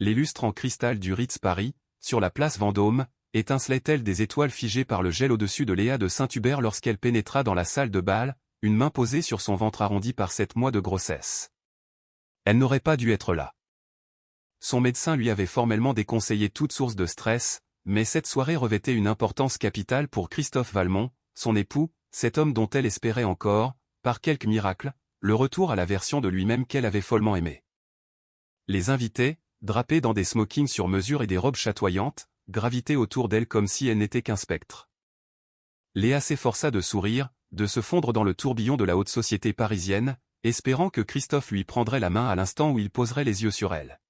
Les lustres en cristal du Ritz Paris, sur la place Vendôme, étincelaient-elles des étoiles figées par le gel au-dessus de Léa de Saint-Hubert lorsqu'elle pénétra dans la salle de bal, une main posée sur son ventre arrondi par 7 mois de grossesse. Elle n'aurait pas dû être là. Son médecin lui avait formellement déconseillé toute source de stress, mais cette soirée revêtait une importance capitale pour Christophe Valmont, son époux, cet homme dont elle espérait encore, par quelque miracle, le retour à la version de lui-même qu'elle avait follement aimée. Les invités, drapés dans des smokings sur mesure et des robes chatoyantes, gravitaient autour d'elle comme si elle n'était qu'un spectre. Léa s'efforça de sourire, de se fondre dans le tourbillon de la haute société parisienne, espérant que Christophe lui prendrait la main à l'instant où il poserait les yeux sur elle.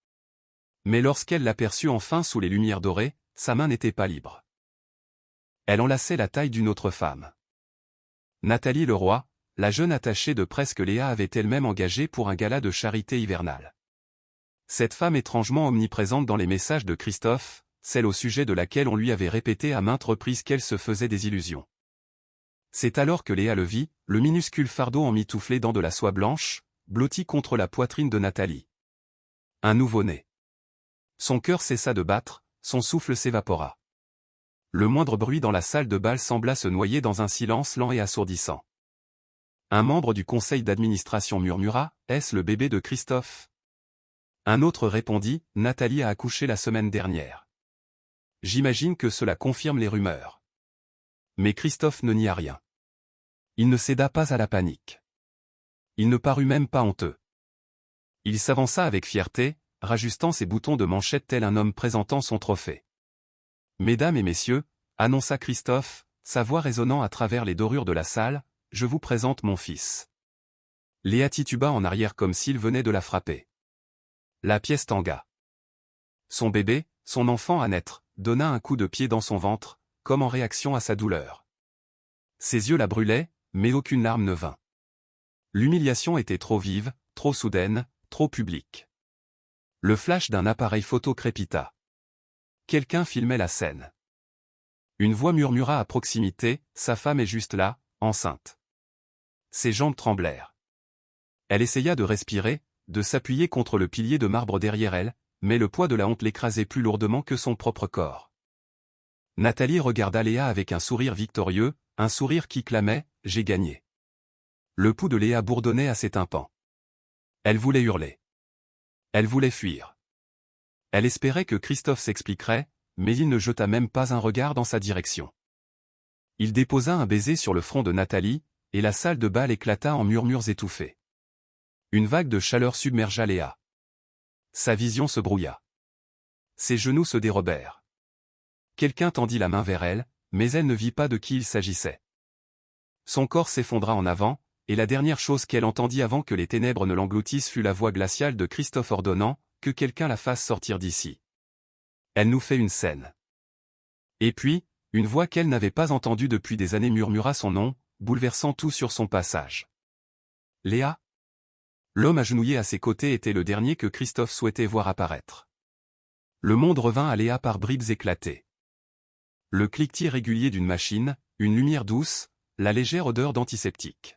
Mais lorsqu'elle l'aperçut enfin sous les lumières dorées, sa main n'était pas libre. Elle enlaçait la taille d'une autre femme. Nathalie Leroy, la jeune attachée de presse que Léa avait elle-même engagée pour un gala de charité hivernale. Cette femme étrangement omniprésente dans les messages de Christophe, celle au sujet de laquelle on lui avait répété à maintes reprises qu'elle se faisait des illusions. C'est alors que Léa le vit, le minuscule fardeau emmitouflé dans de la soie blanche, blotti contre la poitrine de Nathalie. Un nouveau-né. Son cœur cessa de battre, son souffle s'évapora. Le moindre bruit dans la salle de bal sembla se noyer dans un silence lent et assourdissant. Un membre du conseil d'administration murmura « Est-ce le bébé de Christophe ?» Un autre répondit « Nathalie a accouché la semaine dernière. J'imagine que cela confirme les rumeurs. » Mais Christophe ne nia rien. Il ne céda pas à la panique. Il ne parut même pas honteux. Il s'avança avec fierté, rajustant ses boutons de manchette tel un homme présentant son trophée. « Mesdames et messieurs, » annonça Christophe, sa voix résonnant à travers les dorures de la salle, « je vous présente mon fils. » Léa tituba en arrière comme s'il venait de la frapper. La pièce tangua. Son bébé, son enfant à naître, donna un coup de pied dans son ventre, comme en réaction à sa douleur. Ses yeux la brûlaient, mais aucune larme ne vint. L'humiliation était trop vive, trop soudaine, trop publique. Le flash d'un appareil photo crépita. Quelqu'un filmait la scène. Une voix murmura à proximité, « Sa femme est juste là, enceinte. » Ses jambes tremblèrent. Elle essaya de respirer, de s'appuyer contre le pilier de marbre derrière elle, mais le poids de la honte l'écrasait plus lourdement que son propre corps. Nathalie regarda Léa avec un sourire victorieux, un sourire qui clamait « J'ai gagné ». Le pouls de Léa bourdonnait à ses tympans. Elle voulait hurler. Elle voulait fuir. Elle espérait que Christophe s'expliquerait, mais il ne jeta même pas un regard dans sa direction. Il déposa un baiser sur le front de Nathalie, et la salle de bal éclata en murmures étouffés. Une vague de chaleur submergea Léa. Sa vision se brouilla. Ses genoux se dérobèrent. Quelqu'un tendit la main vers elle, mais elle ne vit pas de qui il s'agissait. Son corps s'effondra en avant, et la dernière chose qu'elle entendit avant que les ténèbres ne l'engloutissent fut la voix glaciale de Christophe ordonnant « Que quelqu'un la fasse sortir d'ici. Elle nous fait une scène. » Et puis, une voix qu'elle n'avait pas entendue depuis des années murmura son nom, bouleversant tout sur son passage. « Léa ?» L'homme agenouillé à ses côtés était le dernier que Christophe souhaitait voir apparaître. Le monde revint à Léa par bribes éclatées. Le cliquetis régulier d'une machine, une lumière douce, la légère odeur d'antiseptique.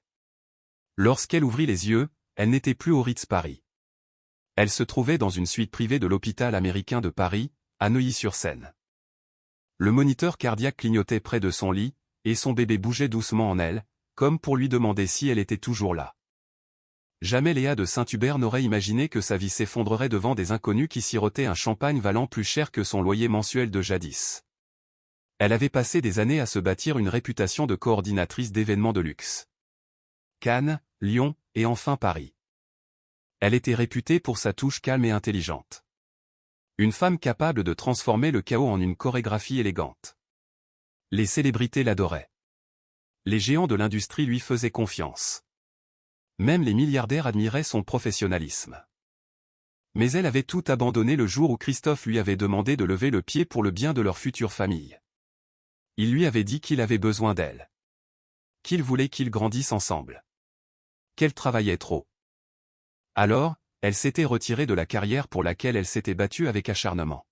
Lorsqu'elle ouvrit les yeux, elle n'était plus au Ritz Paris. Elle se trouvait dans une suite privée de l'hôpital américain de Paris, à Neuilly-sur-Seine. Le moniteur cardiaque clignotait près de son lit, et son bébé bougeait doucement en elle, comme pour lui demander si elle était toujours là. Jamais Léa de Saint-Hubert n'aurait imaginé que sa vie s'effondrerait devant des inconnus qui sirotaient un champagne valant plus cher que son loyer mensuel de jadis. Elle avait passé des années à se bâtir une réputation de coordinatrice d'événements de luxe. Cannes, Lyon, et enfin Paris. Elle était réputée pour sa touche calme et intelligente. Une femme capable de transformer le chaos en une chorégraphie élégante. Les célébrités l'adoraient. Les géants de l'industrie lui faisaient confiance. Même les milliardaires admiraient son professionnalisme. Mais elle avait tout abandonné le jour où Christophe lui avait demandé de lever le pied pour le bien de leur future famille. Il lui avait dit qu'il avait besoin d'elle. Qu'il voulait qu'ils grandissent ensemble. Qu'elle travaillait trop. Alors, elle s'était retirée de la carrière pour laquelle elle s'était battue avec acharnement.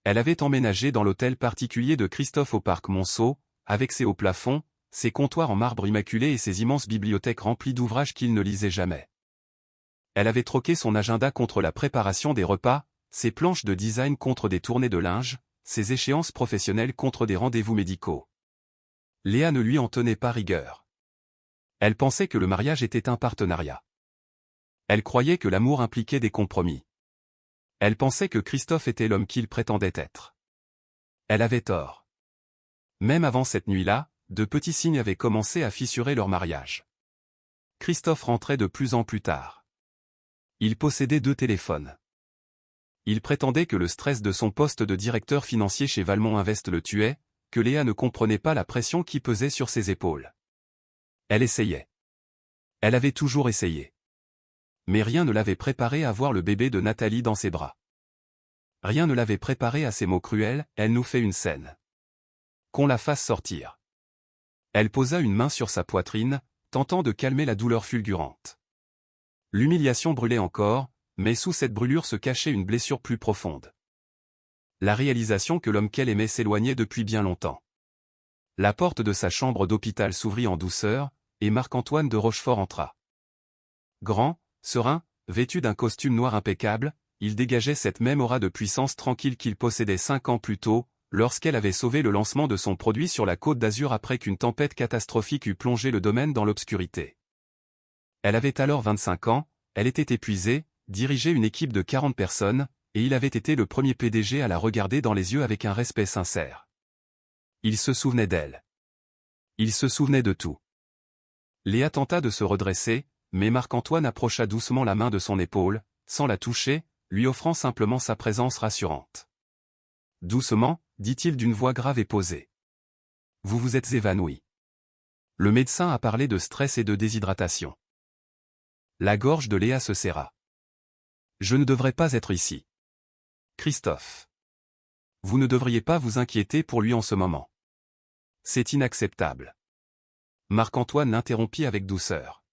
Elle avait emménagé dans l'hôtel particulier de Christophe au parc Monceau, avec ses hauts plafonds, ses comptoirs en marbre immaculé et ses immenses bibliothèques remplies d'ouvrages qu'il ne lisait jamais. Elle avait troqué son agenda contre la préparation des repas, ses planches de design contre des tournées de linge, ses échéances professionnelles contre des rendez-vous médicaux. Léa ne lui en tenait pas rigueur. Elle pensait que le mariage était un partenariat. Elle croyait que l'amour impliquait des compromis. Elle pensait que Christophe était l'homme qu'il prétendait être. Elle avait tort. Même avant cette nuit-là, de petits signes avaient commencé à fissurer leur mariage. Christophe rentrait de plus en plus tard. Il possédait 2 téléphones. Il prétendait que le stress de son poste de directeur financier chez Valmont Invest le tuait, que Léa ne comprenait pas la pression qui pesait sur ses épaules. Elle essayait. Elle avait toujours essayé. Mais rien ne l'avait préparée à voir le bébé de Nathalie dans ses bras. Rien ne l'avait préparée à ces mots cruels, elle nous fait une scène. Qu'on la fasse sortir. Elle posa une main sur sa poitrine, tentant de calmer la douleur fulgurante. L'humiliation brûlait encore, mais sous cette brûlure se cachait une blessure plus profonde. La réalisation que l'homme qu'elle aimait s'éloignait depuis bien longtemps. La porte de sa chambre d'hôpital s'ouvrit en douceur, et Marc-Antoine de Rochefort entra. Grand, serein, vêtu d'un costume noir impeccable, il dégageait cette même aura de puissance tranquille qu'il possédait 5 ans plus tôt, lorsqu'elle avait sauvé le lancement de son produit sur la Côte d'Azur après qu'une tempête catastrophique eût plongé le domaine dans l'obscurité. Elle avait alors 25 ans, elle était épuisée, dirigeait une équipe de 40 personnes, et il avait été le premier PDG à la regarder dans les yeux avec un respect sincère. Il se souvenait d'elle. Il se souvenait de tout. Léa tenta de se redresser, mais Marc-Antoine approcha doucement la main de son épaule, sans la toucher, lui offrant simplement sa présence rassurante. Doucement, dit-il d'une voix grave et posée. Vous vous êtes évanoui. Le médecin a parlé de stress et de déshydratation. La gorge de Léa se serra. Je ne devrais pas être ici. Christophe. Vous ne devriez pas vous inquiéter pour lui en ce moment. C'est inacceptable. Marc-Antoine l'interrompit avec douceur.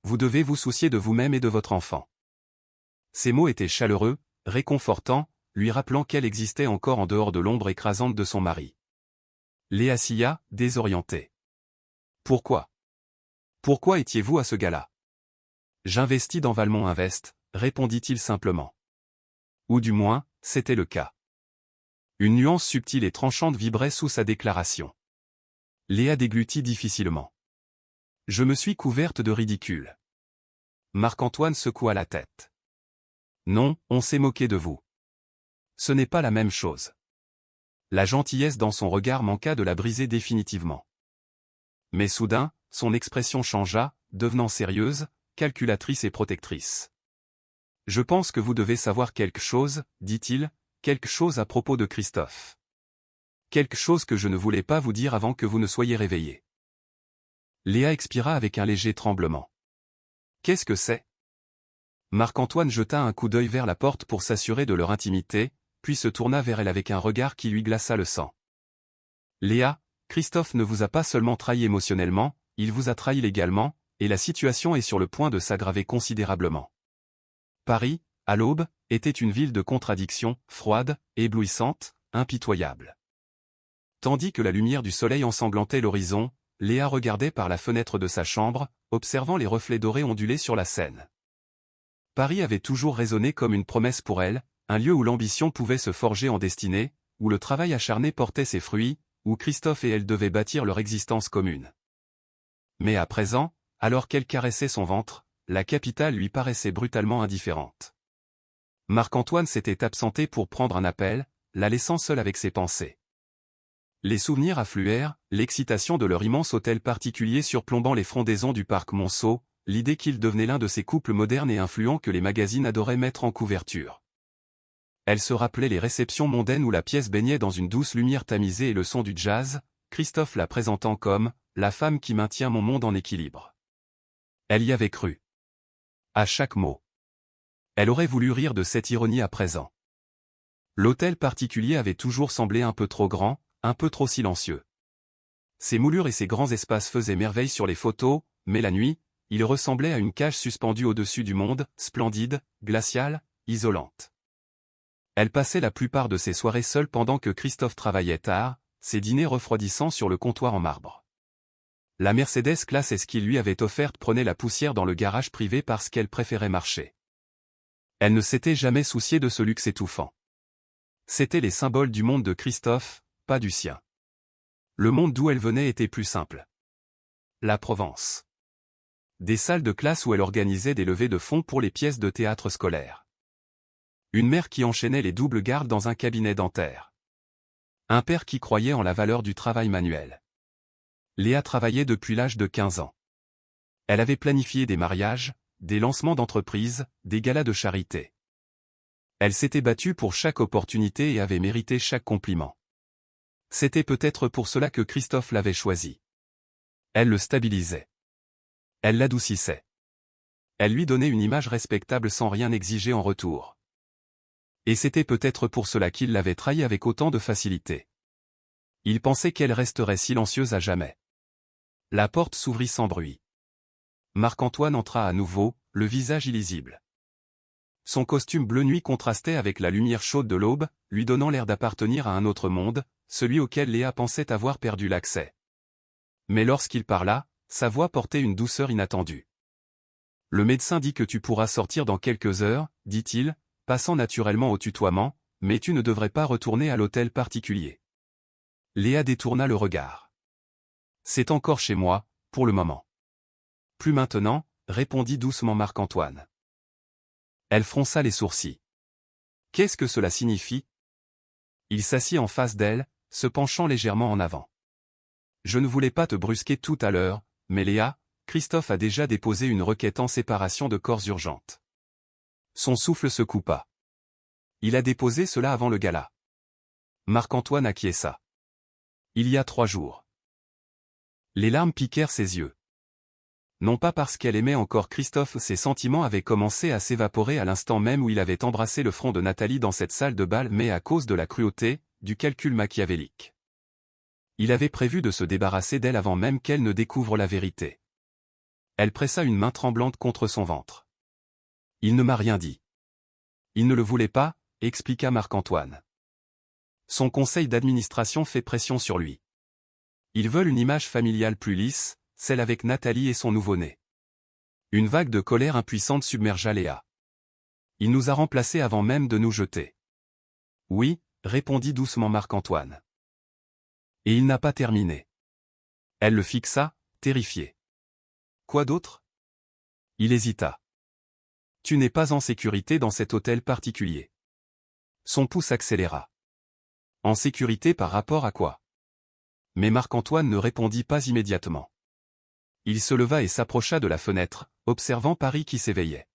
Vous devez vous soucier de vous-même et de votre enfant. Ces mots étaient chaleureux, réconfortants, lui rappelant qu'elle existait encore en dehors de l'ombre écrasante de son mari. Léa sia, désorientée. Pourquoi? Pourquoi étiez-vous à ce gala? J'investis dans Valmont Invest, répondit-il simplement. Ou du moins, c'était le cas. Une nuance subtile et tranchante vibrait sous sa déclaration. Léa déglutit difficilement. Je me suis couverte de ridicule. Marc-Antoine secoua la tête. Non, on s'est moqué de vous. Ce n'est pas la même chose. La gentillesse dans son regard manqua de la briser définitivement. Mais soudain, son expression changea, devenant sérieuse, calculatrice et protectrice. Je pense que vous devez savoir quelque chose, dit-il, quelque chose à propos de Christophe. Quelque chose que je ne voulais pas vous dire avant que vous ne soyez réveillé. Léa expira avec un léger tremblement. Qu'est-ce que c'est? Marc-Antoine jeta un coup d'œil vers la porte pour s'assurer de leur intimité, puis se tourna vers elle avec un regard qui lui glaça le sang. Léa, Christophe ne vous a pas seulement trahi émotionnellement, il vous a trahi légalement, et la situation est sur le point de s'aggraver considérablement. Paris, à l'aube, était une ville de contradictions, froide, éblouissante, impitoyable. Tandis que la lumière du soleil ensanglantait l'horizon, Léa regardait par la fenêtre de sa chambre, observant les reflets dorés onduler sur la Seine. Paris avait toujours résonné comme une promesse pour elle, un lieu où l'ambition pouvait se forger en destinée, où le travail acharné portait ses fruits, où Christophe et elle devaient bâtir leur existence commune. Mais à présent, alors qu'elle caressait son ventre, la capitale lui paraissait brutalement indifférente. Marc-Antoine s'était absenté pour prendre un appel, la laissant seule avec ses pensées. Les souvenirs affluèrent, l'excitation de leur immense hôtel particulier surplombant les frondaisons du parc Monceau, l'idée qu'il devenait l'un de ces couples modernes et influents que les magazines adoraient mettre en couverture. Elle se rappelait les réceptions mondaines où la pièce baignait dans une douce lumière tamisée et le son du jazz, Christophe la présentant comme « la femme qui maintient mon monde en équilibre ». Elle y avait cru. À chaque mot. Elle aurait voulu rire de cette ironie à présent. L'hôtel particulier avait toujours semblé un peu trop grand, un peu trop silencieux. Ses moulures et ses grands espaces faisaient merveille sur les photos, mais la nuit, il ressemblait à une cage suspendue au-dessus du monde, splendide, glaciale, isolante. Elle passait la plupart de ses soirées seule pendant que Christophe travaillait tard, ses dîners refroidissants sur le comptoir en marbre. La Mercedes classe S qu'il lui avait offerte prenait la poussière dans le garage privé parce qu'elle préférait marcher. Elle ne s'était jamais souciée de ce luxe étouffant. C'étaient les symboles du monde de Christophe, pas du sien. Le monde d'où elle venait était plus simple. La Provence. Des salles de classe où elle organisait des levées de fonds pour les pièces de théâtre scolaires. Une mère qui enchaînait les doubles gardes dans un cabinet dentaire. Un père qui croyait en la valeur du travail manuel. Léa travaillait depuis l'âge de 15 ans. Elle avait planifié des mariages, des lancements d'entreprises, des galas de charité. Elle s'était battue pour chaque opportunité et avait mérité chaque compliment. C'était peut-être pour cela que Christophe l'avait choisie. Elle le stabilisait. Elle l'adoucissait. Elle lui donnait une image respectable sans rien exiger en retour. Et c'était peut-être pour cela qu'il l'avait trahie avec autant de facilité. Il pensait qu'elle resterait silencieuse à jamais. La porte s'ouvrit sans bruit. Marc-Antoine entra à nouveau, le visage illisible. Son costume bleu nuit contrastait avec la lumière chaude de l'aube, lui donnant l'air d'appartenir à un autre monde, celui auquel Léa pensait avoir perdu l'accès. Mais lorsqu'il parla, sa voix portait une douceur inattendue. « Le médecin dit que tu pourras sortir dans quelques heures, dit-il, passant naturellement au tutoiement, mais tu ne devrais pas retourner à l'hôtel particulier. » Léa détourna le regard. « C'est encore chez moi, pour le moment. » « Plus maintenant, » répondit doucement Marc-Antoine. Elle fronça les sourcils. « Qu'est-ce que cela signifie ?» Il s'assit en face d'elle, se penchant légèrement en avant. « Je ne voulais pas te brusquer tout à l'heure, mais Léa, Christophe a déjà déposé une requête en séparation de corps urgente. » Son souffle se coupa. « Il a déposé cela avant le gala. » Marc-Antoine acquiesça. « Il y a 3 jours. » Les larmes piquèrent ses yeux. Non pas parce qu'elle aimait encore Christophe, ses sentiments avaient commencé à s'évaporer à l'instant même où il avait embrassé le front de Nathalie dans cette salle de bal, mais à cause de la cruauté, du calcul machiavélique. Il avait prévu de se débarrasser d'elle avant même qu'elle ne découvre la vérité. Elle pressa une main tremblante contre son ventre. « Il ne m'a rien dit. »« Il ne le voulait pas, » expliqua Marc-Antoine. « Son conseil d'administration fait pression sur lui. Ils veulent une image familiale plus lisse, celle avec Nathalie et son nouveau-né. » Une vague de colère impuissante submergea Léa. « Il nous a remplacés avant même de nous jeter. »« Oui, » répondit doucement Marc-Antoine. « Et il n'a pas terminé. » Elle le fixa, terrifiée. « Quoi d'autre ?» Il hésita. « Tu n'es pas en sécurité dans cet hôtel particulier. » Son pouce accéléra. « En sécurité par rapport à quoi ?» Mais Marc-Antoine ne répondit pas immédiatement. Il se leva et s'approcha de la fenêtre, observant Paris qui s'éveillait.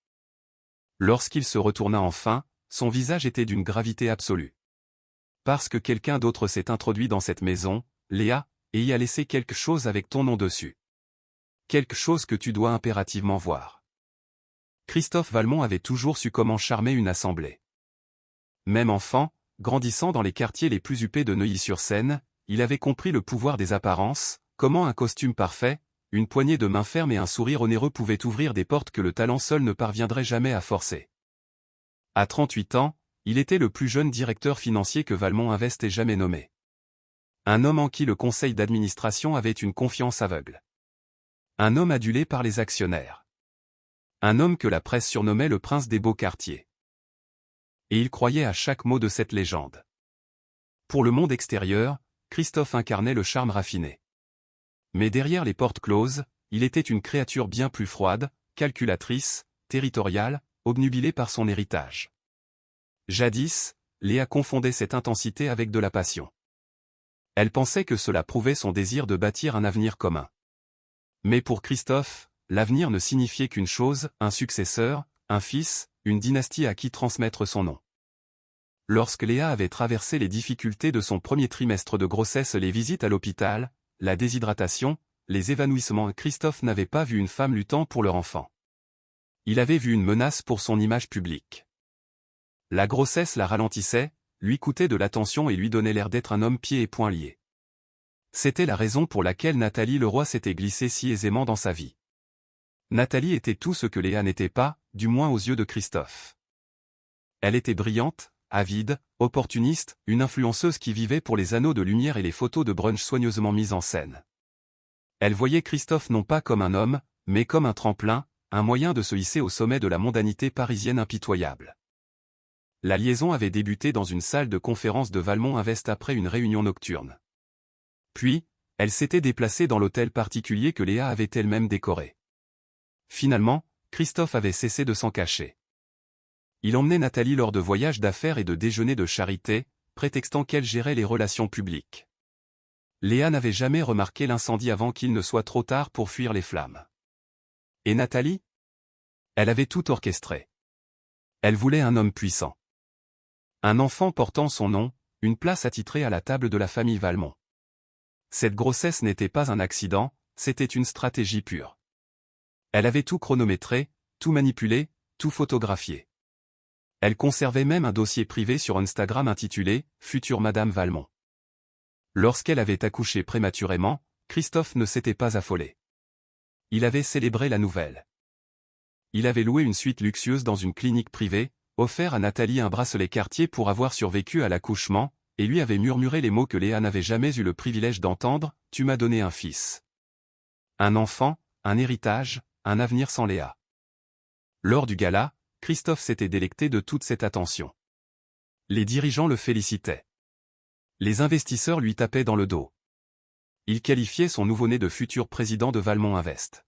Lorsqu'il se retourna enfin, son visage était d'une gravité absolue. « Parce que quelqu'un d'autre s'est introduit dans cette maison, Léa, et y a laissé quelque chose avec ton nom dessus. Quelque chose que tu dois impérativement voir. » Christophe Valmont avait toujours su comment charmer une assemblée. Même enfant, grandissant dans les quartiers les plus huppés de Neuilly-sur-Seine, il avait compris le pouvoir des apparences, comment un costume parfait, une poignée de main ferme et un sourire onéreux pouvaient ouvrir des portes que le talent seul ne parviendrait jamais à forcer. À 38 ans, il était le plus jeune directeur financier que Valmont Invest ait jamais nommé. Un homme en qui le conseil d'administration avait une confiance aveugle. Un homme adulé par les actionnaires. Un homme que la presse surnommait le prince des beaux quartiers. Et il croyait à chaque mot de cette légende. Pour le monde extérieur, Christophe incarnait le charme raffiné. Mais derrière les portes closes, il était une créature bien plus froide, calculatrice, territoriale, obnubilée par son héritage. Jadis, Léa confondait cette intensité avec de la passion. Elle pensait que cela prouvait son désir de bâtir un avenir commun. Mais pour Christophe, l'avenir ne signifiait qu'une chose, un successeur, un fils, une dynastie à qui transmettre son nom. Lorsque Léa avait traversé les difficultés de son premier trimestre de grossesse, les visites à l'hôpital, la déshydratation, les évanouissements, Christophe n'avait pas vu une femme luttant pour leur enfant. Il avait vu une menace pour son image publique. La grossesse la ralentissait, lui coûtait de l'attention et lui donnait l'air d'être un homme pieds et poings liés. C'était la raison pour laquelle Nathalie Leroy s'était glissée si aisément dans sa vie. Nathalie était tout ce que Léa n'était pas, du moins aux yeux de Christophe. Elle était brillante, avide, opportuniste, une influenceuse qui vivait pour les anneaux de lumière et les photos de brunch soigneusement mises en scène. Elle voyait Christophe non pas comme un homme, mais comme un tremplin, un moyen de se hisser au sommet de la mondanité parisienne impitoyable. La liaison avait débuté dans une salle de conférence de Valmont Invest après une réunion nocturne. Puis, elle s'était déplacée dans l'hôtel particulier que Léa avait elle-même décoré. Finalement, Christophe avait cessé de s'en cacher. Il emmenait Nathalie lors de voyages d'affaires et de déjeuners de charité, prétextant qu'elle gérait les relations publiques. Léa n'avait jamais remarqué l'incendie avant qu'il ne soit trop tard pour fuir les flammes. Et Nathalie? Elle avait tout orchestré. Elle voulait un homme puissant. Un enfant portant son nom, une place attitrée à la table de la famille Valmont. Cette grossesse n'était pas un accident, c'était une stratégie pure. Elle avait tout chronométré, tout manipulé, tout photographié. Elle conservait même un dossier privé sur Instagram intitulé « Future Madame Valmont ». Lorsqu'elle avait accouché prématurément, Christophe ne s'était pas affolé. Il avait célébré la nouvelle. Il avait loué une suite luxueuse dans une clinique privée, offert à Nathalie un bracelet Cartier pour avoir survécu à l'accouchement, et lui avait murmuré les mots que Léa n'avait jamais eu le privilège d'entendre, « Tu m'as donné un fils. » Un enfant, un héritage, un avenir sans Léa. Lors du gala, Christophe s'était délecté de toute cette attention. Les dirigeants le félicitaient. Les investisseurs lui tapaient dans le dos. Ils qualifiaient son nouveau-né de futur président de Valmont Invest.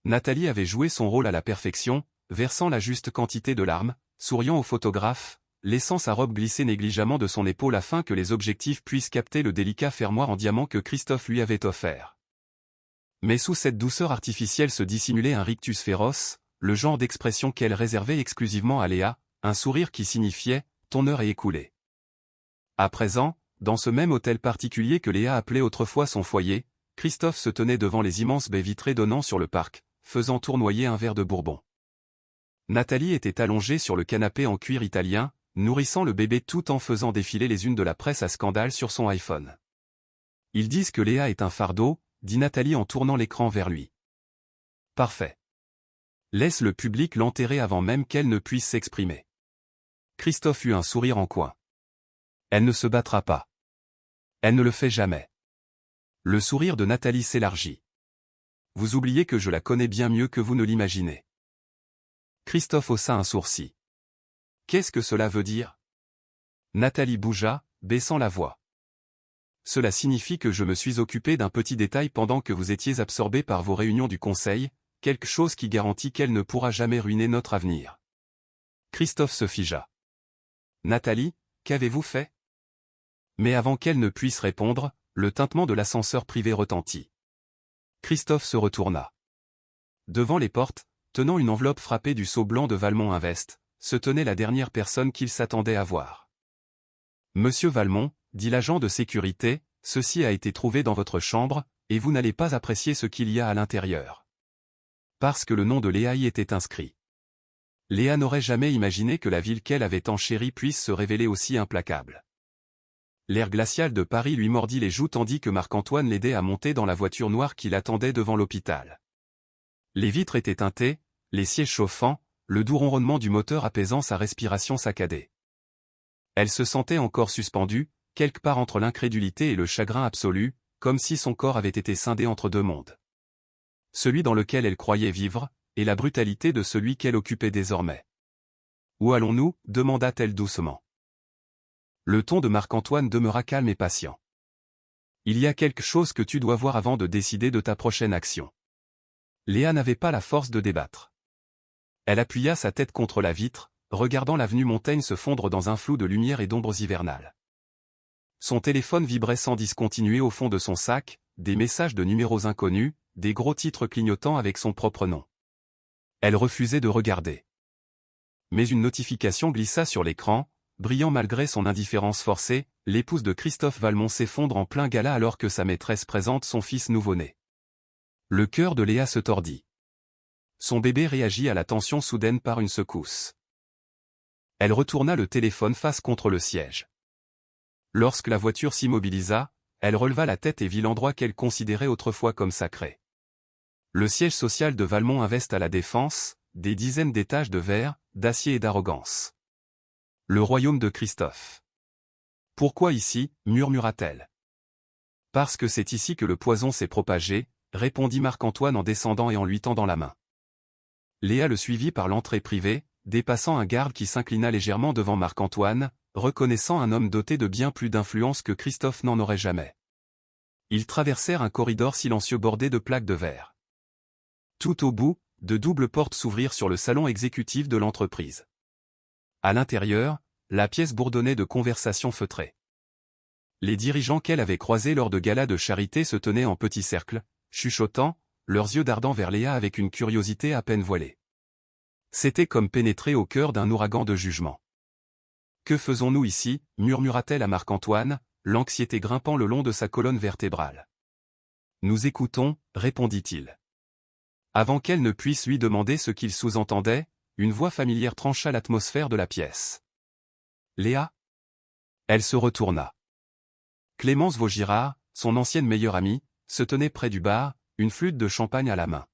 Nathalie avait joué son rôle à la perfection, versant la juste quantité de larmes, souriant au photographe, laissant sa robe glisser négligemment de son épaule afin que les objectifs puissent capter le délicat fermoir en diamant que Christophe lui avait offert. Mais sous cette douceur artificielle se dissimulait un rictus féroce, le genre d'expression qu'elle réservait exclusivement à Léa, un sourire qui signifiait « ton heure est écoulée ». À présent, dans ce même hôtel particulier que Léa appelait autrefois son foyer, Christophe se tenait devant les immenses baies vitrées donnant sur le parc, faisant tournoyer un verre de bourbon. Nathalie était allongée sur le canapé en cuir italien, nourrissant le bébé tout en faisant défiler les unes de la presse à scandale sur son iPhone. Ils disent que Léa est un fardeau, dit Nathalie en tournant l'écran vers lui. Parfait. Laisse le public l'enterrer avant même qu'elle ne puisse s'exprimer. Christophe eut un sourire en coin. Elle ne se battra pas. Elle ne le fait jamais. Le sourire de Nathalie s'élargit. Vous oubliez que je la connais bien mieux que vous ne l'imaginez. Christophe haussa un sourcil. Qu'est-ce que cela veut dire? Nathalie bougea, baissant la voix. Cela signifie que je me suis occupé d'un petit détail pendant que vous étiez absorbé par vos réunions du conseil, quelque chose qui garantit qu'elle ne pourra jamais ruiner notre avenir. Christophe se figea. Nathalie, qu'avez-vous fait? Mais avant qu'elle ne puisse répondre, le tintement de l'ascenseur privé retentit. Christophe se retourna. Devant les portes, tenant une enveloppe frappée du sceau blanc de Valmont Invest, se tenait la dernière personne qu'il s'attendait à voir. Monsieur Valmont, dit l'agent de sécurité, ceci a été trouvé dans votre chambre, et vous n'allez pas apprécier ce qu'il y a à l'intérieur. Parce que le nom de Léa y était inscrit. Léa n'aurait jamais imaginé que la ville qu'elle avait tant chérie puisse se révéler aussi implacable. L'air glacial de Paris lui mordit les joues tandis que Marc-Antoine l'aidait à monter dans la voiture noire qui l'attendait devant l'hôpital. Les vitres étaient teintées, les sièges chauffants, le doux ronronnement du moteur apaisant sa respiration saccadée. Elle se sentait encore suspendue, quelque part entre l'incrédulité et le chagrin absolu, comme si son corps avait été scindé entre deux mondes. Celui dans lequel elle croyait vivre, et la brutalité de celui qu'elle occupait désormais. « Où allons-nous » demanda-t-elle doucement. Le ton de Marc-Antoine demeura calme et patient. « Il y a quelque chose que tu dois voir avant de décider de ta prochaine action. » Léa n'avait pas la force de débattre. Elle appuya sa tête contre la vitre, regardant l'avenue Montaigne se fondre dans un flou de lumière et d'ombres hivernales. Son téléphone vibrait sans discontinuer au fond de son sac, des messages de numéros inconnus, des gros titres clignotant avec son propre nom. Elle refusait de regarder. Mais une notification glissa sur l'écran, brillant malgré son indifférence forcée, l'épouse de Christophe Valmont s'effondre en plein gala alors que sa maîtresse présente son fils nouveau-né. Le cœur de Léa se tordit. Son bébé réagit à la tension soudaine par une secousse. Elle retourna le téléphone face contre le siège. Lorsque la voiture s'immobilisa, elle releva la tête et vit l'endroit qu'elle considérait autrefois comme sacré. Le siège social de Valmont Invest à la Défense, des dizaines d'étages de verre, d'acier et d'arrogance. Le royaume de Christophe. Pourquoi ici, murmura-t-elle. Parce que c'est ici que le poison s'est propagé, répondit Marc-Antoine en descendant et en lui tendant la main. Léa le suivit par l'entrée privée, dépassant un garde qui s'inclina légèrement devant Marc-Antoine, reconnaissant un homme doté de bien plus d'influence que Christophe n'en aurait jamais. Ils traversèrent un corridor silencieux bordé de plaques de verre. Tout au bout, de doubles portes s'ouvrirent sur le salon exécutif de l'entreprise. À l'intérieur, la pièce bourdonnait de conversations feutrées. Les dirigeants qu'elle avait croisés lors de galas de charité se tenaient en petits cercles, chuchotant, leurs yeux dardant vers Léa avec une curiosité à peine voilée. C'était comme pénétrer au cœur d'un ouragan de jugement. « Que faisons-nous ici » murmura-t-elle à Marc-Antoine, l'anxiété grimpant le long de sa colonne vertébrale. « Nous écoutons » répondit-il. Avant qu'elle ne puisse lui demander ce qu'il sous-entendait, une voix familière trancha l'atmosphère de la pièce. « Léa ?» Elle se retourna. Clémence Vaugirard, son ancienne meilleure amie, se tenait près du bar, une flûte de champagne à la main.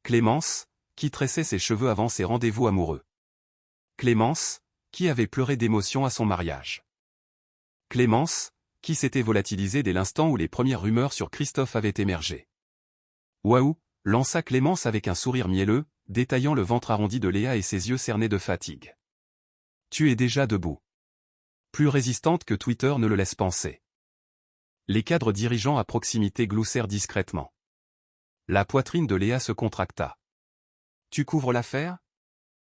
Clémence, qui tressait ses cheveux avant ses rendez-vous amoureux. Clémence, qui avait pleuré d'émotion à son mariage. Clémence, qui s'était volatilisée dès l'instant où les premières rumeurs sur Christophe avaient émergé. Waouh, lança Clémence avec un sourire mielleux, détaillant le ventre arrondi de Léa et ses yeux cernés de fatigue. Tu es déjà debout. Plus résistante que Twitter ne le laisse penser. Les cadres dirigeants à proximité gloussèrent discrètement. La poitrine de Léa se contracta. « Tu couvres l'affaire » ?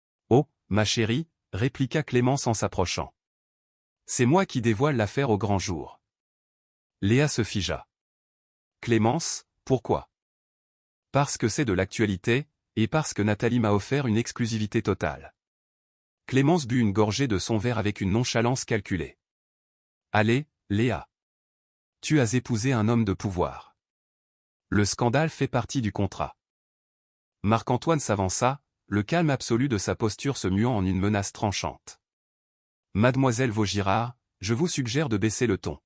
« Oh, ma chérie, » répliqua Clémence en s'approchant. « C'est moi qui dévoile l'affaire au grand jour. » Léa se figea. « Clémence, pourquoi ?»« Parce que c'est de l'actualité, et parce que Nathalie m'a offert une exclusivité totale. » Clémence but une gorgée de son verre avec une nonchalance calculée. « Allez, Léa. Tu as épousé un homme de pouvoir. Le scandale fait partie du contrat. » Marc-Antoine s'avança, le calme absolu de sa posture se muant en une menace tranchante. « Mademoiselle Vaugirard, je vous suggère de baisser le ton. »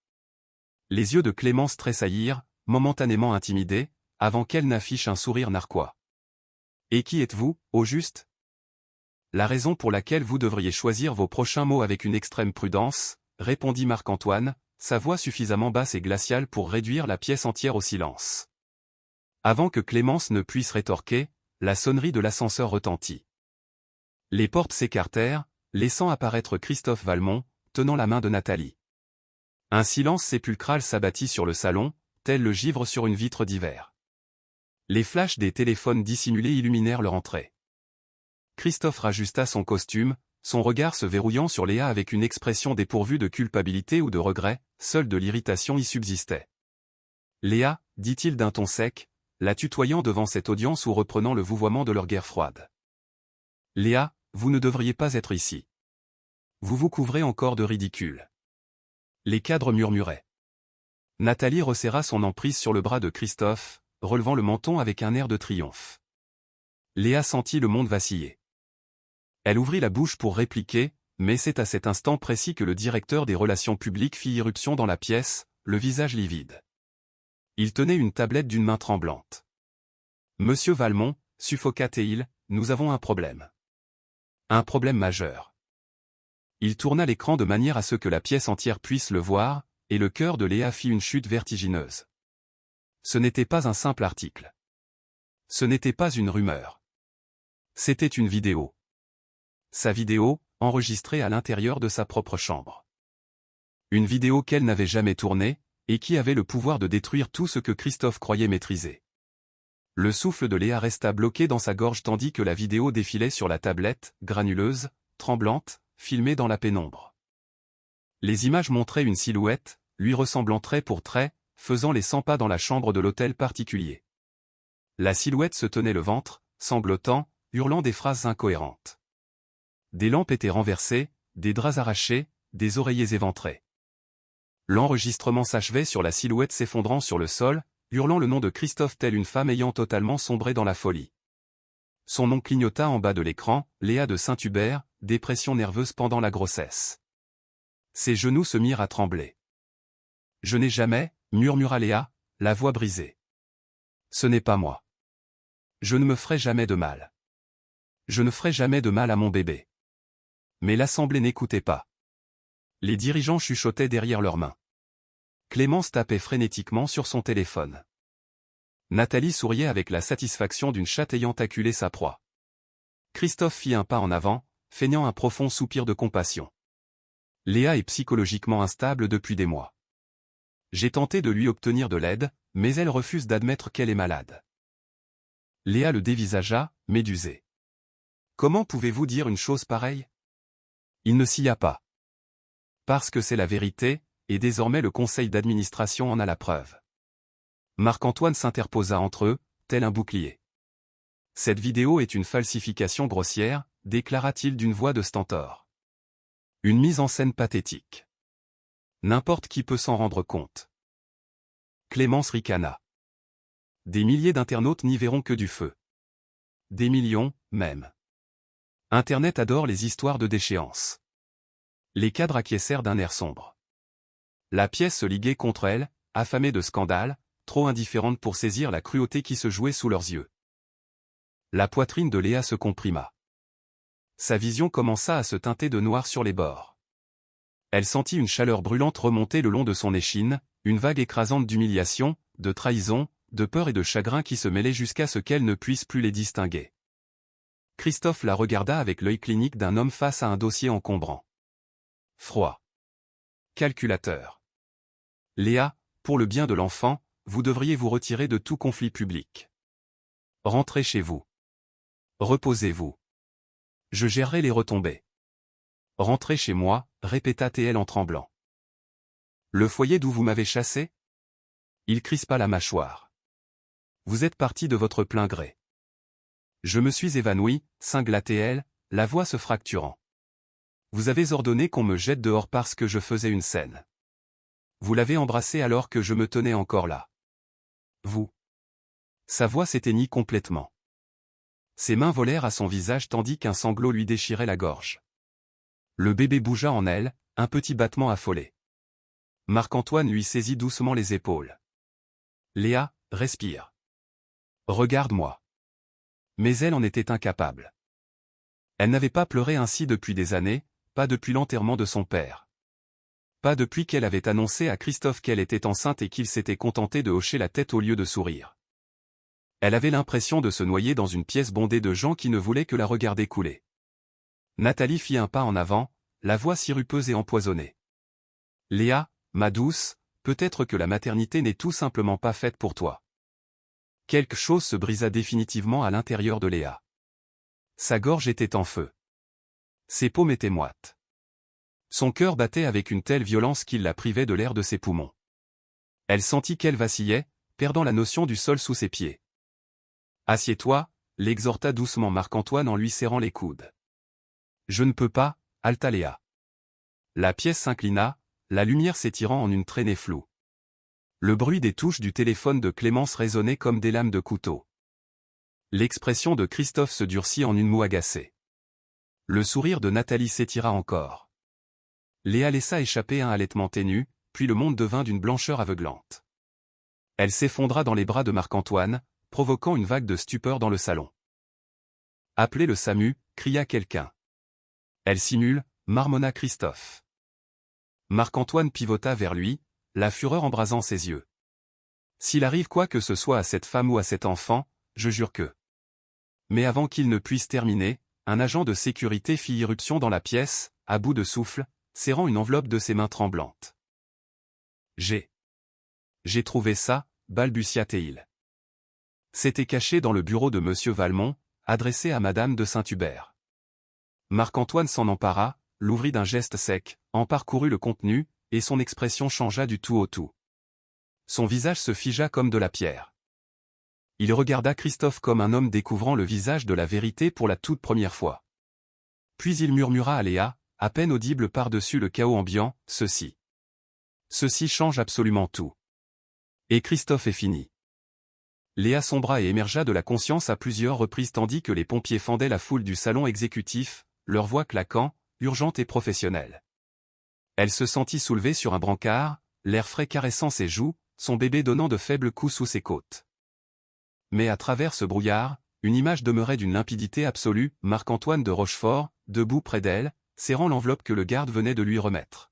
Les yeux de Clémence tressaillirent, momentanément intimidés, avant qu'elle n'affiche un sourire narquois. « Et qui êtes-vous, au juste ? » La raison pour laquelle vous devriez choisir vos prochains mots avec une extrême prudence, répondit Marc-Antoine, sa voix suffisamment basse et glaciale pour réduire la pièce entière au silence. Avant que Clémence ne puisse rétorquer, la sonnerie de l'ascenseur retentit. Les portes s'écartèrent, laissant apparaître Christophe Valmont, tenant la main de Nathalie. Un silence sépulcral s'abattit sur le salon, tel le givre sur une vitre d'hiver. Les flashs des téléphones dissimulés illuminèrent leur entrée. Christophe rajusta son costume, son regard se verrouillant sur Léa avec une expression dépourvue de culpabilité ou de regret, seule de l'irritation y subsistait. « Léa, dit-il d'un ton sec, la tutoyant devant cette audience ou reprenant le vouvoiement de leur guerre froide. « Léa, vous ne devriez pas être ici. Vous vous couvrez encore de ridicule. » Les cadres murmuraient. Nathalie resserra son emprise sur le bras de Christophe, relevant le menton avec un air de triomphe. Léa sentit le monde vaciller. Elle ouvrit la bouche pour répliquer, mais c'est à cet instant précis que le directeur des relations publiques fit irruption dans la pièce, le visage livide. Il tenait une tablette d'une main tremblante. « Monsieur Valmont, suffoqua-t-il, nous avons un problème. Un problème majeur. » Il tourna l'écran de manière à ce que la pièce entière puisse le voir, et le cœur de Léa fit une chute vertigineuse. Ce n'était pas un simple article. Ce n'était pas une rumeur. C'était une vidéo. Sa vidéo, enregistrée à l'intérieur de sa propre chambre. Une vidéo qu'elle n'avait jamais tournée, et qui avait le pouvoir de détruire tout ce que Christophe croyait maîtriser. Le souffle de Léa resta bloqué dans sa gorge tandis que la vidéo défilait sur la tablette, granuleuse, tremblante, filmée dans la pénombre. Les images montraient une silhouette, lui ressemblant trait pour trait, faisant les 100 pas dans la chambre de l'hôtel particulier. La silhouette se tenait le ventre, sanglotant, hurlant des phrases incohérentes. Des lampes étaient renversées, des draps arrachés, des oreillers éventrés. L'enregistrement s'achevait sur la silhouette s'effondrant sur le sol, hurlant le nom de Christophe telle une femme ayant totalement sombré dans la folie. Son nom clignota en bas de l'écran, Léa de Saint-Hubert, dépression nerveuse pendant la grossesse. Ses genoux se mirent à trembler. « Je n'ai jamais, » murmura Léa, la voix brisée. « Ce n'est pas moi. Je ne me ferai jamais de mal. Je ne ferai jamais de mal à mon bébé. » Mais l'assemblée n'écoutait pas. Les dirigeants chuchotaient derrière leurs mains. Clémence tapait frénétiquement sur son téléphone. Nathalie souriait avec la satisfaction d'une chatte ayant acculé sa proie. Christophe fit un pas en avant, feignant un profond soupir de compassion. Léa est psychologiquement instable depuis des mois. J'ai tenté de lui obtenir de l'aide, mais elle refuse d'admettre qu'elle est malade. Léa le dévisagea, médusée. Comment pouvez-vous dire une chose pareille? Il ne s'y a pas. Parce que c'est la vérité, et désormais le conseil d'administration en a la preuve. Marc-Antoine s'interposa entre eux, tel un bouclier. Cette vidéo est une falsification grossière, déclara-t-il d'une voix de stentor. Une mise en scène pathétique. N'importe qui peut s'en rendre compte. Clémence ricana. Des milliers d'internautes n'y verront que du feu. Des millions, même. Internet adore les histoires de déchéance. Les cadres acquiescèrent d'un air sombre. La pièce se liguait contre elle, affamée de scandale, trop indifférente pour saisir la cruauté qui se jouait sous leurs yeux. La poitrine de Léa se comprima. Sa vision commença à se teinter de noir sur les bords. Elle sentit une chaleur brûlante remonter le long de son échine, une vague écrasante d'humiliation, de trahison, de peur et de chagrin qui se mêlaient jusqu'à ce qu'elle ne puisse plus les distinguer. Christophe la regarda avec l'œil clinique d'un homme face à un dossier encombrant. Froid. Calculateur. Léa, pour le bien de l'enfant, vous devriez vous retirer de tout conflit public. Rentrez chez vous. Reposez-vous. Je gérerai les retombées. Rentrez chez moi, répéta-t-elle en tremblant. Le foyer d'où vous m'avez chassé? Il crispa la mâchoire. Vous êtes parti de votre plein gré. Je me suis évanoui, cingla-t-elle, la voix se fracturant. Vous avez ordonné qu'on me jette dehors parce que je faisais une scène. Vous l'avez embrassé alors que je me tenais encore là. Vous. Sa voix s'éteignit complètement. Ses mains volèrent à son visage tandis qu'un sanglot lui déchirait la gorge. Le bébé bougea en elle, un petit battement affolé. Marc-Antoine lui saisit doucement les épaules. Léa, respire. Regarde-moi. Mais elle en était incapable. Elle n'avait pas pleuré ainsi depuis des années, pas depuis l'enterrement de son père. Pas depuis qu'elle avait annoncé à Christophe qu'elle était enceinte et qu'il s'était contenté de hocher la tête au lieu de sourire. Elle avait l'impression de se noyer dans une pièce bondée de gens qui ne voulaient que la regarder couler. Nathalie fit un pas en avant, la voix sirupeuse et empoisonnée. Léa, ma douce, peut-être que la maternité n'est tout simplement pas faite pour toi. Quelque chose se brisa définitivement à l'intérieur de Léa. Sa gorge était en feu. Ses paumes étaient moites. Son cœur battait avec une telle violence qu'il la privait de l'air de ses poumons. Elle sentit qu'elle vacillait, perdant la notion du sol sous ses pieds. Assieds-toi, l'exhorta doucement Marc-Antoine en lui serrant les coudes. Je ne peux pas, haleta Léa. La pièce s'inclina, la lumière s'étirant en une traînée floue. Le bruit des touches du téléphone de Clémence résonnait comme des lames de couteau. L'expression de Christophe se durcit en une moue agacée. Le sourire de Nathalie s'étira encore. Léa laissa échapper un halètement ténu, puis le monde devint d'une blancheur aveuglante. Elle s'effondra dans les bras de Marc-Antoine, provoquant une vague de stupeur dans le salon. « Appelez le SAMU » cria quelqu'un. « Elle simule » marmonna Christophe. Marc-Antoine pivota vers lui, la fureur embrasant ses yeux. « S'il arrive quoi que ce soit à cette femme ou à cet enfant, je jure que... » Mais avant qu'il ne puisse terminer, un agent de sécurité fit irruption dans la pièce, à bout de souffle, serrant une enveloppe de ses mains tremblantes. « J'ai trouvé ça, balbutia-t-il. C'était caché dans le bureau de Monsieur Valmont, adressé à Madame de Saint-Hubert. Marc-Antoine s'en empara, l'ouvrit d'un geste sec, en parcourut le contenu, et son expression changea du tout au tout. Son visage se figea comme de la pierre. Il regarda Christophe comme un homme découvrant le visage de la vérité pour la toute première fois. Puis il murmura à Léa, à peine audible par-dessus le chaos ambiant, « Ceci. Ceci change absolument tout. Et Christophe est fini. » Léa sombra et émergea de la conscience à plusieurs reprises tandis que les pompiers fendaient la foule du salon exécutif, leur voix claquant, urgente et professionnelle. Elle se sentit soulevée sur un brancard, l'air frais caressant ses joues, son bébé donnant de faibles coups sous ses côtes. Mais à travers ce brouillard, une image demeurait d'une limpidité absolue, Marc-Antoine de Rochefort, debout près d'elle, serrant l'enveloppe que le garde venait de lui remettre.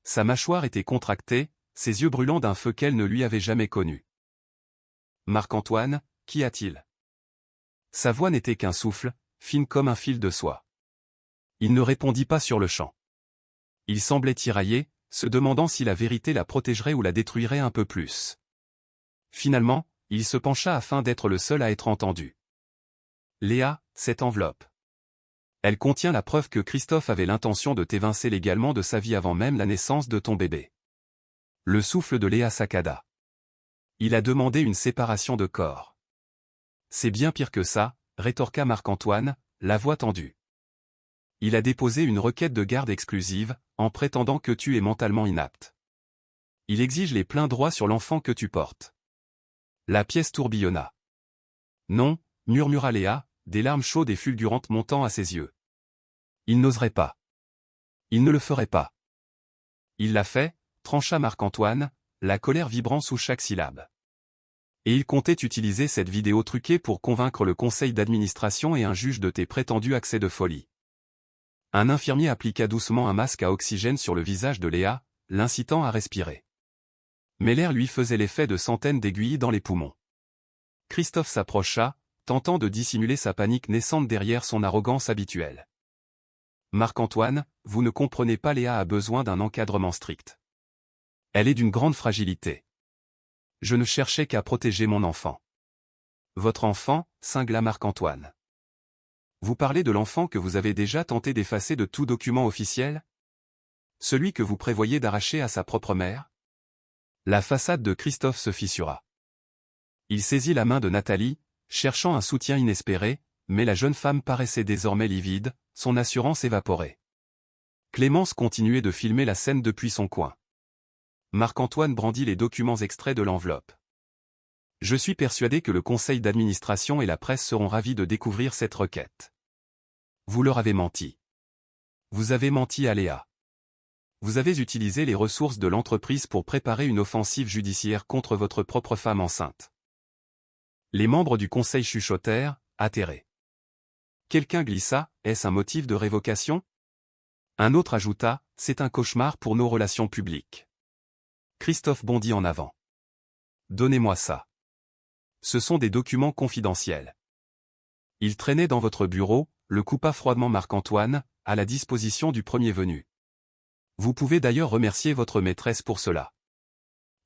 Sa mâchoire était contractée, ses yeux brûlant d'un feu qu'elle ne lui avait jamais connu. « Marc-Antoine, qu'y a-t-il » Sa voix n'était qu'un souffle, fine comme un fil de soie. Il ne répondit pas sur le champ. Il semblait tiraillé, se demandant si la vérité la protégerait ou la détruirait un peu plus. Finalement, il se pencha afin d'être le seul à être entendu. Léa, cette enveloppe. Elle contient la preuve que Christophe avait l'intention de t'évincer légalement de sa vie avant même la naissance de ton bébé. Le souffle de Léa saccada. Il a demandé une séparation de corps. C'est bien pire que ça, rétorqua Marc-Antoine, la voix tendue. Il a déposé une requête de garde exclusive, en prétendant que tu es mentalement inapte. Il exige les pleins droits sur l'enfant que tu portes. La pièce tourbillonna. Non, murmura Léa, des larmes chaudes et fulgurantes montant à ses yeux. Il n'oserait pas. Il ne le ferait pas. Il l'a fait, trancha Marc-Antoine, la colère vibrant sous chaque syllabe. Et il comptait utiliser cette vidéo truquée pour convaincre le conseil d'administration et un juge de tes prétendus accès de folie. Un infirmier appliqua doucement un masque à oxygène sur le visage de Léa, l'incitant à respirer. Mais l'air lui faisait l'effet de centaines d'aiguilles dans les poumons. Christophe s'approcha, tentant de dissimuler sa panique naissante derrière son arrogance habituelle. Marc-Antoine, vous ne comprenez pas, Léa a besoin d'un encadrement strict. Elle est d'une grande fragilité. Je ne cherchais qu'à protéger mon enfant. Votre enfant, cingla Marc-Antoine. Vous parlez de l'enfant que vous avez déjà tenté d'effacer de tout document officiel? Celui que vous prévoyez d'arracher à sa propre mère? La façade de Christophe se fissura. Il saisit la main de Nathalie, cherchant un soutien inespéré, mais la jeune femme paraissait désormais livide, son assurance évaporée. Clémence continuait de filmer la scène depuis son coin. Marc-Antoine brandit les documents extraits de l'enveloppe. Je suis persuadé que le conseil d'administration et la presse seront ravis de découvrir cette requête. Vous leur avez menti. Vous avez menti à Léa. Vous avez utilisé les ressources de l'entreprise pour préparer une offensive judiciaire contre votre propre femme enceinte. Les membres du conseil chuchotèrent, atterrés. Quelqu'un glissa, est-ce un motif de révocation? Un autre ajouta, c'est un cauchemar pour nos relations publiques. Christophe bondit en avant. Donnez-moi ça. Ce sont des documents confidentiels. Ils traînaient dans votre bureau, le coupa froidement Marc-Antoine, à la disposition du premier venu. Vous pouvez d'ailleurs remercier votre maîtresse pour cela.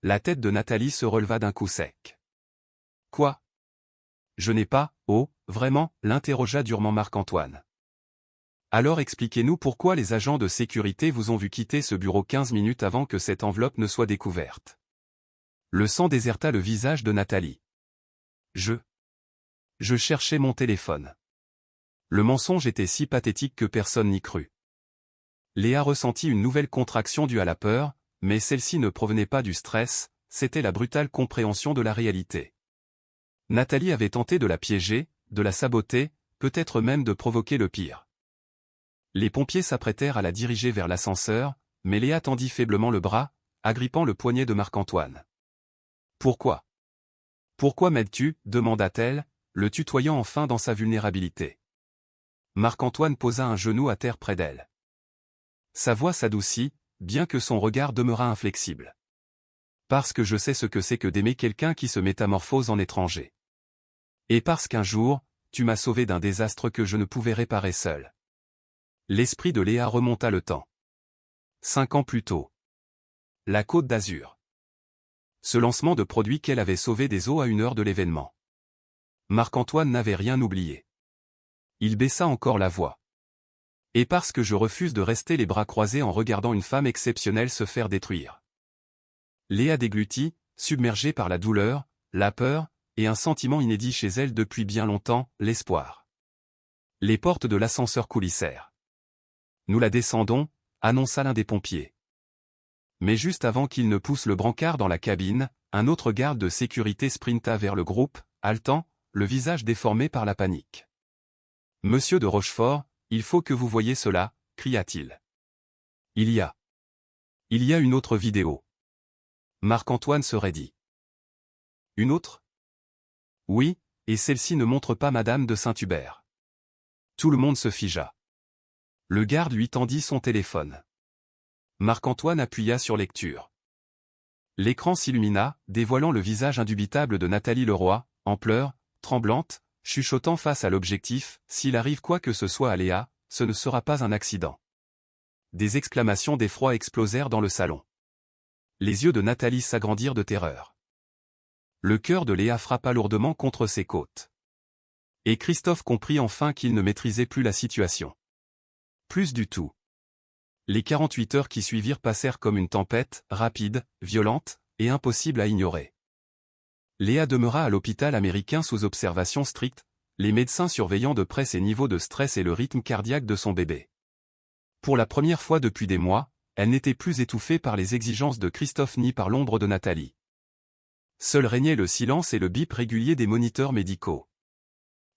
La tête de Nathalie se releva d'un coup sec. Quoi? Je n'ai pas, oh, vraiment, l'interrogea durement Marc-Antoine. Alors expliquez-nous pourquoi les agents de sécurité vous ont vu quitter ce bureau 15 minutes avant que cette enveloppe ne soit découverte. Le sang déserta le visage de Nathalie. Je cherchais mon téléphone. Le mensonge était si pathétique que personne n'y crut. Léa ressentit une nouvelle contraction due à la peur, mais celle-ci ne provenait pas du stress, c'était la brutale compréhension de la réalité. Nathalie avait tenté de la piéger, de la saboter, peut-être même de provoquer le pire. Les pompiers s'apprêtèrent à la diriger vers l'ascenseur, mais Léa tendit faiblement le bras, agrippant le poignet de Marc-Antoine. Pourquoi? Pourquoi m'aides-tu? Demanda-t-elle, le tutoyant enfin dans sa vulnérabilité. Marc-Antoine posa un genou à terre près d'elle. Sa voix s'adoucit, bien que son regard demeurât inflexible. Parce que je sais ce que c'est que d'aimer quelqu'un qui se métamorphose en étranger. Et parce qu'un jour, tu m'as sauvé d'un désastre que je ne pouvais réparer seul. L'esprit de Léa remonta le temps. 5 ans plus tôt. La Côte d'Azur. Ce lancement de produit qu'elle avait sauvé des eaux à 1 heure de l'événement. Marc-Antoine n'avait rien oublié. Il baissa encore la voix. Et parce que je refuse de rester les bras croisés en regardant une femme exceptionnelle se faire détruire. Léa déglutit, submergée par la douleur, la peur, et un sentiment inédit chez elle depuis bien longtemps, l'espoir. Les portes de l'ascenseur coulissèrent. Nous la descendons, annonça l'un des pompiers. Mais juste avant qu'il ne pousse le brancard dans la cabine, un autre garde de sécurité sprinta vers le groupe, haletant, le visage déformé par la panique. « Monsieur de Rochefort, il faut que vous voyiez cela, cria-t-il. Il y a une autre vidéo. Marc-Antoine se raidit. Une autre? Oui, et celle-ci ne montre pas Madame de Saint-Hubert. Tout le monde se figea. Le garde lui tendit son téléphone. Marc-Antoine appuya sur lecture. L'écran s'illumina, dévoilant le visage indubitable de Nathalie Leroy, en pleurs, tremblante, chuchotant face à l'objectif, s'il arrive quoi que ce soit à Léa, ce ne sera pas un accident. Des exclamations d'effroi explosèrent dans le salon. Les yeux de Nathalie s'agrandirent de terreur. Le cœur de Léa frappa lourdement contre ses côtes. Et Christophe comprit enfin qu'il ne maîtrisait plus la situation. Plus du tout. Les 48 heures qui suivirent passèrent comme une tempête, rapide, violente, et impossible à ignorer. Léa demeura à l'hôpital américain sous observation stricte, les médecins surveillant de près ses niveaux de stress et le rythme cardiaque de son bébé. Pour la première fois depuis des mois, elle n'était plus étouffée par les exigences de Christophe ni par l'ombre de Nathalie. Seul régnait le silence et le bip régulier des moniteurs médicaux.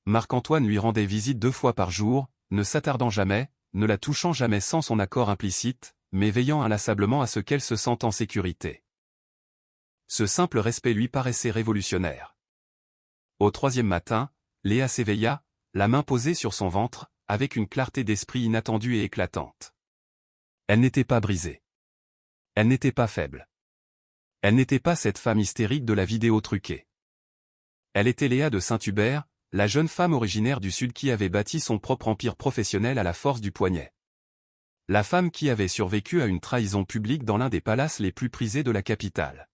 Marc-Antoine lui rendait visite 2 fois par jour, ne s'attardant jamais, ne la touchant jamais sans son accord implicite, mais veillant inlassablement à ce qu'elle se sente en sécurité. Ce simple respect lui paraissait révolutionnaire. Au 3e matin, Léa s'éveilla, la main posée sur son ventre, avec une clarté d'esprit inattendue et éclatante. Elle n'était pas brisée. Elle n'était pas faible. Elle n'était pas cette femme hystérique de la vidéo truquée. Elle était Léa de Saint-Hubert, la jeune femme originaire du Sud qui avait bâti son propre empire professionnel à la force du poignet. La femme qui avait survécu à une trahison publique dans l'un des palaces les plus prisés de la capitale.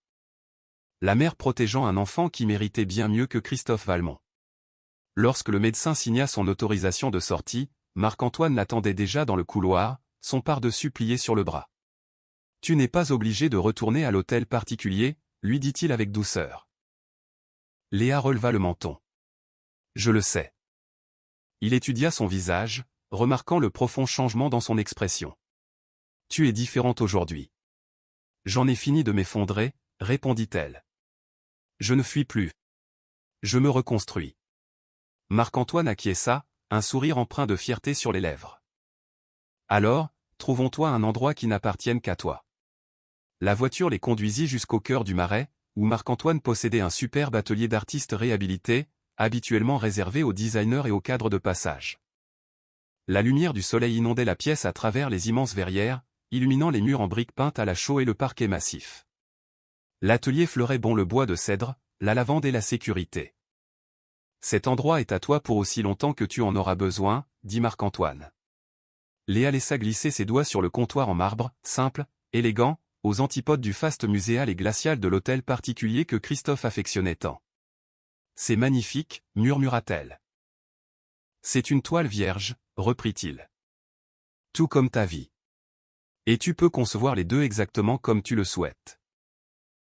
La mère protégeant un enfant qui méritait bien mieux que Christophe Valmont. Lorsque le médecin signa son autorisation de sortie, Marc-Antoine l'attendait déjà dans le couloir, son pardessus plié sur le bras. « Tu n'es pas obligé de retourner à l'hôtel particulier », lui dit-il avec douceur. Léa releva le menton. « Je le sais. » Il étudia son visage, remarquant le profond changement dans son expression. « Tu es différente aujourd'hui. »« J'en ai fini de m'effondrer, » répondit-elle. « Je ne fuis plus. Je me reconstruis. » Marc-Antoine acquiesça, un sourire empreint de fierté sur les lèvres. « Alors, trouvons-toi un endroit qui n'appartienne qu'à toi. » La voiture les conduisit jusqu'au cœur du Marais, où Marc-Antoine possédait un superbe atelier d'artistes réhabilités, habituellement réservé aux designers et aux cadres de passage. La lumière du soleil inondait la pièce à travers les immenses verrières, illuminant les murs en briques peintes à la chaux et le parquet massif. L'atelier fleurait bon le bois de cèdre, la lavande et la sécurité. « Cet endroit est à toi pour aussi longtemps que tu en auras besoin, » dit Marc-Antoine. Léa laissa glisser ses doigts sur le comptoir en marbre, simple, élégant, aux antipodes du faste muséal et glacial de l'hôtel particulier que Christophe affectionnait tant. « C'est magnifique, » murmura-t-elle. « C'est une toile vierge, » reprit-il. « Tout comme ta vie. Et tu peux concevoir les deux exactement comme tu le souhaites. »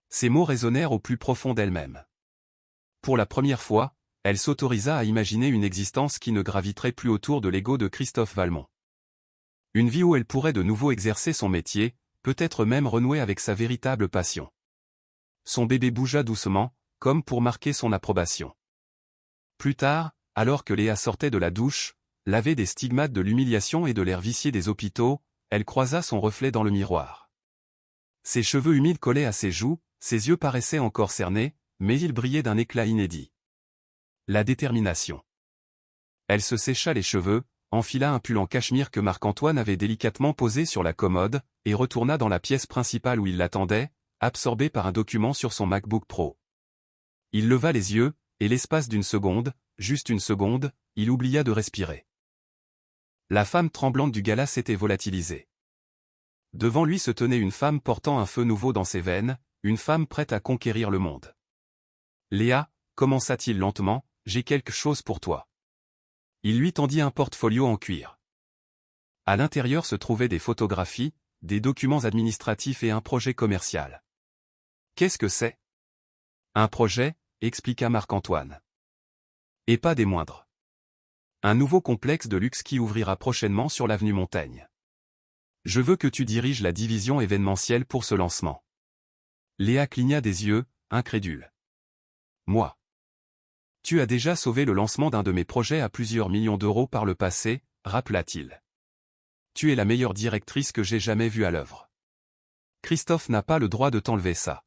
Ces mots résonnèrent au plus profond d'elle-même. Pour la première fois, elle s'autorisa à imaginer une existence qui ne graviterait plus autour de l'ego de Christophe Valmont. Une vie où elle pourrait de nouveau exercer son métier, peut-être même renouer avec sa véritable passion. Son bébé bougea doucement, comme pour marquer son approbation. Plus tard, alors que Léa sortait de la douche, lavée des stigmates de l'humiliation et de l'air vicié des hôpitaux, elle croisa son reflet dans le miroir. Ses cheveux humides collaient à ses joues, ses yeux paraissaient encore cernés, mais ils brillaient d'un éclat inédit. La détermination. Elle se sécha les cheveux, enfila un pull en cachemire que Marc-Antoine avait délicatement posé sur la commode, et retourna dans la pièce principale où il l'attendait, absorbé par un document sur son MacBook Pro. Il leva les yeux, et l'espace d'une seconde, juste une seconde, il oublia de respirer. La femme tremblante du gala s'était volatilisée. Devant lui se tenait une femme portant un feu nouveau dans ses veines, une femme prête à conquérir le monde. « Léa, » commença-t-il lentement, « j'ai quelque chose pour toi. » Il lui tendit un portfolio en cuir. À l'intérieur se trouvaient des photographies, des documents administratifs et un projet commercial. « Qu'est-ce que c'est ? » ?»« Un projet, » expliqua Marc-Antoine. « Et pas des moindres. Un nouveau complexe de luxe qui ouvrira prochainement sur l'avenue Montaigne. Je veux que tu diriges la division événementielle pour ce lancement. » Léa cligna des yeux, incrédule. « Moi. Tu as déjà sauvé le lancement d'un de mes projets à plusieurs millions d'euros par le passé, rappela-t-il. Tu es la meilleure directrice que j'ai jamais vue à l'œuvre. Christophe n'a pas le droit de t'enlever ça. »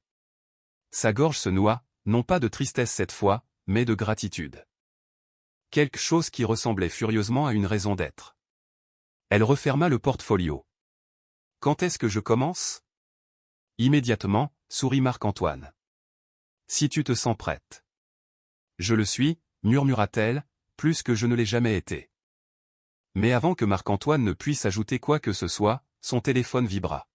Sa gorge se noua, non pas de tristesse cette fois, mais de gratitude. Quelque chose qui ressemblait furieusement à une raison d'être. Elle referma le portfolio. « Quand est-ce que je commence ? » Immédiatement, sourit Marc-Antoine. « Si tu te sens prête. » « Je le suis, » murmura-t-elle, plus que je ne l'ai jamais été. Mais avant que Marc-Antoine ne puisse ajouter quoi que ce soit, son téléphone vibra.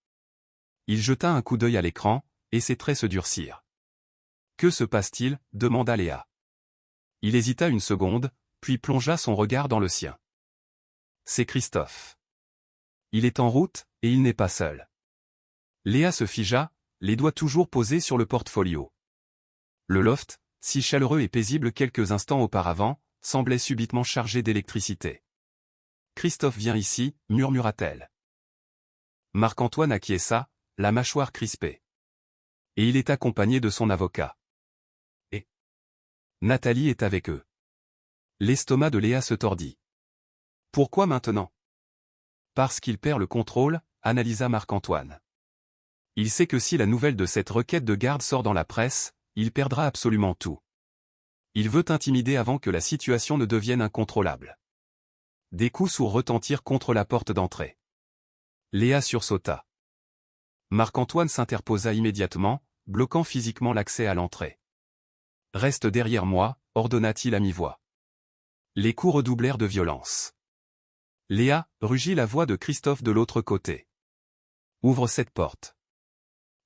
Il jeta un coup d'œil à l'écran, et ses traits se durcirent. « Que se passe-t-il » demanda Léa. Il hésita une seconde, puis plongea son regard dans le sien. C'est Christophe. Il est en route, et il n'est pas seul. Léa se figea, les doigts toujours posés sur le portfolio. Le loft, si chaleureux et paisible quelques instants auparavant, semblait subitement chargé d'électricité. « Christophe vient ici » murmura-t-elle. Marc-Antoine acquiesça, la mâchoire crispée. Et il est accompagné de son avocat. Et Nathalie est avec eux. L'estomac de Léa se tordit. Pourquoi maintenant? Parce qu'il perd le contrôle, analysa Marc-Antoine. Il sait que si la nouvelle de cette requête de garde sort dans la presse, il perdra absolument tout. Il veut intimider avant que la situation ne devienne incontrôlable. Des coups sourds retentirent contre la porte d'entrée. Léa sursauta. Marc-Antoine s'interposa immédiatement, bloquant physiquement l'accès à l'entrée. « Reste derrière moi » ordonna-t-il à mi-voix. Les coups redoublèrent de violence. « Léa » rugit la voix de Christophe de l'autre côté. « Ouvre cette porte.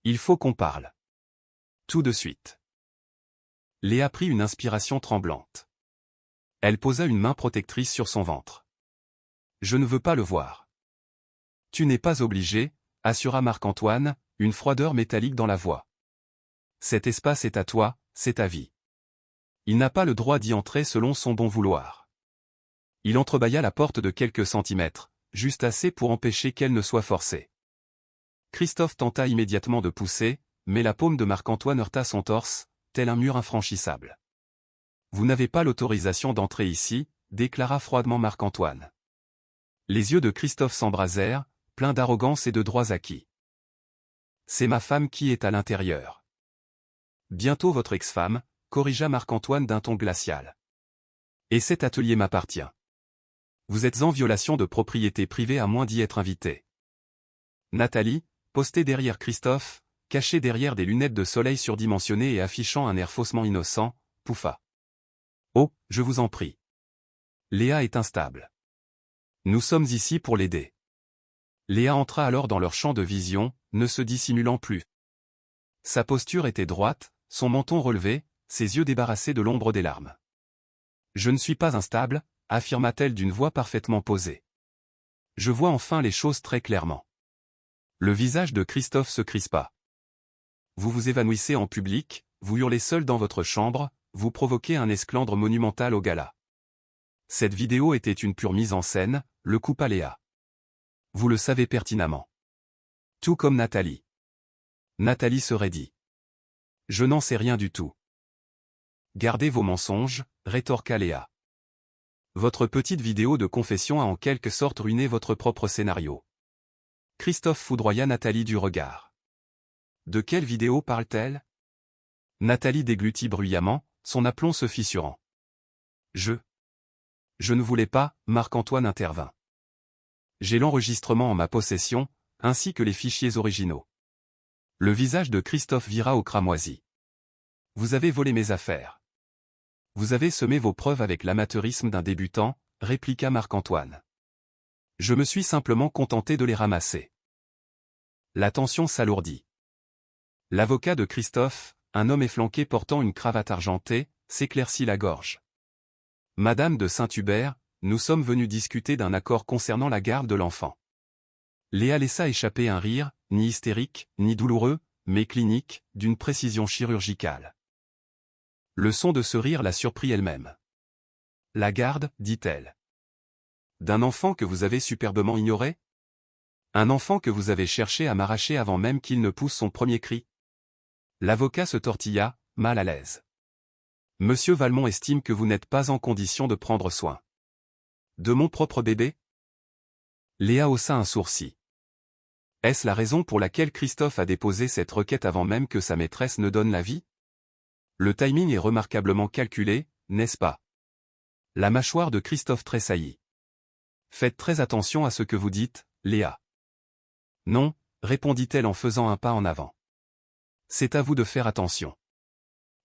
Il faut qu'on parle. Tout de suite. » Léa prit une inspiration tremblante. Elle posa une main protectrice sur son ventre. « Je ne veux pas le voir. »« Tu n'es pas obligé » assura Marc-Antoine, une froideur métallique dans la voix. « Cet espace est à toi, c'est ta vie. Il n'a pas le droit d'y entrer selon son bon vouloir. » Il entrebâilla la porte de quelques centimètres, juste assez pour empêcher qu'elle ne soit forcée. Christophe tenta immédiatement de pousser, mais la paume de Marc-Antoine heurta son torse, tel un mur infranchissable. « Vous n'avez pas l'autorisation d'entrer ici » déclara froidement Marc-Antoine. Les yeux de Christophe s'embrasèrent, pleins d'arrogance et de droits acquis. « C'est ma femme qui est à l'intérieur. »« Bientôt votre ex-femme » corrigea Marc-Antoine d'un ton glacial. « Et cet atelier m'appartient. Vous êtes en violation de propriété privée à moins d'y être invité. » Nathalie, postée derrière Christophe, cachée derrière des lunettes de soleil surdimensionnées et affichant un air faussement innocent, pouffa. « Oh, je vous en prie. Léa est instable. Nous sommes ici pour l'aider. » Léa entra alors dans leur champ de vision, ne se dissimulant plus. Sa posture était droite, son menton relevé, ses yeux débarrassés de l'ombre des larmes. « Je ne suis pas instable » affirma-t-elle d'une voix parfaitement posée. « Je vois enfin les choses très clairement. » Le visage de Christophe se crispa. « Vous vous évanouissez en public, vous hurlez seul dans votre chambre, vous provoquez un esclandre monumental au gala. Cette vidéo était une pure mise en scène, le coupa Léa. Vous le savez pertinemment. Tout comme Nathalie. » Nathalie se raidit. « Je n'en sais rien du tout. » « Gardez vos mensonges » rétorqua Léa. « Votre petite vidéo de confession a en quelque sorte ruiné votre propre scénario. » Christophe foudroya Nathalie du regard. « De quelle vidéo parle-t-elle » Nathalie déglutit bruyamment, son aplomb se fissurant. « Je ne voulais pas » Marc-Antoine intervint. « J'ai l'enregistrement en ma possession, ainsi que les fichiers originaux. » Le visage de Christophe vira au cramoisi. « Vous avez volé mes affaires. Vous avez semé vos preuves avec l'amateurisme d'un débutant, » répliqua Marc-Antoine. « Je me suis simplement contenté de les ramasser. » La tension s'alourdit. L'avocat de Christophe, un homme efflanqué portant une cravate argentée, s'éclaircit la gorge. « Madame de Saint-Hubert, nous sommes venus discuter d'un accord concernant la garde de l'enfant. » Léa laissa échapper un rire, ni hystérique, ni douloureux, mais clinique, d'une précision chirurgicale. Le son de ce rire la surprit elle-même. « La garde, dit-elle. D'un enfant que vous avez superbement ignoré? Un enfant que vous avez cherché à m'arracher avant même qu'il ne pousse son premier cri ?» L'avocat se tortilla, mal à l'aise. « Monsieur Valmont estime que vous n'êtes pas en condition de prendre soin de mon propre bébé ?» Léa haussa un sourcil. Est-ce la raison pour laquelle Christophe a déposé cette requête avant même que sa maîtresse ne donne l'avis? Le timing est remarquablement calculé, n'est-ce pas? La mâchoire de Christophe tressaillit. Faites très attention à ce que vous dites, Léa. Non, répondit-elle en faisant un pas en avant. C'est à vous de faire attention.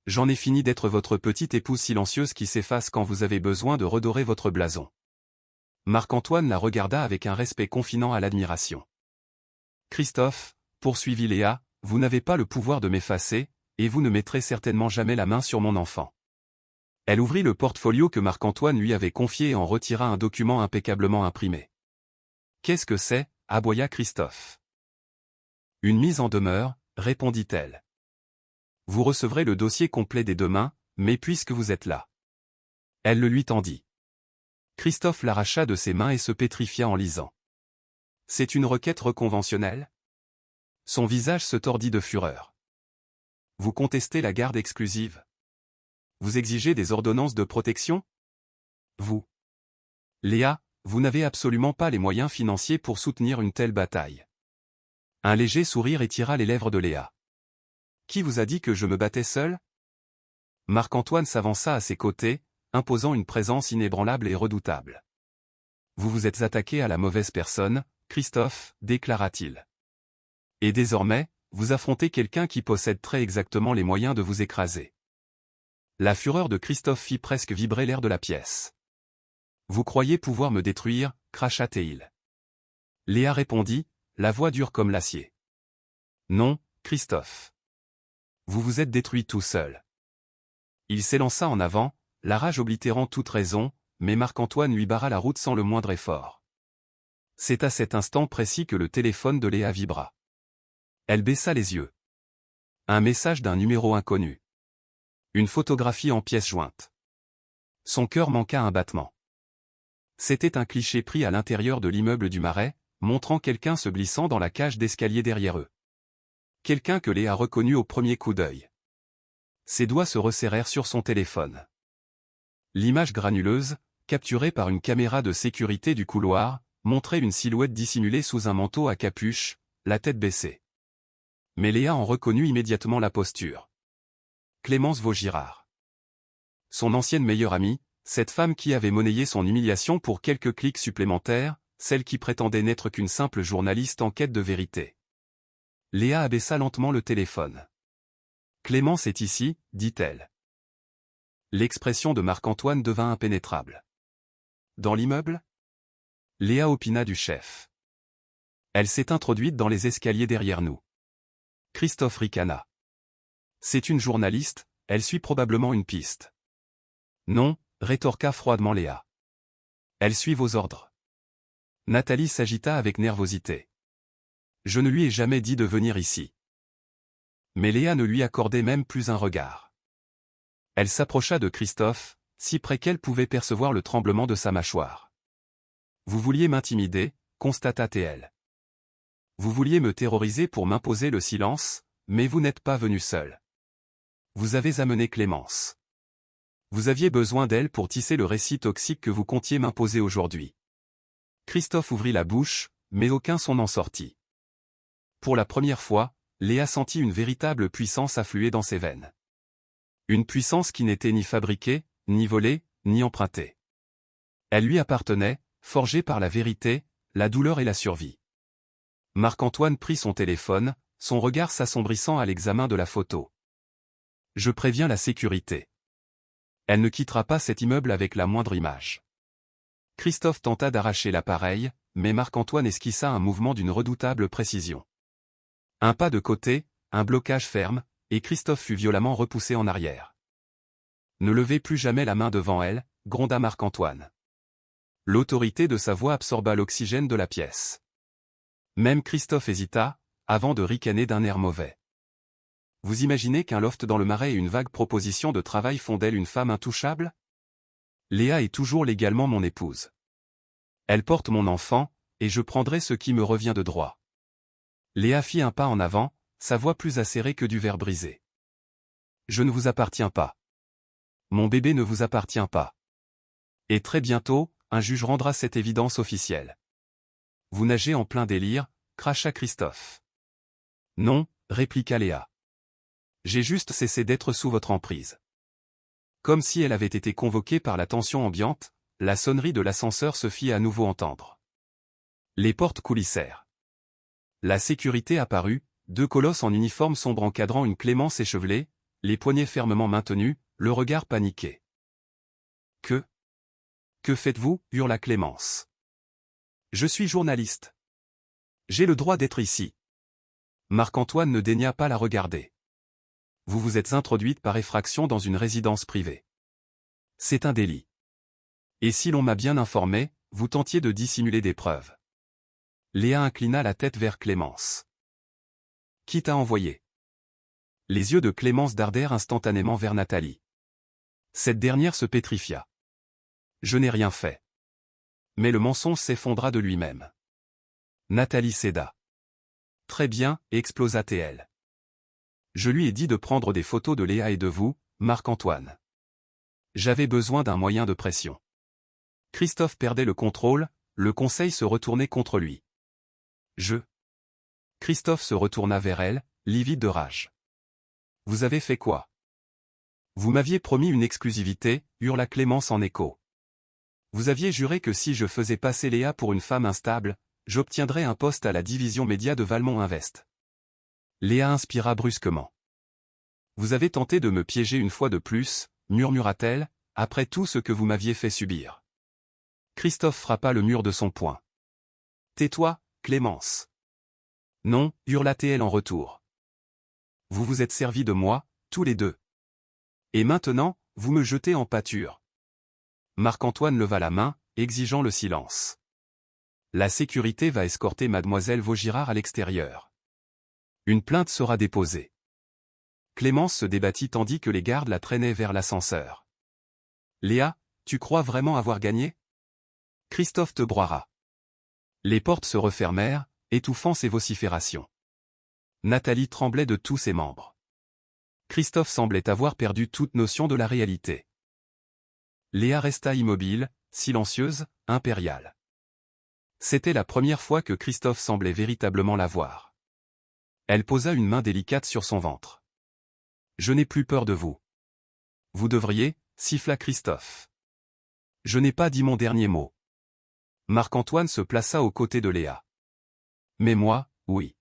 J'en ai fini d'être votre petite épouse silencieuse qui s'efface quand vous avez besoin de redorer votre blason. Marc-Antoine la regarda avec un respect confinant à l'admiration. Christophe, poursuivit Léa, vous n'avez pas le pouvoir de m'effacer, et vous ne mettrez certainement jamais la main sur mon enfant. Elle ouvrit le portfolio que Marc-Antoine lui avait confié et en retira un document impeccablement imprimé. Qu'est-ce que c'est, aboya Christophe. Une mise en demeure, répondit-elle. Vous recevrez le dossier complet dès demain, mais puisque vous êtes là. Elle le lui tendit. Christophe l'arracha de ses mains et se pétrifia en lisant. C'est une requête reconventionnelle? Son visage se tordit de fureur. Vous contestez la garde exclusive? Vous exigez des ordonnances de protection? Vous. Léa, vous n'avez absolument pas les moyens financiers pour soutenir une telle bataille. Un léger sourire étira les lèvres de Léa. Qui vous a dit que je me battais seul? Marc-Antoine s'avança à ses côtés, imposant une présence inébranlable et redoutable. Vous vous êtes attaqué à la mauvaise personne, Christophe, déclara-t-il. Et désormais, vous affrontez quelqu'un qui possède très exactement les moyens de vous écraser. La fureur de Christophe fit presque vibrer l'air de la pièce. Vous croyez pouvoir me détruire, cracha-t-il. Léa répondit, la voix dure comme l'acier. Non, Christophe. Vous vous êtes détruit tout seul. Il s'élança en avant, la rage oblitérant toute raison, mais Marc-Antoine lui barra la route sans le moindre effort. C'est à cet instant précis que le téléphone de Léa vibra. Elle baissa les yeux. Un message d'un numéro inconnu. Une photographie en pièces jointes. Son cœur manqua un battement. C'était un cliché pris à l'intérieur de l'immeuble du Marais, montrant quelqu'un se glissant dans la cage d'escalier derrière eux. Quelqu'un que Léa reconnut au premier coup d'œil. Ses doigts se resserrèrent sur son téléphone. L'image granuleuse, capturée par une caméra de sécurité du couloir, montrait une silhouette dissimulée sous un manteau à capuche, la tête baissée. Mais Léa en reconnut immédiatement la posture. Clémence Vaugirard. Son ancienne meilleure amie, cette femme qui avait monnayé son humiliation pour quelques clics supplémentaires, celle qui prétendait n'être qu'une simple journaliste en quête de vérité. Léa abaissa lentement le téléphone. Clémence est ici, dit-elle. L'expression de Marc-Antoine devint impénétrable. Dans l'immeuble? Léa opina du chef. Elle s'est introduite dans les escaliers derrière nous. Christophe ricana. C'est une journaliste, elle suit probablement une piste. Non, rétorqua froidement Léa. Elle suit vos ordres. Nathalie s'agita avec nervosité. Je ne lui ai jamais dit de venir ici. Mais Léa ne lui accordait même plus un regard. Elle s'approcha de Christophe, si près qu'elle pouvait percevoir le tremblement de sa mâchoire. Vous vouliez m'intimider, constata-t-elle. Vous vouliez me terroriser pour m'imposer le silence, mais vous n'êtes pas venu seul. Vous avez amené Clémence. Vous aviez besoin d'elle pour tisser le récit toxique que vous comptiez m'imposer aujourd'hui. Christophe ouvrit la bouche, mais aucun son n'en sortit. Pour la première fois, Léa sentit une véritable puissance affluer dans ses veines. Une puissance qui n'était ni fabriquée, ni volée, ni empruntée. Elle lui appartenait, forgée par la vérité, la douleur et la survie. Marc-Antoine prit son téléphone, son regard s'assombrissant à l'examen de la photo. Je préviens la sécurité. Elle ne quittera pas cet immeuble avec la moindre image. Christophe tenta d'arracher l'appareil, mais Marc-Antoine esquissa un mouvement d'une redoutable précision. Un pas de côté, un blocage ferme, et Christophe fut violemment repoussé en arrière. Ne levez plus jamais la main devant elle, gronda Marc-Antoine. L'autorité de sa voix absorba l'oxygène de la pièce. Même Christophe hésita, avant de ricaner d'un air mauvais. Vous imaginez qu'un loft dans le Marais et une vague proposition de travail font d'elle une femme intouchable? Léa est toujours légalement mon épouse. Elle porte mon enfant, et je prendrai ce qui me revient de droit. Léa fit un pas en avant, sa voix plus acérée que du verre brisé. Je ne vous appartiens pas. Mon bébé ne vous appartient pas. Et très bientôt, un juge rendra cette évidence officielle. Vous nagez en plein délire, cracha Christophe. Non, répliqua Léa. J'ai juste cessé d'être sous votre emprise. Comme si elle avait été convoquée par la tension ambiante, la sonnerie de l'ascenseur se fit à nouveau entendre. Les portes coulissèrent. La sécurité apparut, deux colosses en uniforme sombre encadrant une Clémence échevelée, les poignets fermement maintenus, le regard paniqué. Que faites-vous, hurla Clémence. Je suis journaliste. J'ai le droit d'être ici. Marc-Antoine ne daigna pas la regarder. Vous vous êtes introduite par effraction dans une résidence privée. C'est un délit. Et si l'on m'a bien informé, vous tentiez de dissimuler des preuves. Léa inclina la tête vers Clémence. Qui t'a envoyé? Les yeux de Clémence dardèrent instantanément vers Nathalie. Cette dernière se pétrifia. Je n'ai rien fait. Mais le mensonge s'effondra de lui-même. Nathalie céda. Très bien, explosa-t-elle. Je lui ai dit de prendre des photos de Léa et de vous, Marc-Antoine. J'avais besoin d'un moyen de pression. Christophe perdait le contrôle, le conseil se retournait contre lui. Christophe se retourna vers elle, livide de rage. Vous avez fait quoi? Vous m'aviez promis une exclusivité, hurla Clémence en écho. Vous aviez juré que si je faisais passer Léa pour une femme instable, j'obtiendrais un poste à la division média de Valmont Invest. Léa inspira brusquement. Vous avez tenté de me piéger une fois de plus, murmura-t-elle, après tout ce que vous m'aviez fait subir. Christophe frappa le mur de son poing. Tais-toi, Clémence. Non, hurla-t-elle en retour. Vous vous êtes servi de moi, tous les deux. Et maintenant, vous me jetez en pâture. Marc-Antoine leva la main, exigeant le silence. La sécurité va escorter mademoiselle Vaugirard à l'extérieur. Une plainte sera déposée. Clémence se débattit tandis que les gardes la traînaient vers l'ascenseur. Léa, tu crois vraiment avoir gagné? Christophe te broiera. Les portes se refermèrent, étouffant ses vociférations. Nathalie tremblait de tous ses membres. Christophe semblait avoir perdu toute notion de la réalité. Léa resta immobile, silencieuse, impériale. C'était la première fois que Christophe semblait véritablement la voir. Elle posa une main délicate sur son ventre. Je n'ai plus peur de vous. Vous devriez, siffla Christophe. Je n'ai pas dit mon dernier mot. Marc-Antoine se plaça aux côtés de Léa. Mais moi, oui.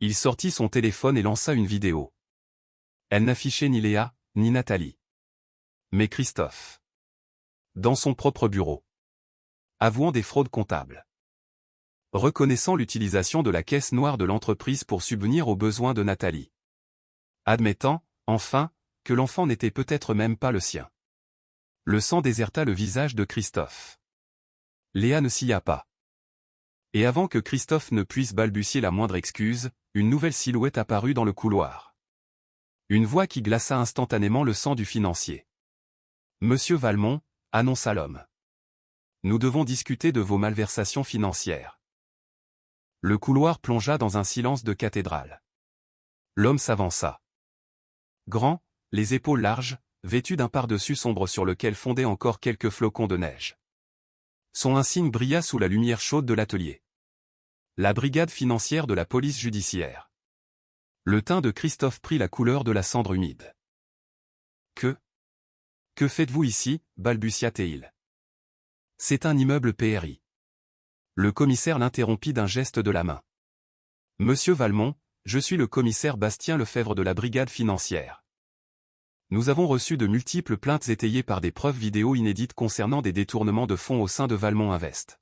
Il sortit son téléphone et lança une vidéo. Elle n'affichait ni Léa, ni Nathalie. Mais Christophe. Dans son propre bureau. Avouant des fraudes comptables. Reconnaissant l'utilisation de la caisse noire de l'entreprise pour subvenir aux besoins de Nathalie. Admettant, enfin, que l'enfant n'était peut-être même pas le sien. Le sang déserta le visage de Christophe. Léa ne sia pas. Et avant que Christophe ne puisse balbutier la moindre excuse, une nouvelle silhouette apparut dans le couloir. Une voix qui glaça instantanément le sang du financier. Monsieur Valmont, annonça l'homme. Nous devons discuter de vos malversations financières. Le couloir plongea dans un silence de cathédrale. L'homme s'avança. Grand, les épaules larges, vêtu d'un pardessus sombre sur lequel fondaient encore quelques flocons de neige. Son insigne brilla sous la lumière chaude de l'atelier. La brigade financière de la police judiciaire. Le teint de Christophe prit la couleur de la cendre humide. Que faites-vous ici, balbutia-t-il. C'est un immeuble PRI. Le commissaire l'interrompit d'un geste de la main. Monsieur Valmont, je suis le commissaire Bastien Lefebvre de la brigade financière. Nous avons reçu de multiples plaintes étayées par des preuves vidéo inédites concernant des détournements de fonds au sein de Valmont Invest.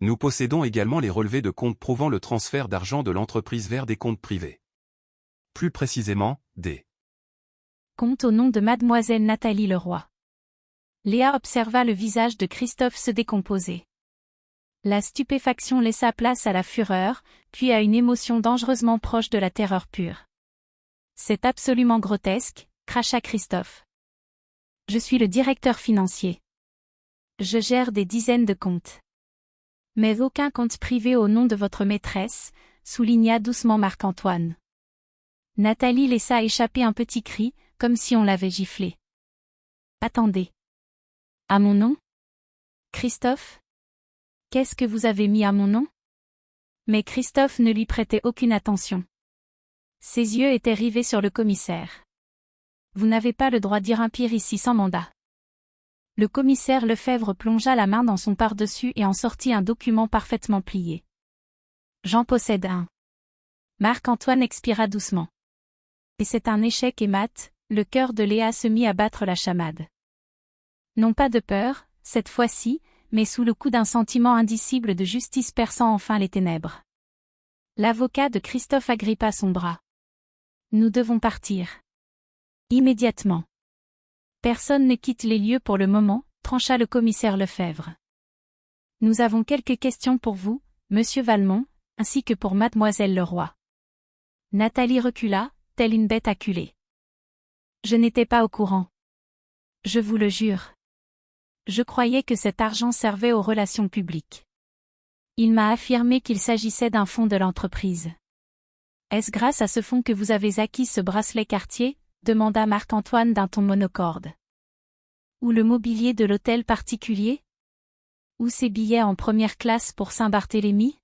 Nous possédons également les relevés de comptes prouvant le transfert d'argent de l'entreprise vers des comptes privés. Plus précisément, des comptes au nom de mademoiselle Nathalie Leroy. Léa observa le visage de Christophe se décomposer. La stupéfaction laissa place à la fureur, puis à une émotion dangereusement proche de la terreur pure. C'est absolument grotesque, cracha Christophe. Je suis le directeur financier. Je gère des dizaines de comptes. Mais aucun compte privé au nom de votre maîtresse, souligna doucement Marc-Antoine. Nathalie laissa échapper un petit cri, comme si on l'avait giflé. Attendez. À mon nom? Christophe? Qu'est-ce que vous avez mis à mon nom? Mais Christophe ne lui prêtait aucune attention. Ses yeux étaient rivés sur le commissaire. Vous n'avez pas le droit de dire un pire ici sans mandat. Le commissaire Lefebvre plongea la main dans son pardessus et en sortit un document parfaitement plié. J'en possède un. Marc-Antoine expira doucement. Et c'est un échec et mat, le cœur de Léa se mit à battre la chamade. Non pas de peur, cette fois-ci, mais sous le coup d'un sentiment indicible de justice perçant enfin les ténèbres. L'avocat de Christophe agrippa son bras. Nous devons partir. Immédiatement. Personne ne quitte les lieux pour le moment, trancha le commissaire Lefebvre. Nous avons quelques questions pour vous, monsieur Valmont, ainsi que pour mademoiselle Leroy. Nathalie recula, telle une bête acculée. Je n'étais pas au courant. Je vous le jure. Je croyais que cet argent servait aux relations publiques. Il m'a affirmé qu'il s'agissait d'un fonds de l'entreprise. Est-ce grâce à ce fonds que vous avez acquis ce bracelet Cartier ? Demanda Marc-Antoine d'un ton monocorde. Ou le mobilier de l'hôtel particulier ? Ou ces billets en première classe pour Saint-Barthélemy ?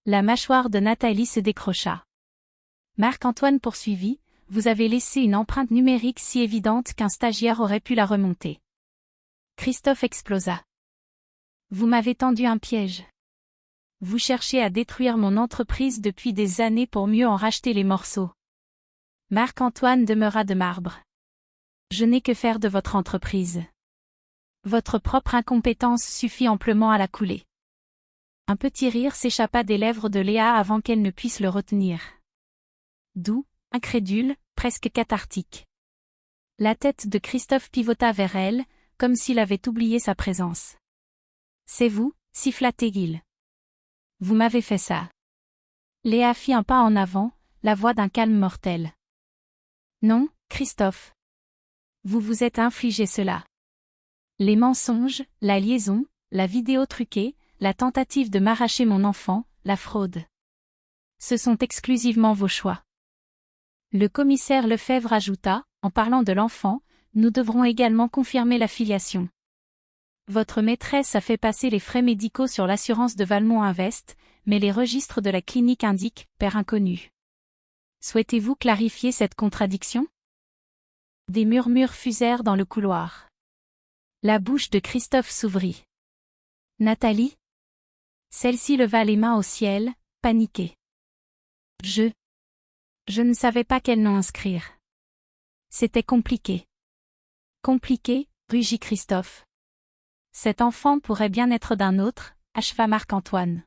La mâchoire de Nathalie se décrocha. Marc-Antoine poursuivit, vous avez laissé une empreinte numérique si évidente qu'un stagiaire aurait pu la remonter. Christophe explosa. Vous m'avez tendu un piège. Vous cherchez à détruire mon entreprise depuis des années pour mieux en racheter les morceaux. Marc-Antoine demeura de marbre. Je n'ai que faire de votre entreprise. Votre propre incompétence suffit amplement à la couler. Un petit rire s'échappa des lèvres de Léa avant qu'elle ne puisse le retenir. Doux, incrédule, presque cathartique. La tête de Christophe pivota vers elle, comme s'il avait oublié sa présence. C'est vous, siffla Théguil. Vous m'avez fait ça. Léa fit un pas en avant, la voix d'un calme mortel. Non, Christophe. Vous vous êtes infligé cela. Les mensonges, la liaison, la vidéo truquée, la tentative de m'arracher mon enfant, la fraude. Ce sont exclusivement vos choix. Le commissaire Lefebvre ajouta, en parlant de l'enfant, nous devrons également confirmer la filiation. Votre maîtresse a fait passer les frais médicaux sur l'assurance de Valmont Invest, mais les registres de la clinique indiquent « père inconnu ». Souhaitez-vous clarifier cette contradiction ? Des murmures fusèrent dans le couloir. La bouche de Christophe s'ouvrit. Nathalie ? Celle-ci leva les mains au ciel, paniquée. Je ne savais pas quel nom inscrire. C'était compliqué. Compliqué, rugit Christophe. Cet enfant pourrait bien être d'un autre, acheva Marc-Antoine.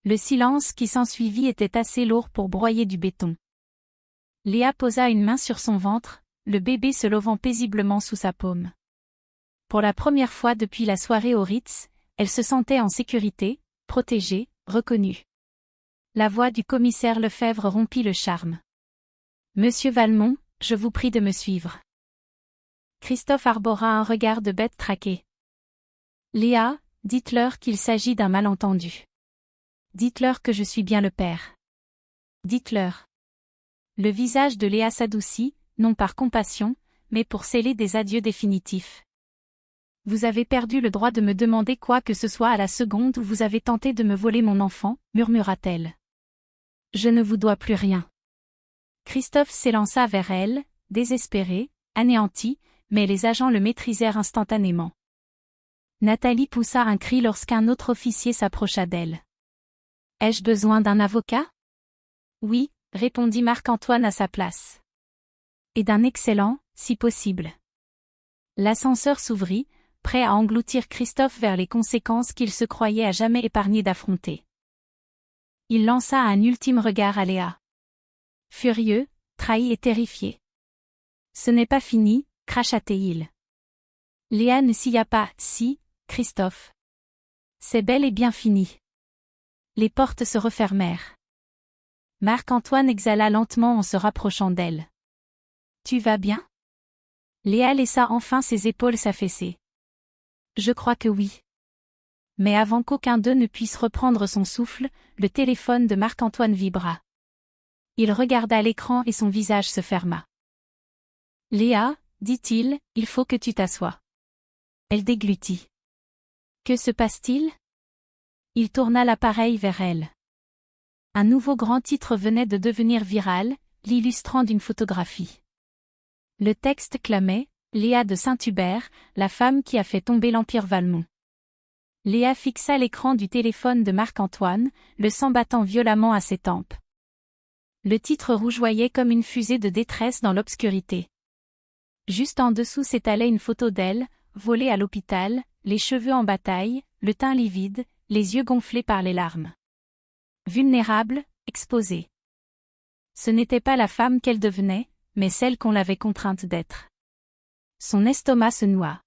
Le silence qui s'ensuivit était assez lourd pour broyer du béton. Léa posa une main sur son ventre, le bébé se levant paisiblement sous sa paume. Pour la première fois depuis la soirée au Ritz, elle se sentait en sécurité, protégée, reconnue. La voix du commissaire Lefebvre rompit le charme. Monsieur Valmont, je vous prie de me suivre. Christophe arbora un regard de bête traquée. Léa, dites-leur qu'il s'agit d'un malentendu. Dites-leur que je suis bien le père. Dites-leur. Le visage de Léa s'adoucit, non par compassion, mais pour sceller des adieux définitifs. Vous avez perdu le droit de me demander quoi que ce soit à la seconde où vous avez tenté de me voler mon enfant, murmura-t-elle. Je ne vous dois plus rien. Christophe s'élança vers elle, désespéré, anéanti, mais les agents le maîtrisèrent instantanément. Nathalie poussa un cri lorsqu'un autre officier s'approcha d'elle. « Ai-je besoin d'un avocat ?» « Oui, » répondit Marc-Antoine à sa place. « Et d'un excellent, si possible. » L'ascenseur s'ouvrit, prêt à engloutir Christophe vers les conséquences qu'il se croyait à jamais épargné d'affronter. Il lança un ultime regard à Léa. Furieux, trahi et terrifié. « Ce n'est pas fini, » cracha-t-il. Léa ne s'ya pas, si, Christophe. C'est bel et bien fini. Les portes se refermèrent. Marc-Antoine exhala lentement en se rapprochant d'elle. Tu vas bien ? Léa laissa enfin ses épaules s'affaisser. Je crois que oui. Mais avant qu'aucun d'eux ne puisse reprendre son souffle, le téléphone de Marc-Antoine vibra. Il regarda l'écran et son visage se ferma. Léa, dit-il, il faut que tu t'assoies. Elle déglutit. Que se passe-t-il ? Il tourna l'appareil vers elle. Un nouveau grand titre venait de devenir viral, l'illustrant d'une photographie. Le texte clamait « Léa de Saint-Hubert, la femme qui a fait tomber l'Empire Valmont ». Léa fixa l'écran du téléphone de Marc-Antoine, le sang battant violemment à ses tempes. Le titre rougeoyait comme une fusée de détresse dans l'obscurité. Juste en dessous s'étalait une photo d'elle, volée à l'hôpital, les cheveux en bataille, le teint livide, les yeux gonflés par les larmes. Vulnérable, exposée. Ce n'était pas la femme qu'elle devenait, mais celle qu'on l'avait contrainte d'être. Son estomac se noua.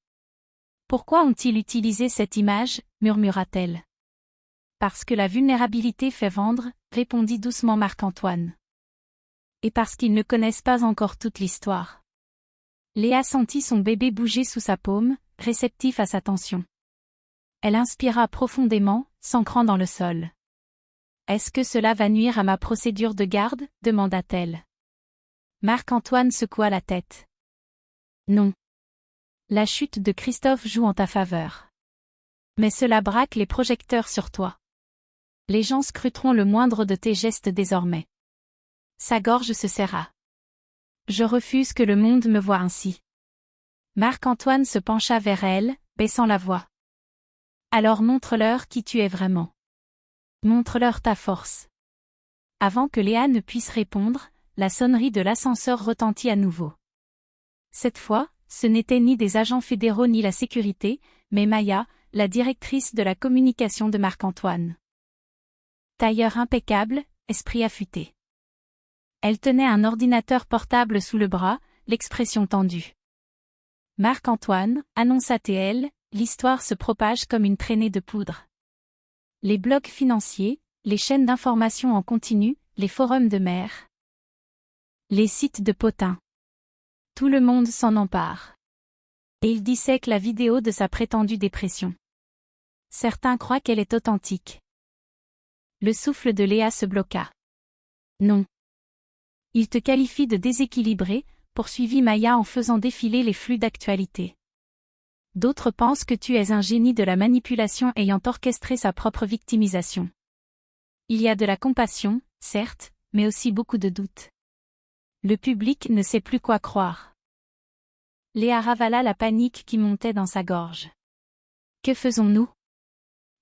Pourquoi ont-ils utilisé cette image, murmura-t-elle. Parce que la vulnérabilité fait vendre, répondit doucement Marc-Antoine. Et parce qu'ils ne connaissent pas encore toute l'histoire. Léa sentit son bébé bouger sous sa paume, réceptif à sa tension. Elle inspira profondément, s'ancrant dans le sol. « Est-ce que cela va nuire à ma procédure de garde ?» demanda-t-elle. Marc-Antoine secoua la tête. « Non. La chute de Christophe joue en ta faveur. Mais cela braque les projecteurs sur toi. Les gens scruteront le moindre de tes gestes désormais. » Sa gorge se serra. « Je refuse que le monde me voie ainsi. » Marc-Antoine se pencha vers elle, baissant la voix. « Alors montre-leur qui tu es vraiment. Montre-leur ta force. » Avant que Léa ne puisse répondre, la sonnerie de l'ascenseur retentit à nouveau. Cette fois, ce n'étaient ni des agents fédéraux ni la sécurité, mais Maya, la directrice de la communication de Marc-Antoine. Tailleur impeccable, esprit affûté. Elle tenait un ordinateur portable sous le bras, l'expression tendue. « Marc-Antoine, » annonça-t-elle, l'histoire se propage comme une traînée de poudre. Les blogs financiers, les chaînes d'information en continu, les forums de mer. Les sites de potins. Tout le monde s'en empare. Et il dissèque la vidéo de sa prétendue dépression. Certains croient qu'elle est authentique. Le souffle de Léa se bloqua. Non. Il te qualifie de déséquilibré, poursuivit Maya en faisant défiler les flux d'actualité. D'autres pensent que tu es un génie de la manipulation ayant orchestré sa propre victimisation. Il y a de la compassion, certes, mais aussi beaucoup de doutes. Le public ne sait plus quoi croire. Léa ravala la panique qui montait dans sa gorge. Que faisons-nous?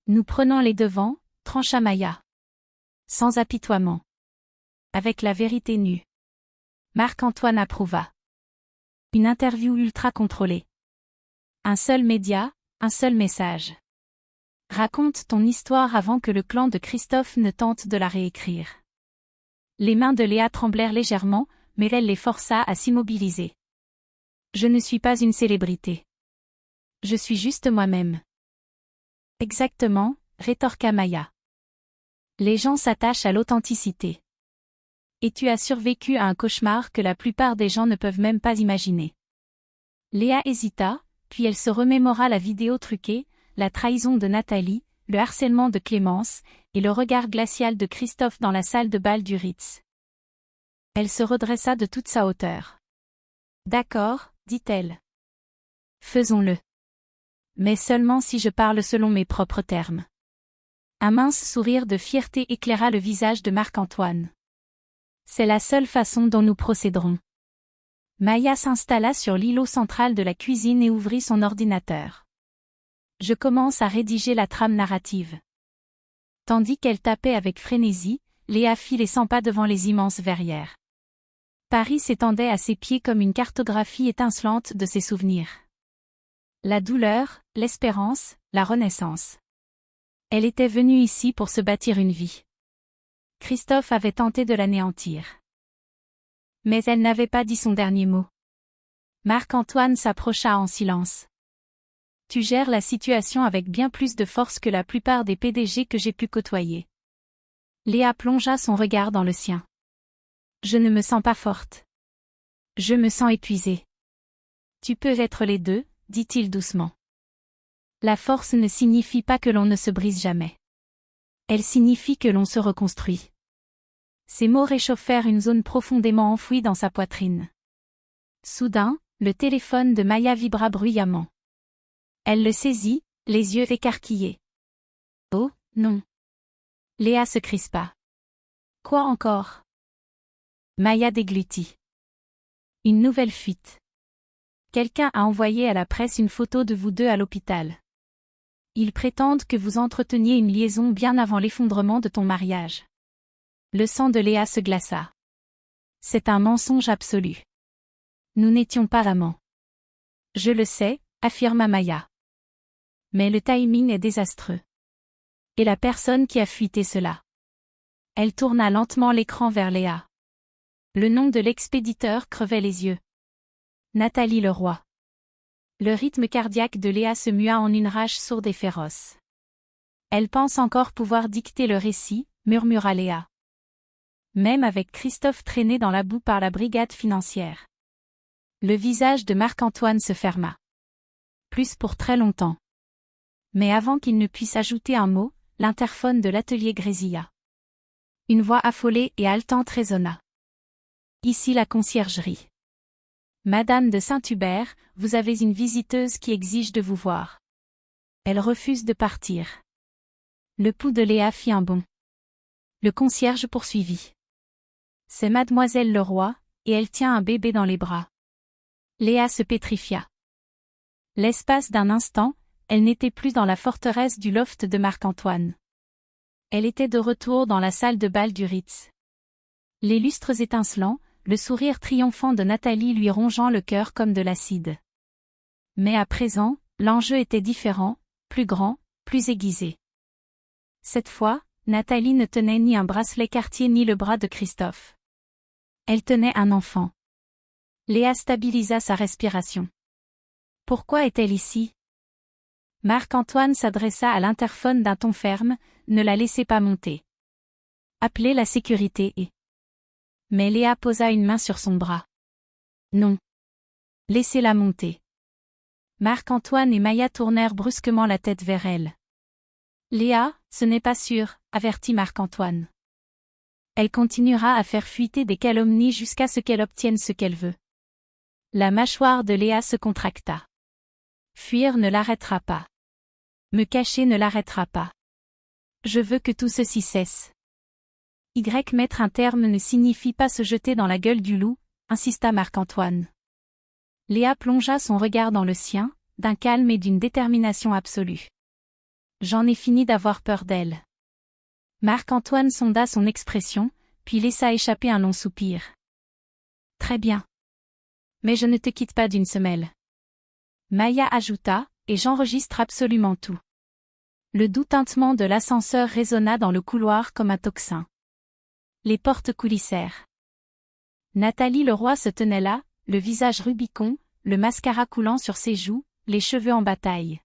Nous prenons les devants, trancha Maya. Sans apitoiement. Avec la vérité nue. Marc-Antoine approuva. Une interview ultra contrôlée. Un seul média, un seul message. Raconte ton histoire avant que le clan de Christophe ne tente de la réécrire. Les mains de Léa tremblèrent légèrement, mais elle les força à s'immobiliser. Je ne suis pas une célébrité. Je suis juste moi-même. Exactement, rétorqua Maya. Les gens s'attachent à l'authenticité. Et tu as survécu à un cauchemar que la plupart des gens ne peuvent même pas imaginer. Léa hésita, puis elle se remémora la vidéo truquée, la trahison de Nathalie, le harcèlement de Clémence, et le regard glacial de Christophe dans la salle de bal du Ritz. Elle se redressa de toute sa hauteur. D'accord, dit-elle. Faisons-le. Mais seulement si je parle selon mes propres termes. Un mince sourire de fierté éclaira le visage de Marc-Antoine. C'est la seule façon dont nous procéderons. Maya s'installa sur l'îlot central de la cuisine et ouvrit son ordinateur. Je commence à rédiger la trame narrative. Tandis qu'elle tapait avec frénésie, Léa fit les 100 pas devant les immenses verrières. Paris s'étendait à ses pieds comme une cartographie étincelante de ses souvenirs. La douleur, l'espérance, la renaissance. Elle était venue ici pour se bâtir une vie. Christophe avait tenté de l'anéantir. Mais elle n'avait pas dit son dernier mot. Marc-Antoine s'approcha en silence. Tu gères la situation avec bien plus de force que la plupart des PDG que j'ai pu côtoyer. Léa plongea son regard dans le sien. Je ne me sens pas forte. Je me sens épuisée. Tu peux être les deux, dit-il doucement. La force ne signifie pas que l'on ne se brise jamais. Elle signifie que l'on se reconstruit. Ces mots réchauffèrent une zone profondément enfouie dans sa poitrine. Soudain, le téléphone de Maya vibra bruyamment. Elle le saisit, les yeux écarquillés. Oh, non. Léa se crispa. Quoi encore? Maya déglutit. Une nouvelle fuite. Quelqu'un a envoyé à la presse une photo de vous deux à l'hôpital. Ils prétendent que vous entreteniez une liaison bien avant l'effondrement de ton mariage. Le sang de Léa se glaça. C'est un mensonge absolu. Nous n'étions pas amants. Je le sais, affirma Maya. Mais le timing est désastreux. Et la personne qui a fuité cela. Elle tourna lentement l'écran vers Léa. Le nom de l'expéditeur crevait les yeux. Nathalie Leroy. Le rythme cardiaque de Léa se mua en une rage sourde et féroce. Elle pense encore pouvoir dicter le récit, murmura Léa. Même avec Christophe traîné dans la boue par la brigade financière. Le visage de Marc-Antoine se ferma. Plus pour très longtemps. Mais avant qu'il ne puisse ajouter un mot, l'interphone de l'atelier grésilla. Une voix affolée et haletante résonna. Ici la conciergerie. Madame de Saint-Hubert, vous avez une visiteuse qui exige de vous voir. Elle refuse de partir. Le pouls de Léa fit un bond. Le concierge poursuivit. C'est mademoiselle Leroy, et elle tient un bébé dans les bras. Léa se pétrifia. L'espace d'un instant, elle n'était plus dans la forteresse du loft de Marc-Antoine. Elle était de retour dans la salle de bal du Ritz. Les lustres étincelants, le sourire triomphant de Nathalie lui rongeant le cœur comme de l'acide. Mais à présent, l'enjeu était différent, plus grand, plus aiguisé. Cette fois, Nathalie ne tenait ni un bracelet Cartier ni le bras de Christophe. Elle tenait un enfant. Léa stabilisa sa respiration. Pourquoi est-elle ici? Marc-Antoine s'adressa à l'interphone d'un ton ferme, ne la laissez pas monter. Appelez la sécurité et... Mais Léa posa une main sur son bras. Non. Laissez-la monter. Marc-Antoine et Maya tournèrent brusquement la tête vers elle. Léa, ce n'est pas sûr, avertit Marc-Antoine. Elle continuera à faire fuiter des calomnies jusqu'à ce qu'elle obtienne ce qu'elle veut. La mâchoire de Léa se contracta. Fuir ne l'arrêtera pas. Me cacher ne l'arrêtera pas. Je veux que tout ceci cesse. Mettre un terme ne signifie pas se jeter dans la gueule du loup, insista Marc-Antoine. Léa plongea son regard dans le sien, d'un calme et d'une détermination absolue. J'en ai fini d'avoir peur d'elle. Marc-Antoine sonda son expression, puis laissa échapper un long soupir. Très bien. Mais je ne te quitte pas d'une semelle. Maya ajouta, et j'enregistre absolument tout. Le doux tintement de l'ascenseur résonna dans le couloir comme un tocsin. Les portes coulissèrent. Nathalie Leroy se tenait là, le visage rubicond, le mascara coulant sur ses joues, les cheveux en bataille.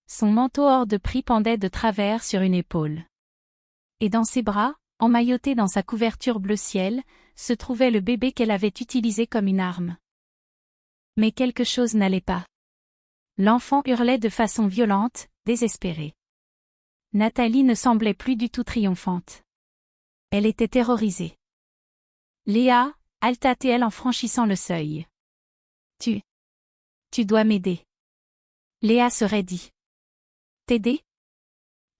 Son manteau hors de prix pendait de travers sur une épaule. Et dans ses bras, emmailloté dans sa couverture bleu ciel, se trouvait le bébé qu'elle avait utilisé comme une arme. Mais quelque chose n'allait pas. L'enfant hurlait de façon violente, désespérée. Nathalie ne semblait plus du tout triomphante. Elle était terrorisée. Léa, halta-t-elle en franchissant le seuil. Tu dois m'aider. Léa se raidit. T'aider?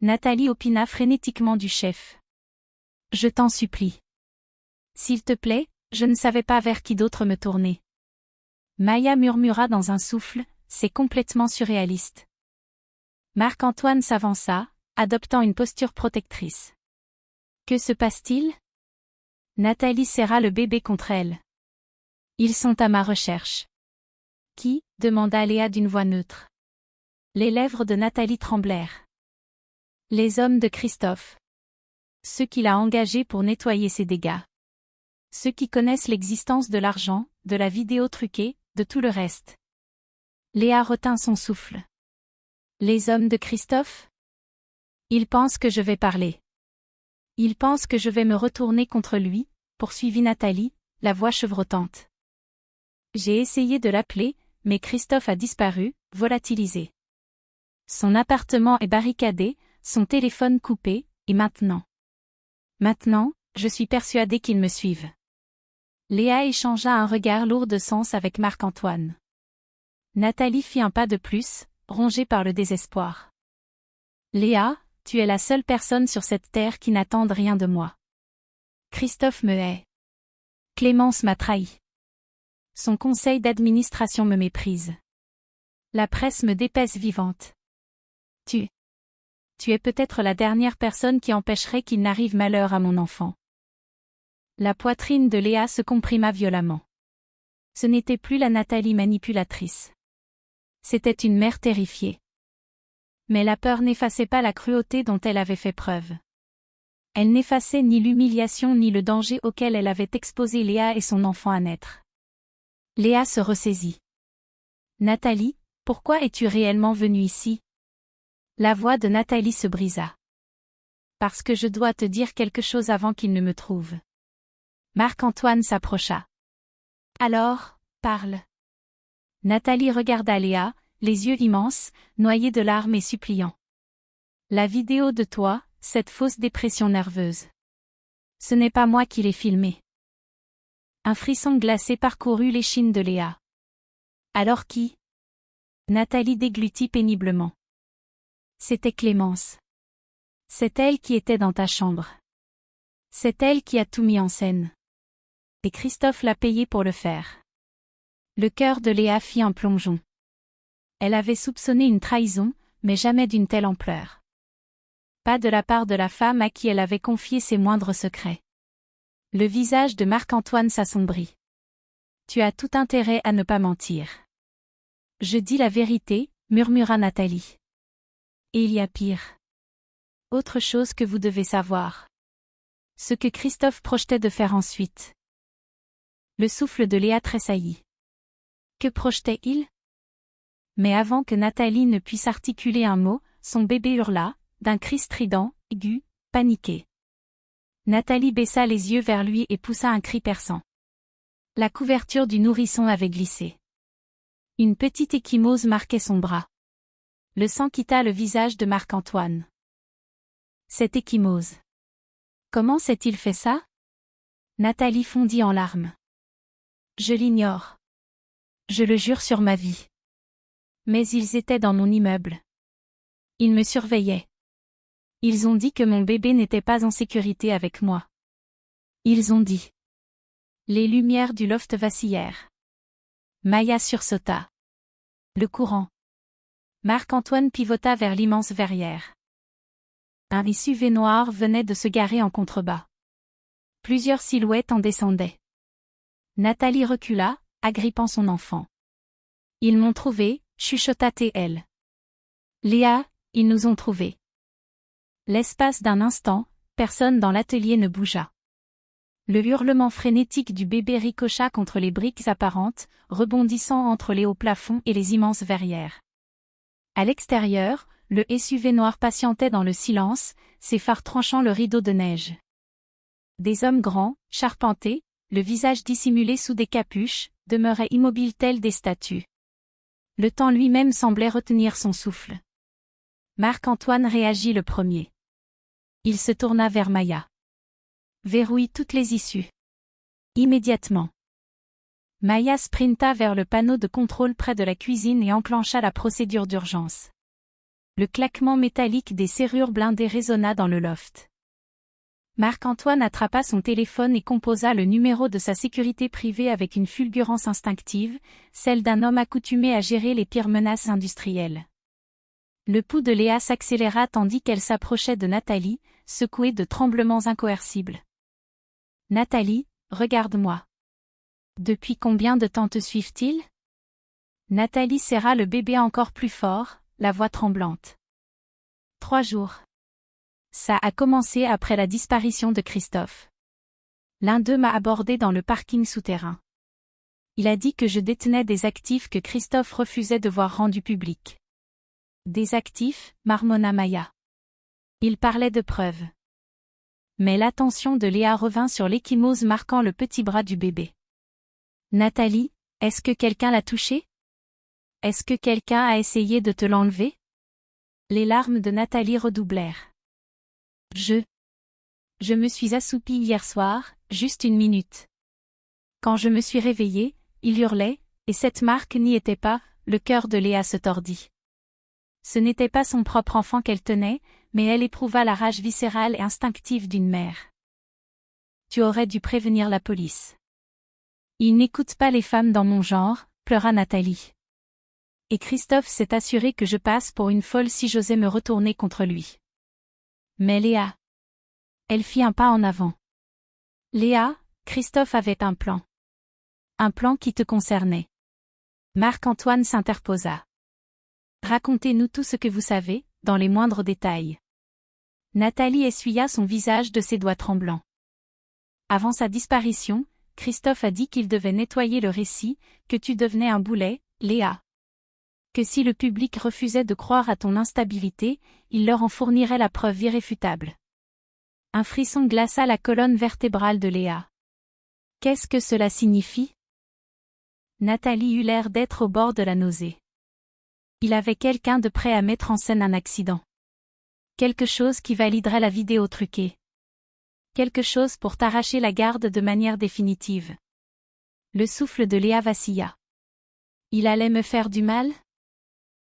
Nathalie opina frénétiquement du chef. Je t'en supplie. S'il te plaît, je ne savais pas vers qui d'autre me tourner. Maya murmura dans un souffle, c'est complètement surréaliste. Marc-Antoine s'avança, adoptant une posture protectrice. Que se passe-t-il? Nathalie serra le bébé contre elle. Ils sont à ma recherche. Qui? Demanda Léa d'une voix neutre. Les lèvres de Nathalie tremblèrent. Les hommes de Christophe. Ceux qu'il a engagés pour nettoyer ses dégâts. Ceux qui connaissent l'existence de l'argent, de la vidéo truquée, de tout le reste. Léa retint son souffle. Les hommes de Christophe? Ils pensent que je vais parler. Ils pensent que je vais me retourner contre lui, poursuivit Nathalie, la voix chevrotante. J'ai essayé de l'appeler, mais Christophe a disparu, volatilisé. Son appartement est barricadé, son téléphone coupé, et maintenant, je suis persuadée qu'ils me suivent. Léa échangea un regard lourd de sens avec Marc-Antoine. Nathalie fit un pas de plus, rongée par le désespoir. Léa, tu es la seule personne sur cette terre qui n'attende rien de moi. Christophe me hait. Clémence m'a trahi. Son conseil d'administration me méprise. La presse me dépèce vivante. Tu es peut-être la dernière personne qui empêcherait qu'il n'arrive malheur à mon enfant. La poitrine de Léa se comprima violemment. Ce n'était plus la Nathalie manipulatrice. C'était une mère terrifiée. Mais la peur n'effaçait pas la cruauté dont elle avait fait preuve. Elle n'effaçait ni l'humiliation ni le danger auquel elle avait exposé Léa et son enfant à naître. Léa se ressaisit. « Nathalie, pourquoi es-tu réellement venue ici ?» La voix de Nathalie se brisa. « Parce que je dois te dire quelque chose avant qu'il ne me trouve. » Marc-Antoine s'approcha. « Alors, parle. » Nathalie regarda Léa, les yeux immenses, noyés de larmes et suppliants. « La vidéo de toi, cette fausse dépression nerveuse. Ce n'est pas moi qui l'ai filmée. » Un frisson glacé parcourut l'échine de Léa. « Alors qui ?» Nathalie déglutit péniblement. « C'était Clémence. C'est elle qui était dans ta chambre. C'est elle qui a tout mis en scène. Et Christophe l'a payé pour le faire. » Le cœur de Léa fit un plongeon. Elle avait soupçonné une trahison, mais jamais d'une telle ampleur. Pas de la part de la femme à qui elle avait confié ses moindres secrets. Le visage de Marc-Antoine s'assombrit. « Tu as tout intérêt à ne pas mentir. »« Je dis la vérité, » murmura Nathalie. « Et il y a pire. Autre chose que vous devez savoir. Ce que Christophe projetait de faire ensuite. » Le souffle de Léa tressaillit. Que projetait-il ? Mais avant que Nathalie ne puisse articuler un mot, son bébé hurla, d'un cri strident, aigu, paniqué. Nathalie baissa les yeux vers lui et poussa un cri perçant. La couverture du nourrisson avait glissé. Une petite ecchymose marquait son bras. Le sang quitta le visage de Marc-Antoine. Cette ecchymose. Comment s'est-il fait ça ? Nathalie fondit en larmes. Je l'ignore. Je le jure sur ma vie. Mais ils étaient dans mon immeuble. Ils me surveillaient. Ils ont dit que mon bébé n'était pas en sécurité avec moi. Ils ont dit. Les lumières du loft vacillèrent. Maya sursauta. Le courant. Marc-Antoine pivota vers l'immense verrière. Un SUV noir venait de se garer en contrebas. Plusieurs silhouettes en descendaient. Nathalie recula, agrippant son enfant. Ils m'ont trouvé, chuchota-t-elle. Léa, ils nous ont trouvés. L'espace d'un instant, personne dans l'atelier ne bougea. Le hurlement frénétique du bébé ricocha contre les briques apparentes, rebondissant entre les hauts plafonds et les immenses verrières. À l'extérieur, le SUV noir patientait dans le silence, ses phares tranchant le rideau de neige. Des hommes grands, charpentés, le visage dissimulé sous des capuches, demeuraient immobiles tels des statues. Le temps lui-même semblait retenir son souffle. Marc-Antoine réagit le premier. Il se tourna vers Maya. Verrouille toutes les issues. Immédiatement. Maya sprinta vers le panneau de contrôle près de la cuisine et enclencha la procédure d'urgence. Le claquement métallique des serrures blindées résonna dans le loft. Marc-Antoine attrapa son téléphone et composa le numéro de sa sécurité privée avec une fulgurance instinctive, celle d'un homme accoutumé à gérer les pires menaces industrielles. Le pouls de Léa s'accéléra tandis qu'elle s'approchait de Nathalie, secouée de tremblements incoercibles. « Nathalie, regarde-moi. Depuis combien de temps te suivent-ils » Nathalie serra le bébé encore plus fort, la voix tremblante. « 3 jours. Ça a commencé après la disparition de Christophe. L'un d'eux m'a abordé dans le parking souterrain. Il a dit que je détenais des actifs que Christophe refusait de voir rendus publics. » Des actifs, marmonna Maya. Il parlait de preuves. Mais l'attention de Léa revint sur l'ecchymose marquant le petit bras du bébé. Nathalie, est-ce que quelqu'un l'a touché ? Est-ce que quelqu'un a essayé de te l'enlever ? Les larmes de Nathalie redoublèrent. Je me suis assoupie hier soir, juste 1 minute. Quand je me suis réveillée, il hurlait, et cette marque n'y était pas, le cœur de Léa se tordit. Ce n'était pas son propre enfant qu'elle tenait, mais elle éprouva la rage viscérale et instinctive d'une mère. Tu aurais dû prévenir la police. Il n'écoute pas les femmes dans mon genre, pleura Nathalie. Et Christophe s'est assuré que je passe pour une folle si j'osais me retourner contre lui. Mais Léa. Elle fit un pas en avant. Léa, Christophe avait un plan. Un plan qui te concernait. Marc-Antoine s'interposa. Racontez-nous tout ce que vous savez, dans les moindres détails. Nathalie essuya son visage de ses doigts tremblants. Avant sa disparition, Christophe a dit qu'il devait nettoyer le récit, que tu devenais un boulet, Léa. Que si le public refusait de croire à ton instabilité, il leur en fournirait la preuve irréfutable. Un frisson glaça la colonne vertébrale de Léa. Qu'est-ce que cela signifie? Nathalie eut l'air d'être au bord de la nausée. Il avait quelqu'un de prêt à mettre en scène un accident. Quelque chose qui validerait la vidéo truquée. Quelque chose pour t'arracher la garde de manière définitive. Le souffle de Léa vacilla. Il allait me faire du mal?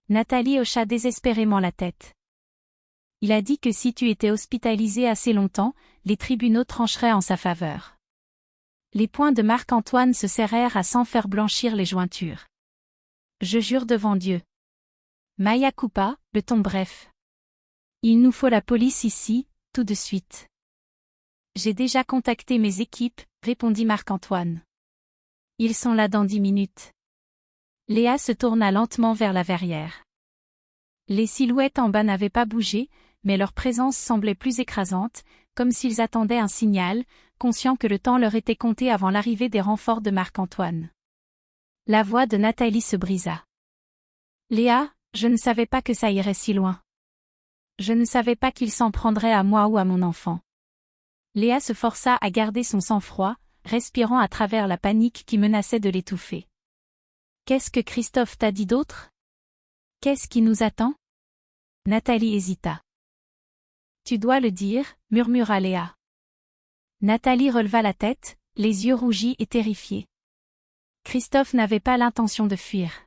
Nathalie hocha désespérément la tête. Il a dit que si tu étais hospitalisé assez longtemps, les tribunaux trancheraient en sa faveur. Les poings de Marc-Antoine se serrèrent à s'en faire blanchir les jointures. Je jure devant Dieu. Mea culpa, le ton bref. Il nous faut la police ici, tout de suite. J'ai déjà contacté mes équipes, répondit Marc-Antoine. Ils sont là dans 10 minutes. Léa se tourna lentement vers la verrière. Les silhouettes en bas n'avaient pas bougé, mais leur présence semblait plus écrasante, comme s'ils attendaient un signal, conscients que le temps leur était compté avant l'arrivée des renforts de Marc-Antoine. La voix de Nathalie se brisa. Léa, je ne savais pas que ça irait si loin. Je ne savais pas qu'il s'en prendrait à moi ou à mon enfant. Léa se força à garder son sang-froid, respirant à travers la panique qui menaçait de l'étouffer. Qu'est-ce que Christophe t'a dit d'autre? Qu'est-ce qui nous attend? Nathalie hésita. Tu dois le dire, murmura Léa. Nathalie releva la tête, les yeux rougis et terrifiés. Christophe n'avait pas l'intention de fuir.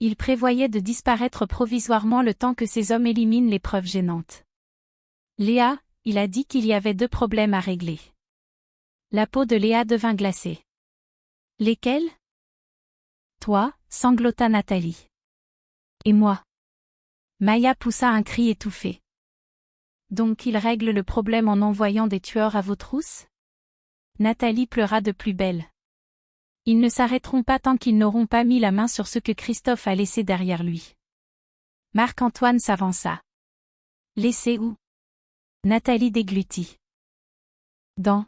Il prévoyait de disparaître provisoirement le temps que ces hommes éliminent les preuves gênantes. Léa, il a dit qu'il y avait 2 problèmes à régler. La peau de Léa devint glacée. Lesquels? Toi, sanglota Nathalie. Et moi. Maya poussa un cri étouffé. Donc il règle le problème en envoyant des tueurs à vos trousses? Nathalie pleura de plus belle. Ils ne s'arrêteront pas tant qu'ils n'auront pas mis la main sur ce que Christophe a laissé derrière lui. Marc-Antoine s'avança. Laissé où? Nathalie déglutit. Dans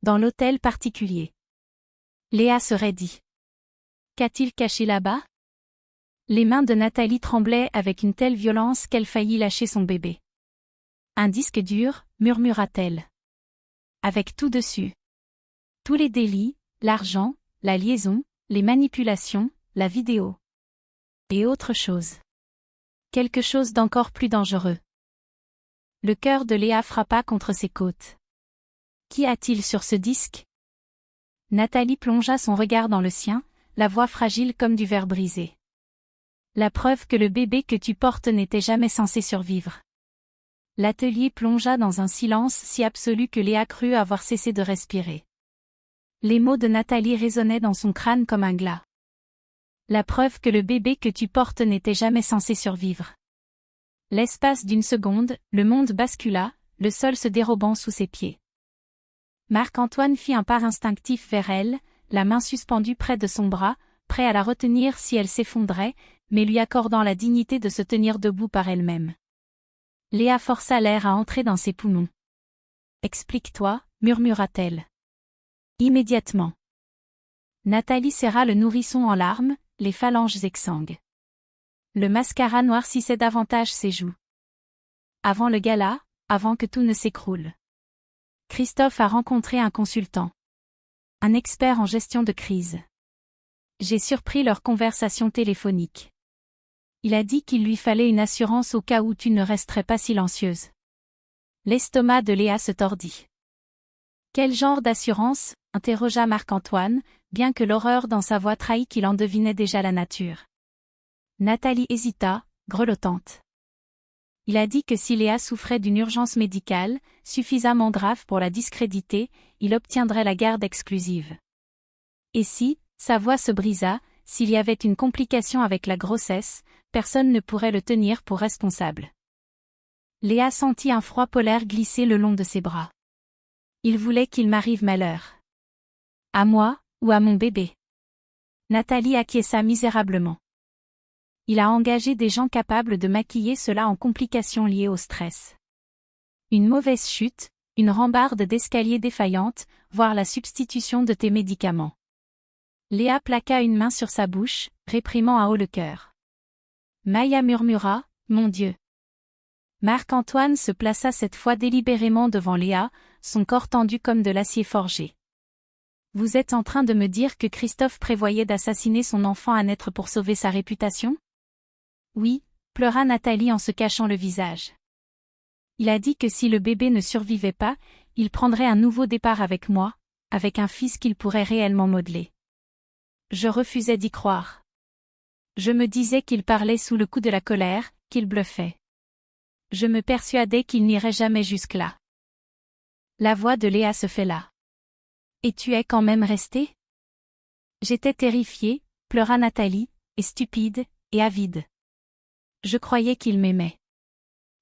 l'hôtel particulier. Léa se raidit. Qu'a-t-il caché là-bas? Les mains de Nathalie tremblaient avec une telle violence qu'elle faillit lâcher son bébé. Un disque dur, murmura-t-elle. Avec tout dessus. Tous les délits, l'argent, la liaison, les manipulations, la vidéo. Et autre chose. Quelque chose d'encore plus dangereux. Le cœur de Léa frappa contre ses côtes. Qu'y a-t-il sur ce disque? Nathalie plongea son regard dans le sien, la voix fragile comme du verre brisé. La preuve que le bébé que tu portes n'était jamais censé survivre. L'atelier plongea dans un silence si absolu que Léa crut avoir cessé de respirer. Les mots de Nathalie résonnaient dans son crâne comme un glas. La preuve que le bébé que tu portes n'était jamais censé survivre. L'espace d'une seconde, le monde bascula, le sol se dérobant sous ses pieds. Marc-Antoine fit un pas instinctif vers elle, la main suspendue près de son bras, prêt à la retenir si elle s'effondrait, mais lui accordant la dignité de se tenir debout par elle-même. Léa força l'air à entrer dans ses poumons. « Explique-toi » murmura-t-elle. Immédiatement. Nathalie serra le nourrisson en larmes, les phalanges exsangues. Le mascara noircissait davantage ses joues. Avant le gala, avant que tout ne s'écroule. Christophe a rencontré un consultant. Un expert en gestion de crise. J'ai surpris leur conversation téléphonique. Il a dit qu'il lui fallait une assurance au cas où tu ne resterais pas silencieuse. L'estomac de Léa se tordit. Quel genre d'assurance? Interrogea Marc-Antoine, bien que l'horreur dans sa voix trahît qu'il en devinait déjà la nature. Nathalie hésita, grelottante. Il a dit que si Léa souffrait d'une urgence médicale, suffisamment grave pour la discréditer, il obtiendrait la garde exclusive. Et si, sa voix se brisa, s'il y avait une complication avec la grossesse, personne ne pourrait le tenir pour responsable. Léa sentit un froid polaire glisser le long de ses bras. Il voulait qu'il m'arrive malheur. À moi, ou à mon bébé. Nathalie acquiesça misérablement. Il a engagé des gens capables de maquiller cela en complications liées au stress. Une mauvaise chute, une rambarde d'escalier défaillante, voire la substitution de tes médicaments. Léa plaqua une main sur sa bouche, réprimant à haut le cœur. Maya murmura, « Mon Dieu !» Marc-Antoine se plaça cette fois délibérément devant Léa, son corps tendu comme de l'acier forgé. « Vous êtes en train de me dire que Christophe prévoyait d'assassiner son enfant à naître pour sauver sa réputation ? » Oui, pleura Nathalie en se cachant le visage. Il a dit que si le bébé ne survivait pas, il prendrait un nouveau départ avec moi, avec un fils qu'il pourrait réellement modeler. Je refusais d'y croire. Je me disais qu'il parlait sous le coup de la colère, qu'il bluffait. Je me persuadais qu'il n'irait jamais jusque-là. La voix de Léa se fait là. Et tu es quand même resté ? J'étais terrifiée, pleura Nathalie, et stupide, et avide. Je croyais qu'il m'aimait.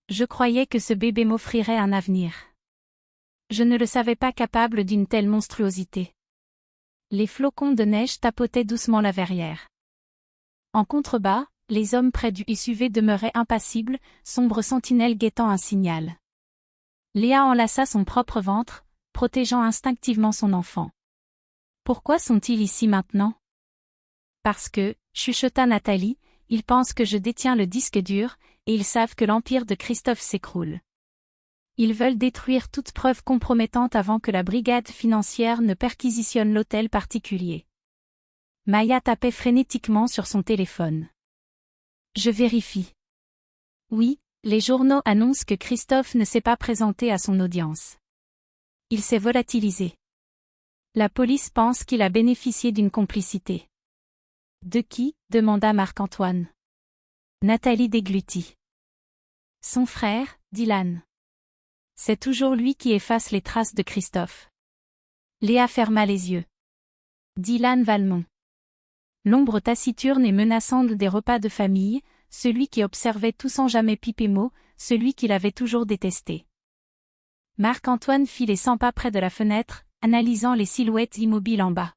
Je croyais que ce bébé m'offrirait un avenir. Je ne le savais pas capable d'une telle monstruosité. Les flocons de neige tapotaient doucement la verrière. En contrebas, les hommes près du SUV demeuraient impassibles, sombres sentinelles guettant un signal. Léa enlaça son propre ventre, protégeant instinctivement son enfant. Pourquoi sont-ils ici maintenant ? Parce que, chuchota Nathalie, ils pensent que je détiens le disque dur, et ils savent que l'empire de Christophe s'écroule. Ils veulent détruire toute preuve compromettante avant que la brigade financière ne perquisitionne l'hôtel particulier. Maya tapait frénétiquement sur son téléphone. Je vérifie. Oui, les journaux annoncent que Christophe ne s'est pas présenté à son audience. Il s'est volatilisé. La police pense qu'il a bénéficié d'une complicité. De qui ? Demanda Marc-Antoine. Nathalie déglutit. Son frère, Dylan. C'est toujours lui qui efface les traces de Christophe. Léa ferma les yeux. Dylan Valmont. L'ombre taciturne et menaçante des repas de famille, celui qui observait tout sans jamais piper mot, celui qu'il avait toujours détesté. Marc-Antoine fit les 100 pas près de la fenêtre, analysant les silhouettes immobiles en bas.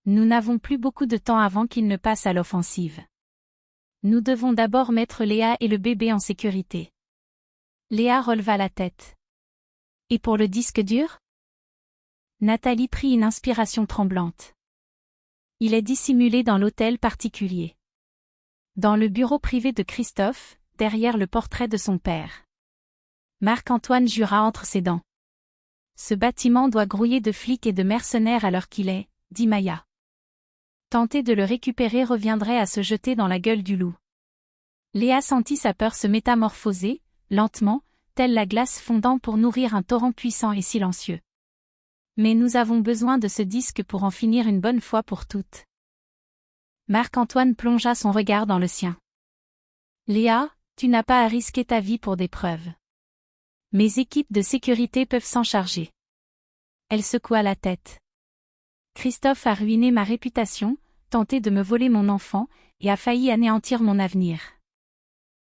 Nous n'avons plus beaucoup de temps avant qu'il ne passe à l'offensive. Nous devons d'abord mettre Léa et le bébé en sécurité. Léa releva la tête. Et pour le disque dur ? Nathalie prit une inspiration tremblante. Il est dissimulé dans l'hôtel particulier. Dans le bureau privé de Christophe, derrière le portrait de son père. Marc-Antoine jura entre ses dents. Ce bâtiment doit grouiller de flics et de mercenaires à l'heure qu'il est, dit Maya. Tenter de le récupérer reviendrait à se jeter dans la gueule du loup. Léa sentit sa peur se métamorphoser, lentement, telle la glace fondant pour nourrir un torrent puissant et silencieux. Mais nous avons besoin de ce disque pour en finir une bonne fois pour toutes. Marc-Antoine plongea son regard dans le sien. Léa, tu n'as pas à risquer ta vie pour des preuves. Mes équipes de sécurité peuvent s'en charger. Elle secoua la tête. Christophe a ruiné ma réputation, tenté de me voler mon enfant, et a failli anéantir mon avenir.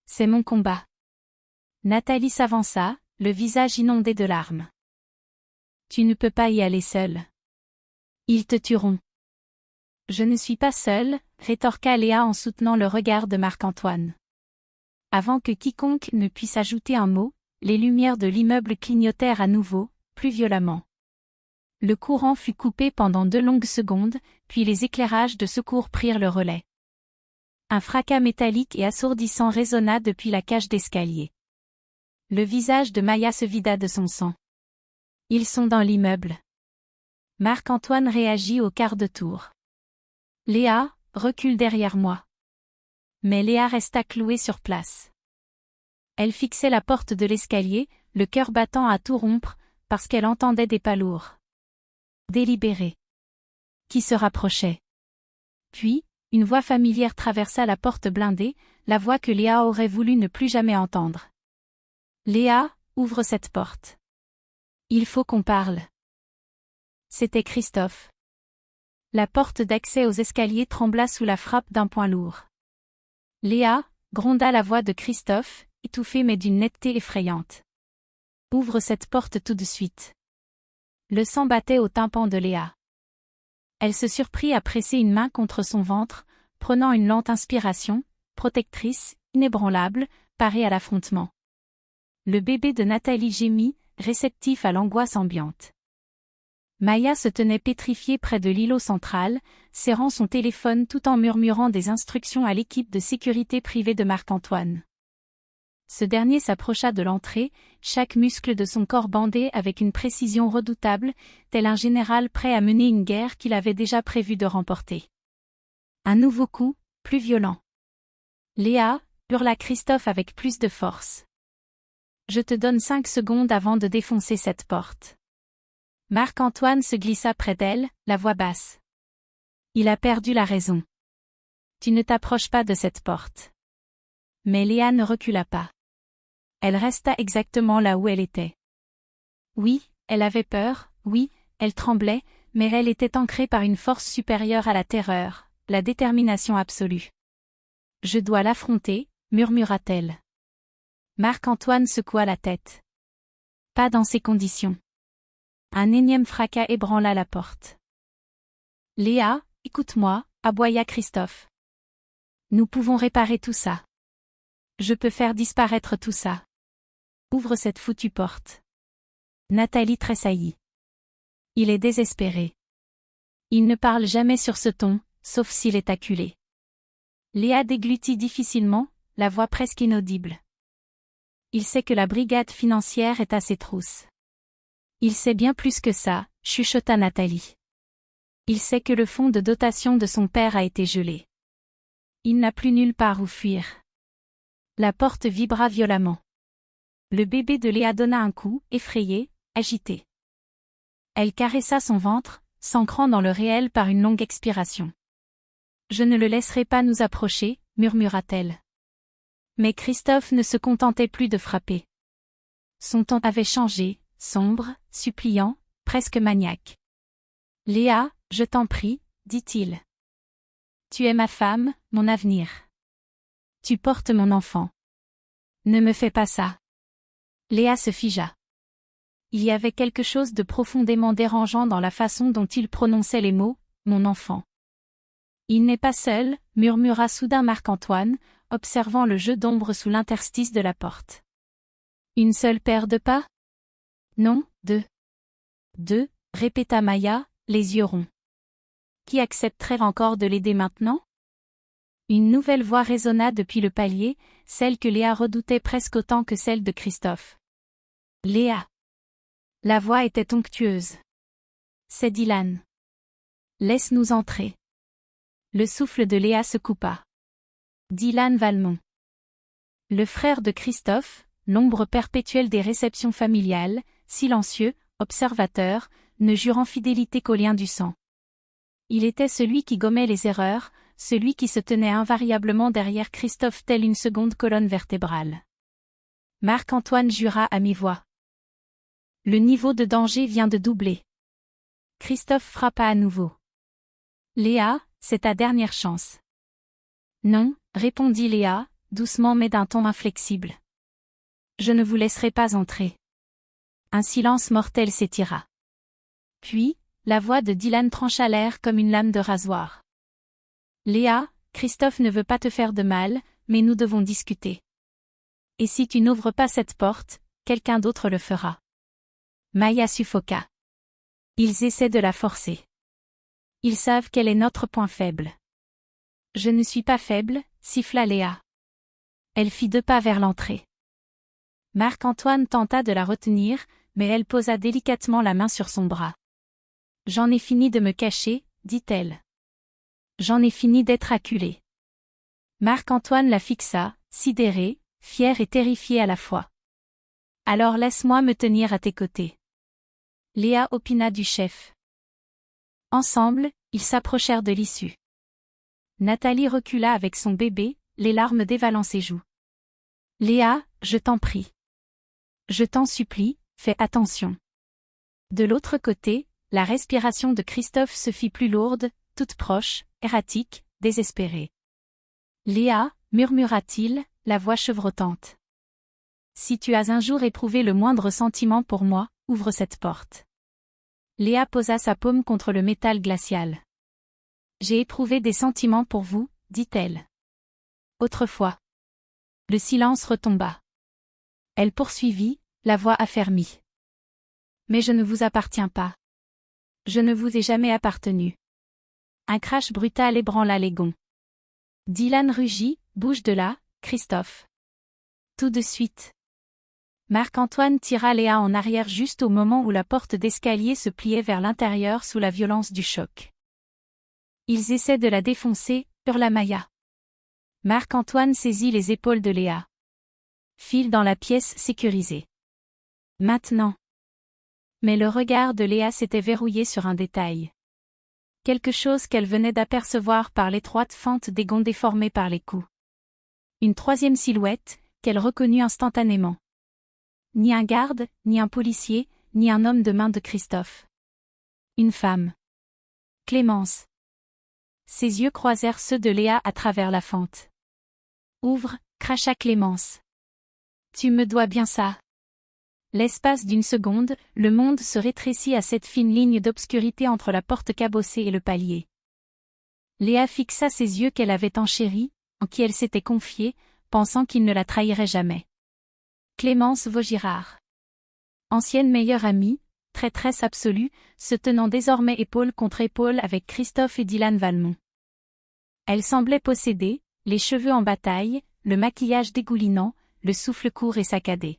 C'est mon combat. Nathalie s'avança, le visage inondé de larmes. Tu ne peux pas y aller seule. Ils te tueront. Je ne suis pas seule, rétorqua Léa en soutenant le regard de Marc-Antoine. Avant que quiconque ne puisse ajouter un mot, les lumières de l'immeuble clignotèrent à nouveau, plus violemment. Le courant fut coupé pendant 2 longues secondes, puis les éclairages de secours prirent le relais. Un fracas métallique et assourdissant résonna depuis la cage d'escalier. Le visage de Maya se vida de son sang. Ils sont dans l'immeuble. Marc-Antoine réagit au quart de tour. Léa, recule derrière moi. Mais Léa resta clouée sur place. Elle fixait la porte de l'escalier, le cœur battant à tout rompre, parce qu'elle entendait des pas lourds. Délibérés. Qui se rapprochait. Puis, une voix familière traversa la porte blindée, la voix que Léa aurait voulu ne plus jamais entendre. Léa, ouvre cette porte. Il faut qu'on parle. C'était Christophe. La porte d'accès aux escaliers trembla sous la frappe d'un poing lourd. Léa, gronda la voix de Christophe, étouffée mais d'une netteté effrayante. Ouvre cette porte tout de suite. Le sang battait au tympan de Léa. Elle se surprit à presser une main contre son ventre, prenant une lente inspiration, protectrice, inébranlable, parée à l'affrontement. Le bébé de Nathalie gémit, réceptif à l'angoisse ambiante. Maya se tenait pétrifiée près de l'îlot central, serrant son téléphone tout en murmurant des instructions à l'équipe de sécurité privée de Marc-Antoine. Ce dernier s'approcha de l'entrée, chaque muscle de son corps bandé avec une précision redoutable, tel un général prêt à mener une guerre qu'il avait déjà prévu de remporter. Un nouveau coup, plus violent. « Léa !» hurla Christophe avec plus de force. « Je te donne 5 secondes avant de défoncer cette porte. » Marc-Antoine se glissa près d'elle, la voix basse. Il a perdu la raison. Tu ne t'approches pas de cette porte. Mais Léa ne recula pas. Elle resta exactement là où elle était. Oui, elle avait peur, oui, elle tremblait, mais elle était ancrée par une force supérieure à la terreur, la détermination absolue. « Je dois l'affronter », murmura-t-elle. Marc-Antoine secoua la tête. Pas dans ces conditions. Un énième fracas ébranla la porte. « Léa, écoute-moi », aboya Christophe. « Nous pouvons réparer tout ça. Je peux faire disparaître tout ça. Ouvre cette foutue porte. » Nathalie tressaillit. Il est désespéré. Il ne parle jamais sur ce ton, sauf s'il est acculé. Léa déglutit difficilement, la voix presque inaudible. Il sait que la brigade financière est à ses trousses. Il sait bien plus que ça, chuchota Nathalie. Il sait que le fonds de dotation de son père a été gelé. Il n'a plus nulle part où fuir. La porte vibra violemment. Le bébé de Léa donna un coup, effrayé, agité. Elle caressa son ventre, s'ancrant dans le réel par une longue expiration. « Je ne le laisserai pas nous approcher », murmura-t-elle. Mais Christophe ne se contentait plus de frapper. Son ton avait changé, sombre, suppliant, presque maniaque. « Léa, je t'en prie, » dit-il. « Tu es ma femme, mon avenir. Tu portes mon enfant. Ne me fais pas ça. » Léa se figea. Il y avait quelque chose de profondément dérangeant dans la façon dont il prononçait les mots « mon enfant ». Il n'est pas seul, murmura soudain Marc-Antoine, observant le jeu d'ombre sous l'interstice de la porte. Une seule paire de pas? Non, 2. 2, répéta Maya, les yeux ronds. Qui accepterait encore de l'aider maintenant? Une nouvelle voix résonna depuis le palier, celle que Léa redoutait presque autant que celle de Christophe. Léa. La voix était onctueuse. C'est Dylan. Laisse-nous entrer. Le souffle de Léa se coupa. Dylan Valmont. Le frère de Christophe, l'ombre perpétuelle des réceptions familiales, silencieux, observateur, ne jurant fidélité qu'au lien du sang. Il était celui qui gommait les erreurs, celui qui se tenait invariablement derrière Christophe telle une seconde colonne vertébrale. Marc-Antoine jura à mi-voix. Le niveau de danger vient de doubler. Christophe frappa à nouveau. Léa, c'est ta dernière chance. Non, répondit Léa, doucement mais d'un ton inflexible. Je ne vous laisserai pas entrer. Un silence mortel s'étira. Puis, la voix de Dylan trancha l'air comme une lame de rasoir. Léa, Christophe ne veut pas te faire de mal, mais nous devons discuter. Et si tu n'ouvres pas cette porte, quelqu'un d'autre le fera. Maya suffoqua. Ils essaient de la forcer. Ils savent quel est notre point faible. Je ne suis pas faible, siffla Léa. Elle fit 2 pas vers l'entrée. Marc-Antoine tenta de la retenir, mais elle posa délicatement la main sur son bras. J'en ai fini de me cacher, dit-elle. J'en ai fini d'être acculée. Marc-Antoine la fixa, sidéré, fier et terrifié à la fois. Alors laisse-moi me tenir à tes côtés. Léa opina du chef. Ensemble, ils s'approchèrent de l'issue. Nathalie recula avec son bébé, les larmes dévalant ses joues. Léa, je t'en prie. Je t'en supplie, fais attention. De l'autre côté, la respiration de Christophe se fit plus lourde, toute proche, erratique, désespérée. Léa, murmura-t-il, la voix chevrotante. Si tu as un jour éprouvé le moindre sentiment pour moi, ouvre cette porte. Léa posa sa paume contre le métal glacial. J'ai éprouvé des sentiments pour vous, dit-elle. Autrefois. Le silence retomba. Elle poursuivit, la voix affermie. Mais je ne vous appartiens pas. Je ne vous ai jamais appartenu. Un crash brutal ébranla les gonds. Dylan rugit, bouge de là, Christophe. Tout de suite. Marc-Antoine tira Léa en arrière juste au moment où la porte d'escalier se pliait vers l'intérieur sous la violence du choc. Ils essaient de la défoncer, hurla Maya. Marc-Antoine saisit les épaules de Léa. File dans la pièce sécurisée. Maintenant. Mais le regard de Léa s'était verrouillé sur un détail. Quelque chose qu'elle venait d'apercevoir par l'étroite fente des gonds déformés par les coups. Une troisième silhouette, qu'elle reconnut instantanément. Ni un garde, ni un policier, ni un homme de main de Christophe. Une femme. Clémence. Ses yeux croisèrent ceux de Léa à travers la fente. Ouvre, cracha Clémence. Tu me dois bien ça. L'espace d'une seconde, le monde se rétrécit à cette fine ligne d'obscurité entre la porte cabossée et le palier. Léa fixa ses yeux qu'elle avait enchéris, en qui elle s'était confiée, pensant qu'il ne la trahirait jamais. Clémence Vaugirard. Ancienne meilleure amie, traîtresse absolue, se tenant désormais épaule contre épaule avec Christophe et Dylan Valmont. Elle semblait possédée, les cheveux en bataille, le maquillage dégoulinant, le souffle court et saccadé.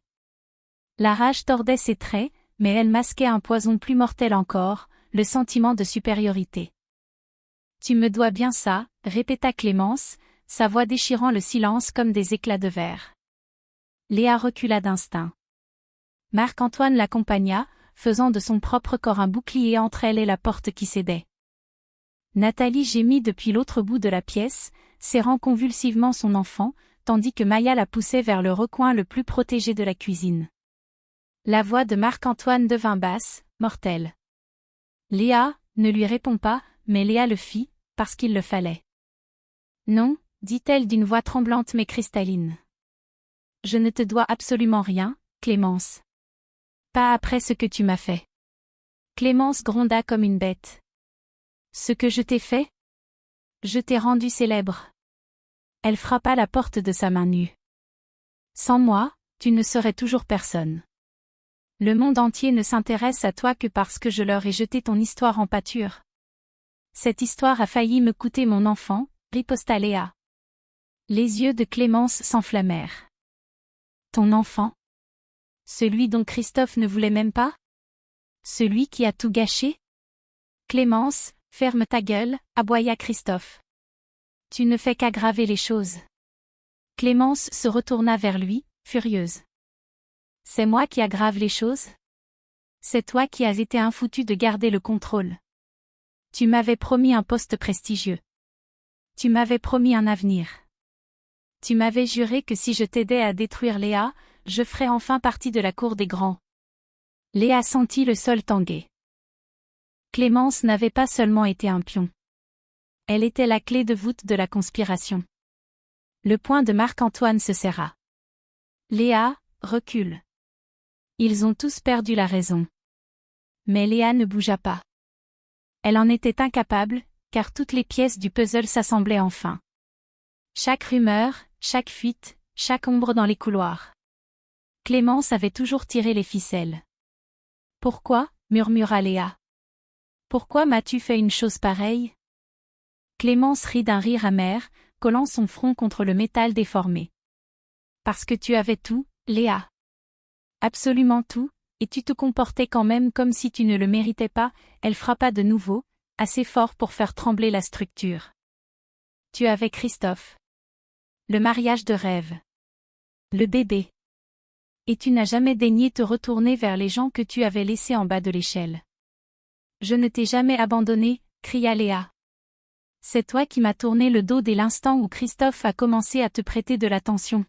La rage tordait ses traits, mais elle masquait un poison plus mortel encore, le sentiment de supériorité. Tu me dois bien ça, répéta Clémence, sa voix déchirant le silence comme des éclats de verre. Léa recula d'instinct. Marc-Antoine l'accompagna, faisant de son propre corps un bouclier entre elle et la porte qui cédait. Nathalie gémit depuis l'autre bout de la pièce, serrant convulsivement son enfant, tandis que Maya la poussait vers le recoin le plus protégé de la cuisine. La voix de Marc-Antoine devint basse, mortelle. Léa ne lui répond pas, mais Léa le fit, parce qu'il le fallait. Non, dit-elle d'une voix tremblante mais cristalline. Je ne te dois absolument rien, Clémence. Pas après ce que tu m'as fait. Clémence gronda comme une bête. Ce que je t'ai fait? Je t'ai rendu célèbre. Elle frappa la porte de sa main nue. Sans moi, tu ne serais toujours personne. Le monde entier ne s'intéresse à toi que parce que je leur ai jeté ton histoire en pâture. Cette histoire a failli me coûter mon enfant, riposta Léa. Les yeux de Clémence s'enflammèrent. Ton enfant? Celui dont Christophe ne voulait même pas? Celui qui a tout gâché? Clémence, ferme ta gueule, aboya Christophe. Tu ne fais qu'aggraver les choses. Clémence se retourna vers lui, furieuse. C'est moi qui aggrave les choses? C'est toi qui as été infoutu de garder le contrôle. Tu m'avais promis un poste prestigieux. Tu m'avais promis un avenir. Tu m'avais juré que si je t'aidais à détruire Léa, je ferais enfin partie de la cour des grands. Léa sentit le sol tanguer. Clémence n'avait pas seulement été un pion. Elle était la clé de voûte de la conspiration. Le poing de Marc-Antoine se serra. Léa, recule. Ils ont tous perdu la raison. Mais Léa ne bougea pas. Elle en était incapable, car toutes les pièces du puzzle s'assemblaient enfin. Chaque rumeur, chaque fuite, chaque ombre dans les couloirs. Clémence avait toujours tiré les ficelles. Pourquoi, murmura Léa. Pourquoi m'as-tu fait une chose pareille? Clémence rit d'un rire amer, collant son front contre le métal déformé. Parce que tu avais tout, Léa. Absolument tout, et tu te comportais quand même comme si tu ne le méritais pas, elle frappa de nouveau, assez fort pour faire trembler la structure. Tu avais Christophe. Le mariage de rêve. Le bébé. Et tu n'as jamais daigné te retourner vers les gens que tu avais laissés en bas de l'échelle. Je ne t'ai jamais abandonné, cria Léa. C'est toi qui m'as tourné le dos dès l'instant où Christophe a commencé à te prêter de l'attention.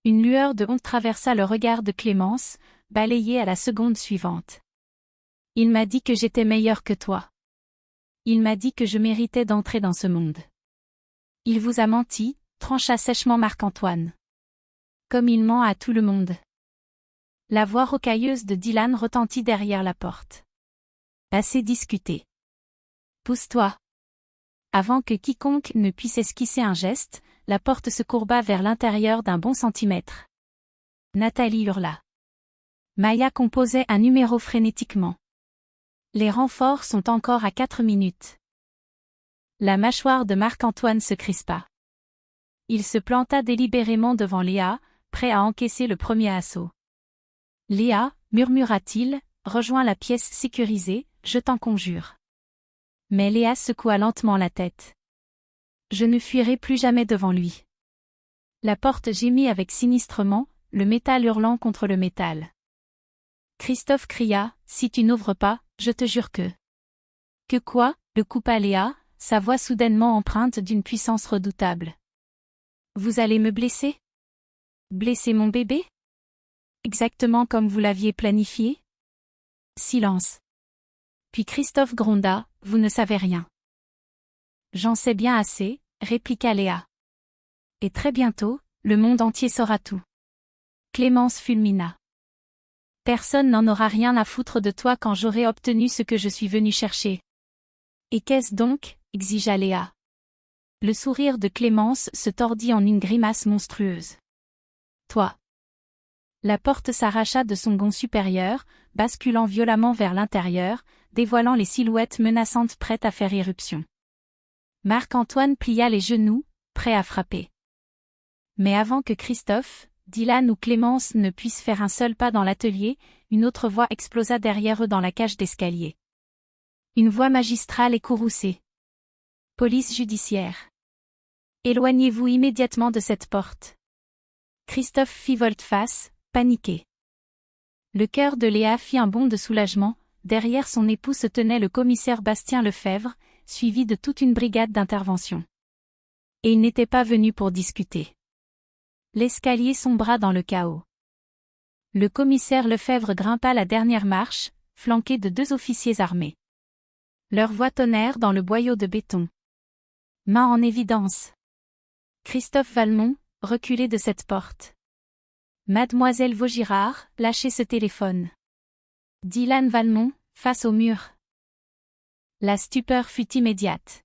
Une lueur de honte traversa le regard de Clémence, balayée à la seconde suivante. Il m'a dit que j'étais meilleure que toi. Il m'a dit que je méritais d'entrer dans ce monde. Il vous a menti, trancha sèchement Marc-Antoine. Comme il ment à tout le monde. La voix rocailleuse de Dylan retentit derrière la porte. Assez discuté. Pousse-toi. Avant que quiconque ne puisse esquisser un geste, la porte se courba vers l'intérieur d'un bon centimètre. Nathalie hurla. Maya composait un numéro frénétiquement. Les renforts sont encore à 4 minutes. La mâchoire de Marc-Antoine se crispa. Il se planta délibérément devant Léa, prêt à encaisser le premier assaut. Léa, murmura-t-il, rejoint la pièce sécurisée, je t'en conjure. Mais Léa secoua lentement la tête. Je ne fuirai plus jamais devant lui. La porte gémit avec sinistrement, le métal hurlant contre le métal. Christophe cria, si tu n'ouvres pas, je te jure que... Que quoi, le coupa Léa, sa voix soudainement empreinte d'une puissance redoutable. Vous allez me blesser? Blesser mon bébé? Exactement comme vous l'aviez planifié? Silence. Puis Christophe gronda, vous ne savez rien. J'en sais bien assez, répliqua Léa. Et très bientôt, le monde entier saura tout. Clémence fulmina. Personne n'en aura rien à foutre de toi quand j'aurai obtenu ce que je suis venu chercher. Et qu'est-ce donc, exigea Léa. Le sourire de Clémence se tordit en une grimace monstrueuse. Toi. La porte s'arracha de son gond supérieur, basculant violemment vers l'intérieur, dévoilant les silhouettes menaçantes prêtes à faire irruption. Marc-Antoine plia les genoux, prêt à frapper. Mais avant que Christophe, Dylan ou Clémence ne puissent faire un seul pas dans l'atelier, une autre voix explosa derrière eux dans la cage d'escalier. Une voix magistrale et courroucée. Police judiciaire. Éloignez-vous immédiatement de cette porte. Christophe fit volte-face, paniqué. Le cœur de Léa fit un bond de soulagement, derrière son époux se tenait le commissaire Bastien Lefebvre, suivi de toute une brigade d'intervention. Et il n'était pas venu pour discuter. L'escalier sombra dans le chaos. Le commissaire Lefebvre grimpa la dernière marche, flanqué de 2 officiers armés. Leurs voix tonnèrent dans le boyau de béton. Main en évidence. Christophe Valmont, reculez de cette porte. Mademoiselle Vaugirard, lâchez ce téléphone. Dylan Valmont, face au mur. La stupeur fut immédiate.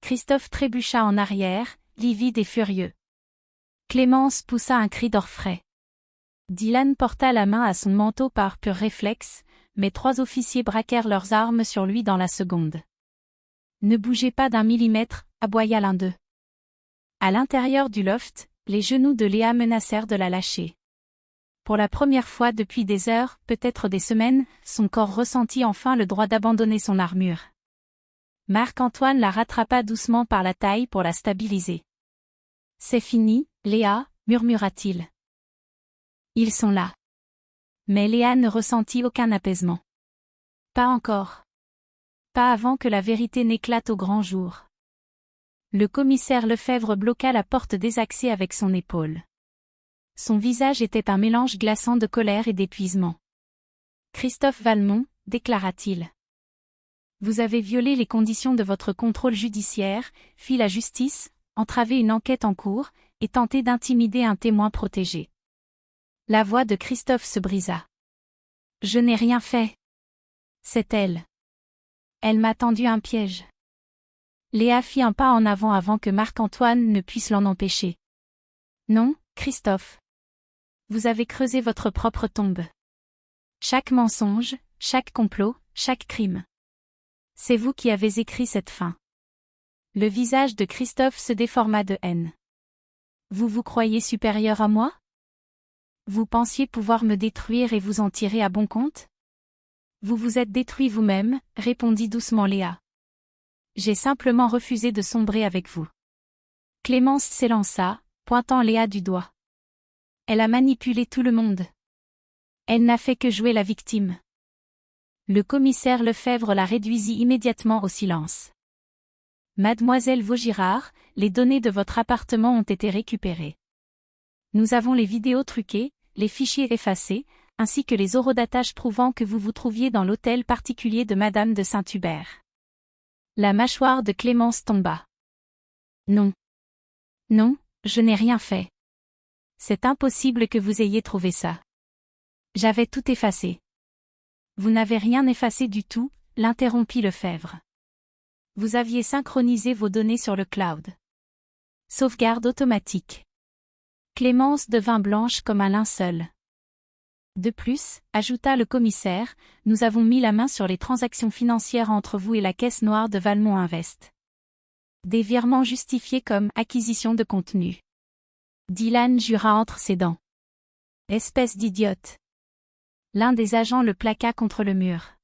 Christophe trébucha en arrière, livide et furieux. Clémence poussa un cri d'orfraie. Dylan porta la main à son manteau par pur réflexe, mais 3 officiers braquèrent leurs armes sur lui dans la seconde. Ne bougez pas d'un millimètre, aboya l'un d'eux. À l'intérieur du loft, les genoux de Léa menacèrent de la lâcher. Pour la première fois depuis des heures, peut-être des semaines, son corps ressentit enfin le droit d'abandonner son armure. Marc-Antoine la rattrapa doucement par la taille pour la stabiliser. C'est fini, Léa, murmura-t-il. Ils sont là. Mais Léa ne ressentit aucun apaisement. Pas encore. Pas avant que la vérité n'éclate au grand jour. Le commissaire Lefebvre bloqua la porte désaxée avec son épaule. Son visage était un mélange glaçant de colère et d'épuisement. Christophe Valmont, déclara-t-il. Vous avez violé les conditions de votre contrôle judiciaire, fit la justice, entravé une enquête en cours, et tenté d'intimider un témoin protégé. La voix de Christophe se brisa. Je n'ai rien fait. C'est elle. Elle m'a tendu un piège. Léa fit un pas en avant que Marc-Antoine ne puisse l'en empêcher. Non, Christophe. Vous avez creusé votre propre tombe. Chaque mensonge, chaque complot, chaque crime. C'est vous qui avez écrit cette fin. Le visage de Christophe se déforma de haine. Vous vous croyez supérieur à moi? Vous pensiez pouvoir me détruire et vous en tirer à bon compte? Vous vous êtes détruit vous-même, répondit doucement Léa. J'ai simplement refusé de sombrer avec vous. Clémence s'élança, pointant Léa du doigt. Elle a manipulé tout le monde. Elle n'a fait que jouer la victime. Le commissaire Lefebvre la réduisit immédiatement au silence. Mademoiselle Vaugirard, les données de votre appartement ont été récupérées. Nous avons les vidéos truquées, les fichiers effacés, ainsi que les horodatages prouvant que vous vous trouviez dans l'hôtel particulier de Madame de Saint-Hubert. La mâchoire de Clémence tomba. Non. Non, je n'ai rien fait. C'est impossible que vous ayez trouvé ça. J'avais tout effacé. Vous n'avez rien effacé du tout, l'interrompit Lefebvre. Vous aviez synchronisé vos données sur le cloud. Sauvegarde automatique. Clémence devint blanche comme un linceul. De plus, ajouta le commissaire, nous avons mis la main sur les transactions financières entre vous et la caisse noire de Valmont Invest. Des virements justifiés comme acquisition de contenu. Dylan jura entre ses dents. Espèce d'idiote. L'un des agents le plaqua contre le mur.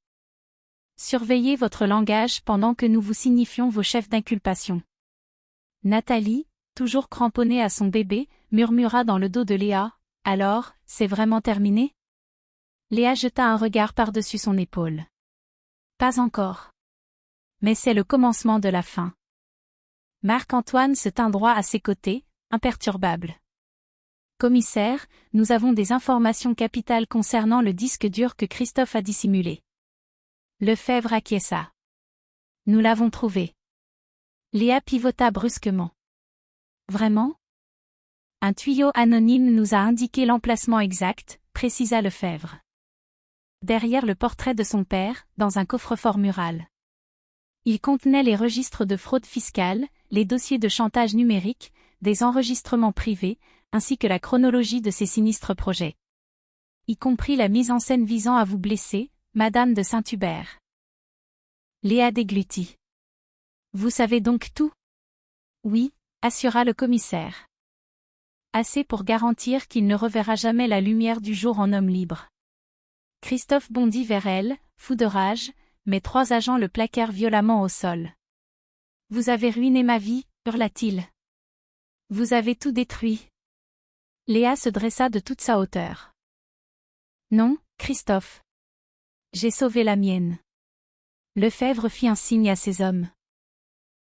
Surveillez votre langage pendant que nous vous signifions vos chefs d'inculpation. Nathalie, toujours cramponnée à son bébé, murmura dans le dos de Léa, « Alors, c'est vraiment terminé ?» Léa jeta un regard par-dessus son épaule. « Pas encore. Mais c'est le commencement de la fin. » Marc-Antoine se tint droit à ses côtés, imperturbable. « Commissaire, nous avons des informations capitales concernant le disque dur que Christophe a dissimulé. » Lefebvre acquiesça. « Nous l'avons trouvé. » Léa pivota brusquement. « Vraiment ? Un tuyau anonyme nous a indiqué l'emplacement exact, précisa Lefebvre. Derrière le portrait de son père, dans un coffre-fort mural. Il contenait les registres de fraude fiscale, les dossiers de chantage numérique, des enregistrements privés, ainsi que la chronologie de ses sinistres projets. Y compris la mise en scène visant à vous blesser, Madame de Saint-Hubert. Léa déglutit. Vous savez donc tout ? Oui, assura le commissaire. Assez pour garantir qu'il ne reverra jamais la lumière du jour en homme libre. Christophe bondit vers elle, fou de rage, mais 3 agents le plaquèrent violemment au sol. Vous avez ruiné ma vie, hurla-t-il. Vous avez tout détruit. Léa se dressa de toute sa hauteur. Non, Christophe. J'ai sauvé la mienne. Lefebvre fit un signe à ses hommes.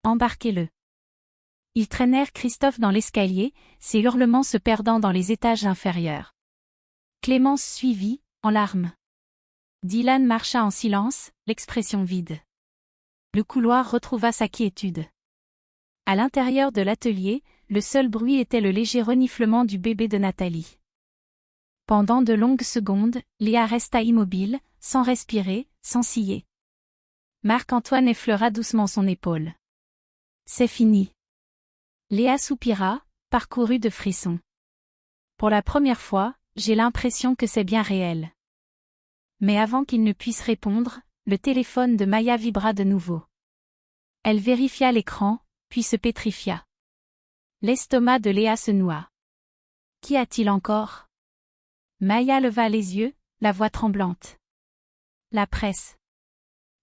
Embarquez-le. Ils traînèrent Christophe dans l'escalier, ses hurlements se perdant dans les étages inférieurs. Clémence suivit, en larmes. Dylan marcha en silence, l'expression vide. Le couloir retrouva sa quiétude. À l'intérieur de l'atelier, le seul bruit était le léger reniflement du bébé de Nathalie. Pendant de longues secondes, Léa resta immobile, sans respirer, sans scier. Marc-Antoine effleura doucement son épaule. C'est fini. Léa soupira, parcourue de frissons. Pour la première fois, j'ai l'impression que c'est bien réel. Mais avant qu'il ne puisse répondre, le téléphone de Maya vibra de nouveau. Elle vérifia l'écran, puis se pétrifia. L'estomac de Léa se noua. Qu'y a-t-il encore ? Maya leva les yeux, la voix tremblante. La presse.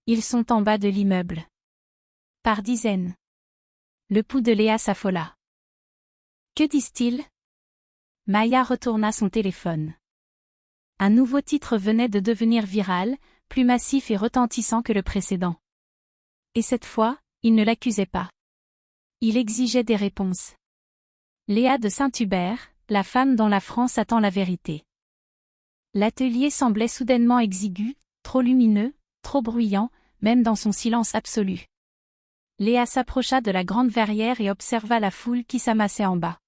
Ils sont en bas de l'immeuble. Par dizaines. Le pouls de Léa s'affola. Que disent-ils ? Maya retourna son téléphone. Un nouveau titre venait de devenir viral, plus massif et retentissant que le précédent. Et cette fois, il ne l'accusait pas. Il exigeait des réponses. Léa de Saint-Hubert, la femme dont la France attend la vérité. L'atelier semblait soudainement exigu, trop lumineux, trop bruyant, même dans son silence absolu. Léa s'approcha de la grande verrière et observa la foule qui s'amassait en bas.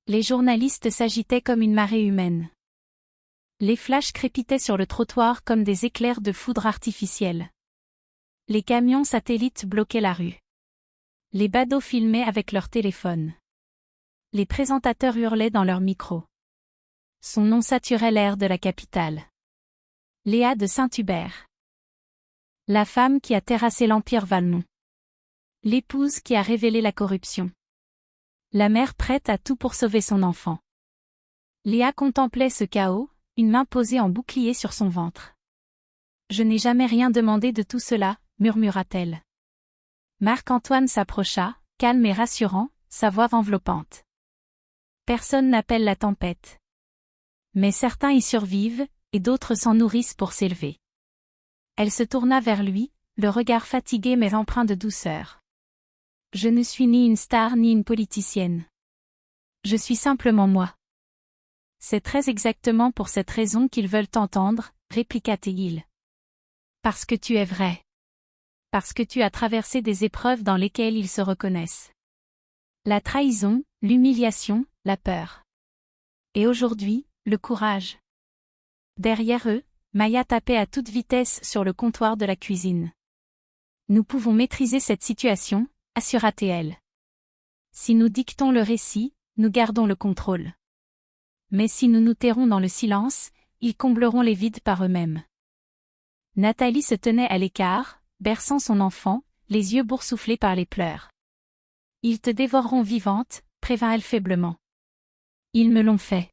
Les journalistes s'agitaient comme une marée humaine. Les flashs crépitaient sur le trottoir comme des éclairs de foudre artificielle. Les camions satellites bloquaient la rue. Les badauds filmaient avec leurs téléphones. Les présentateurs hurlaient dans leurs micros. Son nom saturait l'air de la capitale. Léa de Saint-Hubert. La femme qui a terrassé l'Empire Valmont. L'épouse qui a révélé la corruption. La mère prête à tout pour sauver son enfant. Léa contemplait ce chaos, une main posée en bouclier sur son ventre. Je n'ai jamais rien demandé de tout cela, murmura-t-elle. Marc-Antoine s'approcha, calme et rassurant, sa voix enveloppante. Personne n'appelle la tempête. Mais certains y survivent, et d'autres s'en nourrissent pour s'élever. Elle se tourna vers lui, le regard fatigué mais empreint de douceur. Je ne suis ni une star ni une politicienne. Je suis simplement moi. C'est très exactement pour cette raison qu'ils veulent t'entendre, répliqua-t-il. Parce que tu es vrai. Parce que tu as traversé des épreuves dans lesquelles ils se reconnaissent. La trahison, l'humiliation, la peur. Et aujourd'hui, le courage. Derrière eux, Maya tapait à toute vitesse sur le comptoir de la cuisine. Nous pouvons maîtriser cette situation, assura-t-elle. Si nous dictons le récit, nous gardons le contrôle. Mais si nous nous tairons dans le silence, ils combleront les vides par eux-mêmes. Nathalie se tenait à l'écart, berçant son enfant, les yeux boursouflés par les pleurs. Ils te dévoreront vivante, prévint-elle faiblement. Ils me l'ont fait.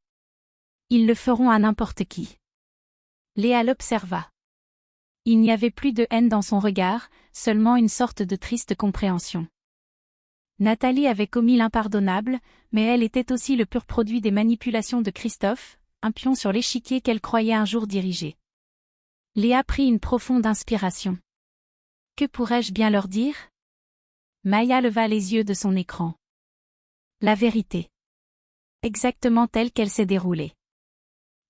Ils le feront à n'importe qui. Léa l'observa. Il n'y avait plus de haine dans son regard, seulement une sorte de triste compréhension. Nathalie avait commis l'impardonnable, mais elle était aussi le pur produit des manipulations de Christophe, un pion sur l'échiquier qu'elle croyait un jour diriger. Léa prit une profonde inspiration. Que pourrais-je bien leur dire? Maya leva les yeux de son écran. La vérité. Exactement telle qu'elle s'est déroulée.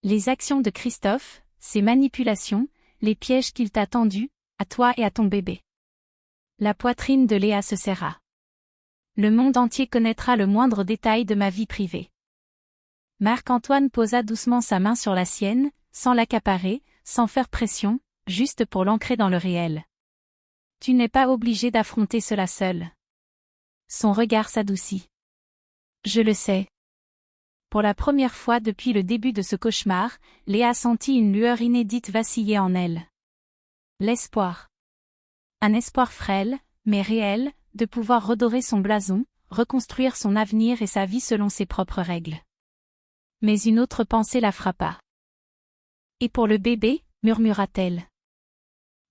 Les actions de Christophe, ses manipulations, les pièges qu'il t'a tendus, à toi et à ton bébé. La poitrine de Léa se serra. Le monde entier connaîtra le moindre détail de ma vie privée. Marc-Antoine posa doucement sa main sur la sienne, sans l'accaparer, sans faire pression, juste pour l'ancrer dans le réel. Tu n'es pas obligé d'affronter cela seul. Son regard s'adoucit. Je le sais. Pour la première fois depuis le début de ce cauchemar, Léa sentit une lueur inédite vaciller en elle. L'espoir. Un espoir frêle, mais réel, de pouvoir redorer son blason, reconstruire son avenir et sa vie selon ses propres règles. Mais une autre pensée la frappa. Et pour le bébé, murmura-t-elle.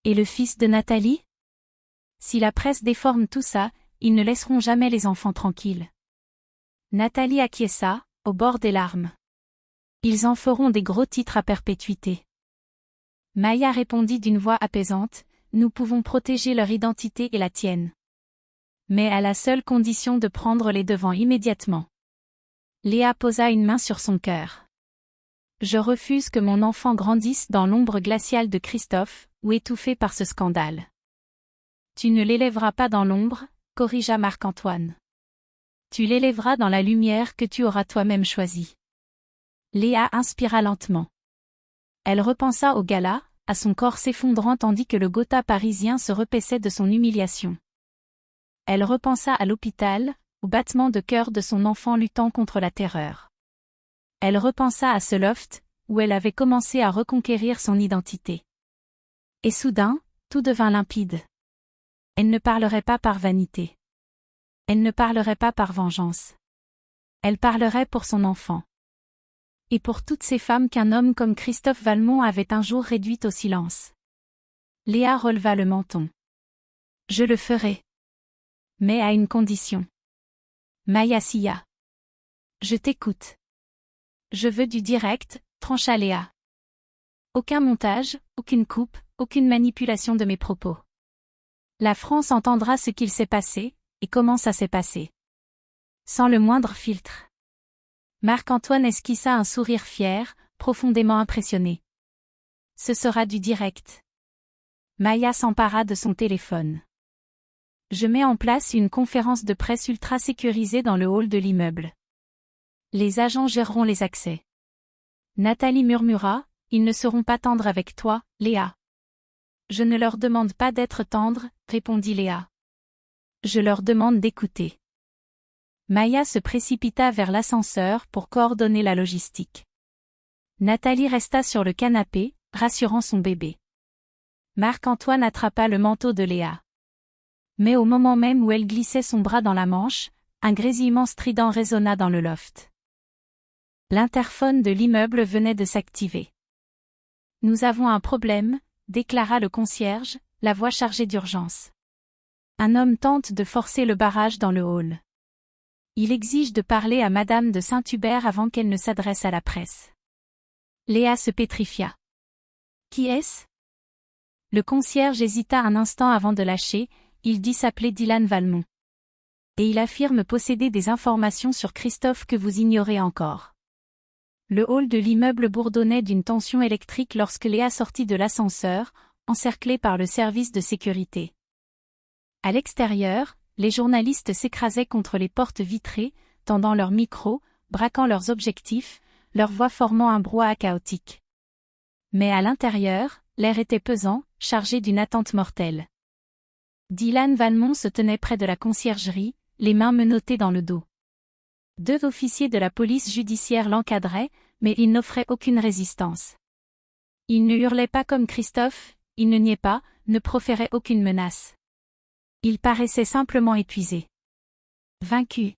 Et le fils de Nathalie? Si la presse déforme tout ça, ils ne laisseront jamais les enfants tranquilles. Nathalie acquiesça, au bord des larmes. Ils en feront des gros titres à perpétuité. Maya répondit d'une voix apaisante, nous pouvons protéger leur identité et la tienne. Mais à la seule condition de prendre les devants immédiatement. Léa posa une main sur son cœur. Je refuse que mon enfant grandisse dans l'ombre glaciale de Christophe, ou étouffé par ce scandale. Tu ne l'élèveras pas dans l'ombre, corrigea Marc-Antoine. Tu l'élèveras dans la lumière que tu auras toi-même choisie. Léa inspira lentement. Elle repensa au gala, à son corps s'effondrant tandis que le Gotha parisien se repaissait de son humiliation. Elle repensa à l'hôpital, au battement de cœur de son enfant luttant contre la terreur. Elle repensa à ce loft, où elle avait commencé à reconquérir son identité. Et soudain, tout devint limpide. Elle ne parlerait pas par vanité. Elle ne parlerait pas par vengeance. Elle parlerait pour son enfant. Et pour toutes ces femmes qu'un homme comme Christophe Valmont avait un jour réduites au silence. Léa releva le menton. Je le ferai. Mais à une condition. Maya sia. Je t'écoute. Je veux du direct, trancha Léa. Aucun montage, aucune coupe, aucune manipulation de mes propos. La France entendra ce qu'il s'est passé, et comment ça s'est passé. Sans le moindre filtre. Marc-Antoine esquissa un sourire fier, profondément impressionné. Ce sera du direct. Maya s'empara de son téléphone. Je mets en place une conférence de presse ultra sécurisée dans le hall de l'immeuble. Les agents géreront les accès. Nathalie murmura, ils ne seront pas tendres avec toi, Léa. Je ne leur demande pas d'être tendres, répondit Léa. Je leur demande d'écouter. Maya se précipita vers l'ascenseur pour coordonner la logistique. Nathalie resta sur le canapé, rassurant son bébé. Marc-Antoine attrapa le manteau de Léa. Mais au moment même où elle glissait son bras dans la manche, un grésillement strident résonna dans le loft. L'interphone de l'immeuble venait de s'activer. Nous avons un problème, déclara le concierge, la voix chargée d'urgence. Un homme tente de forcer le barrage dans le hall. Il exige de parler à Madame de Saint-Hubert avant qu'elle ne s'adresse à la presse. Léa se pétrifia. Qui est-ce? Le concierge hésita un instant avant de lâcher, il dit s'appeler Dylan Valmont. Et il affirme posséder des informations sur Christophe que vous ignorez encore. Le hall de l'immeuble bourdonnait d'une tension électrique lorsque Léa sortit de l'ascenseur, encerclée par le service de sécurité. À l'extérieur, les journalistes s'écrasaient contre les portes vitrées, tendant leurs micros, braquant leurs objectifs, leurs voix formant un brouhaha chaotique. Mais à l'intérieur, l'air était pesant, chargé d'une attente mortelle. Dylan Valmont se tenait près de la conciergerie, les mains menottées dans le dos. 2 officiers de la police judiciaire l'encadraient, mais il n'offrait aucune résistance. Il ne hurlait pas comme Christophe, il ne niait pas, ne proférait aucune menace. Il paraissait simplement épuisé. Vaincu.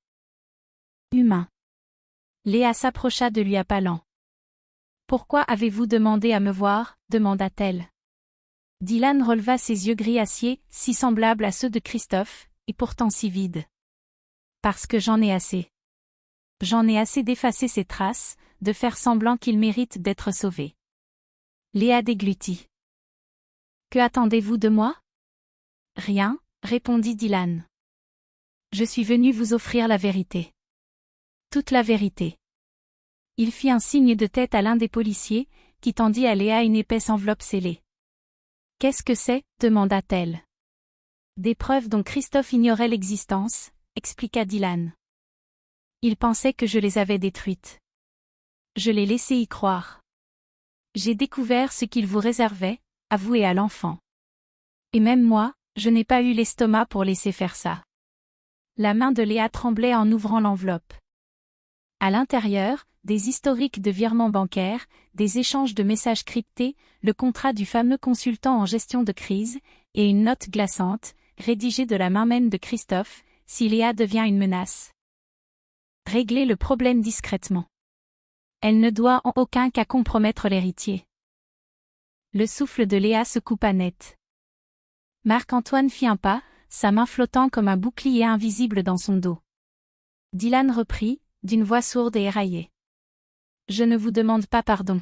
Humain. Léa s'approcha de lui à pas lents. « Pourquoi avez-vous demandé à me voir ?» demanda-t-elle. Dylan releva ses yeux gris acier, si semblables à ceux de Christophe, et pourtant si vides. « Parce que j'en ai assez. J'en ai assez d'effacer ses traces, de faire semblant qu'il mérite d'être sauvé. » Léa déglutit. « Que attendez-vous de moi ?»« Rien, » répondit Dylan. « Je suis venu vous offrir la vérité. Toute la vérité. » Il fit un signe de tête à l'un des policiers, qui tendit à Léa une épaisse enveloppe scellée. « Qu'est-ce que c'est ?» demanda-t-elle. « Des preuves dont Christophe ignorait l'existence, » expliqua Dylan. « Il pensait que je les avais détruites. Je l'ai laissé y croire. J'ai découvert ce qu'il vous réservait, avoué à l'enfant. Et même moi, je n'ai pas eu l'estomac pour laisser faire ça. » La main de Léa tremblait en ouvrant l'enveloppe. À l'intérieur, des historiques de virements bancaires, des échanges de messages cryptés, le contrat du fameux consultant en gestion de crise, et une note glaçante, rédigée de la main même de Christophe, si Léa devient une menace. Régler le problème discrètement. Elle ne doit en aucun cas compromettre l'héritier. Le souffle de Léa se coupa net. Marc-Antoine fit un pas, sa main flottant comme un bouclier invisible dans son dos. Dylan reprit, d'une voix sourde et éraillée. « Je ne vous demande pas pardon.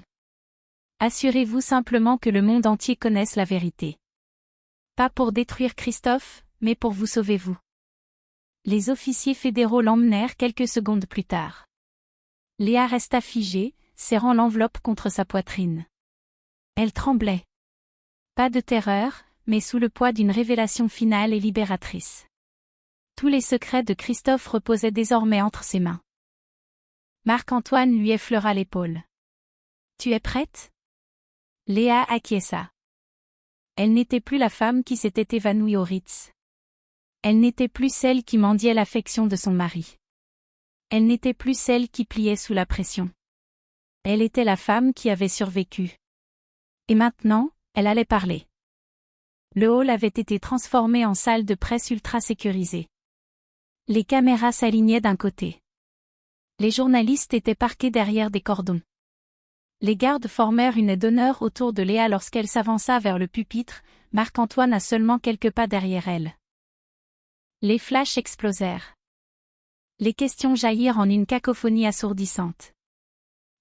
Assurez-vous simplement que le monde entier connaisse la vérité. Pas pour détruire Christophe, mais pour vous sauver vous. » Les officiers fédéraux l'emmenèrent quelques secondes plus tard. Léa resta figée, serrant l'enveloppe contre sa poitrine. Elle tremblait. Pas de terreur, mais sous le poids d'une révélation finale et libératrice. Tous les secrets de Christophe reposaient désormais entre ses mains. Marc-Antoine lui effleura l'épaule. « Tu es prête ?» Léa acquiesça. Elle n'était plus la femme qui s'était évanouie au Ritz. Elle n'était plus celle qui mendiait l'affection de son mari. Elle n'était plus celle qui pliait sous la pression. Elle était la femme qui avait survécu. Et maintenant, elle allait parler. Le hall avait été transformé en salle de presse ultra sécurisée. Les caméras s'alignaient d'un côté. Les journalistes étaient parqués derrière des cordons. Les gardes formèrent une aide d'honneur autour de Léa lorsqu'elle s'avança vers le pupitre, Marc-Antoine à seulement quelques pas derrière elle. Les flashs explosèrent. Les questions jaillirent en une cacophonie assourdissante.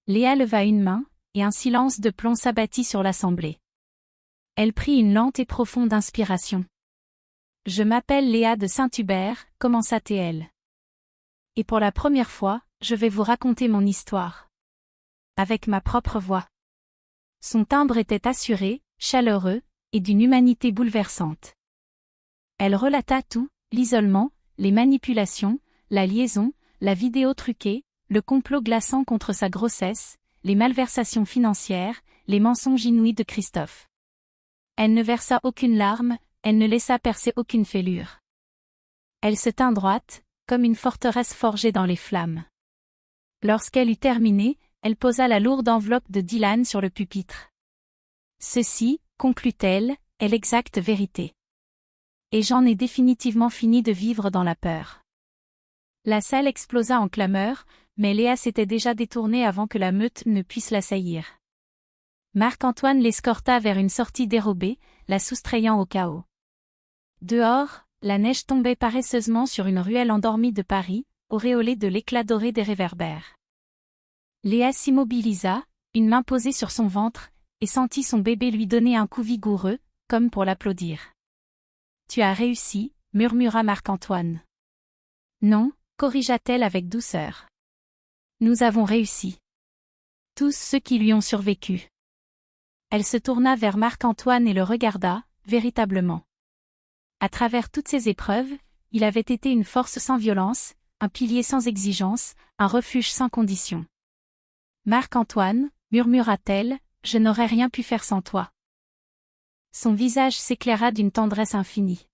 Léa leva une main, et un silence de plomb s'abattit sur l'assemblée. Elle prit une lente et profonde inspiration. « Je m'appelle Léa de Saint-Hubert », commença-t-elle. « Et pour la première fois, je vais vous raconter mon histoire. Avec ma propre voix. » Son timbre était assuré, chaleureux, et d'une humanité bouleversante. Elle relata tout, l'isolement, les manipulations, la liaison, la vidéo truquée, le complot glaçant contre sa grossesse, les malversations financières, les mensonges inouïs de Christophe. Elle ne versa aucune larme, elle ne laissa percer aucune fêlure. Elle se tint droite, comme une forteresse forgée dans les flammes. Lorsqu'elle eut terminé, elle posa la lourde enveloppe de Dylan sur le pupitre. « Ceci, conclut-elle, est l'exacte vérité. Et j'en ai définitivement fini de vivre dans la peur. » La salle explosa en clameurs, mais Léa s'était déjà détournée avant que la meute ne puisse l'assaillir. Marc-Antoine l'escorta vers une sortie dérobée, la soustrayant au chaos. Dehors, la neige tombait paresseusement sur une ruelle endormie de Paris, auréolée de l'éclat doré des réverbères. Léa s'immobilisa, une main posée sur son ventre, et sentit son bébé lui donner un coup vigoureux, comme pour l'applaudir. « Tu as réussi », murmura Marc-Antoine. « Non », corrigea-t-elle avec douceur. « Nous avons réussi. Tous ceux qui lui ont survécu. » Elle se tourna vers Marc-Antoine et le regarda, véritablement. À travers toutes ces épreuves, il avait été une force sans violence, un pilier sans exigence, un refuge sans condition. « Marc-Antoine », murmura-t-elle, je n'aurais rien pu faire sans toi. Son visage s'éclaira d'une tendresse infinie.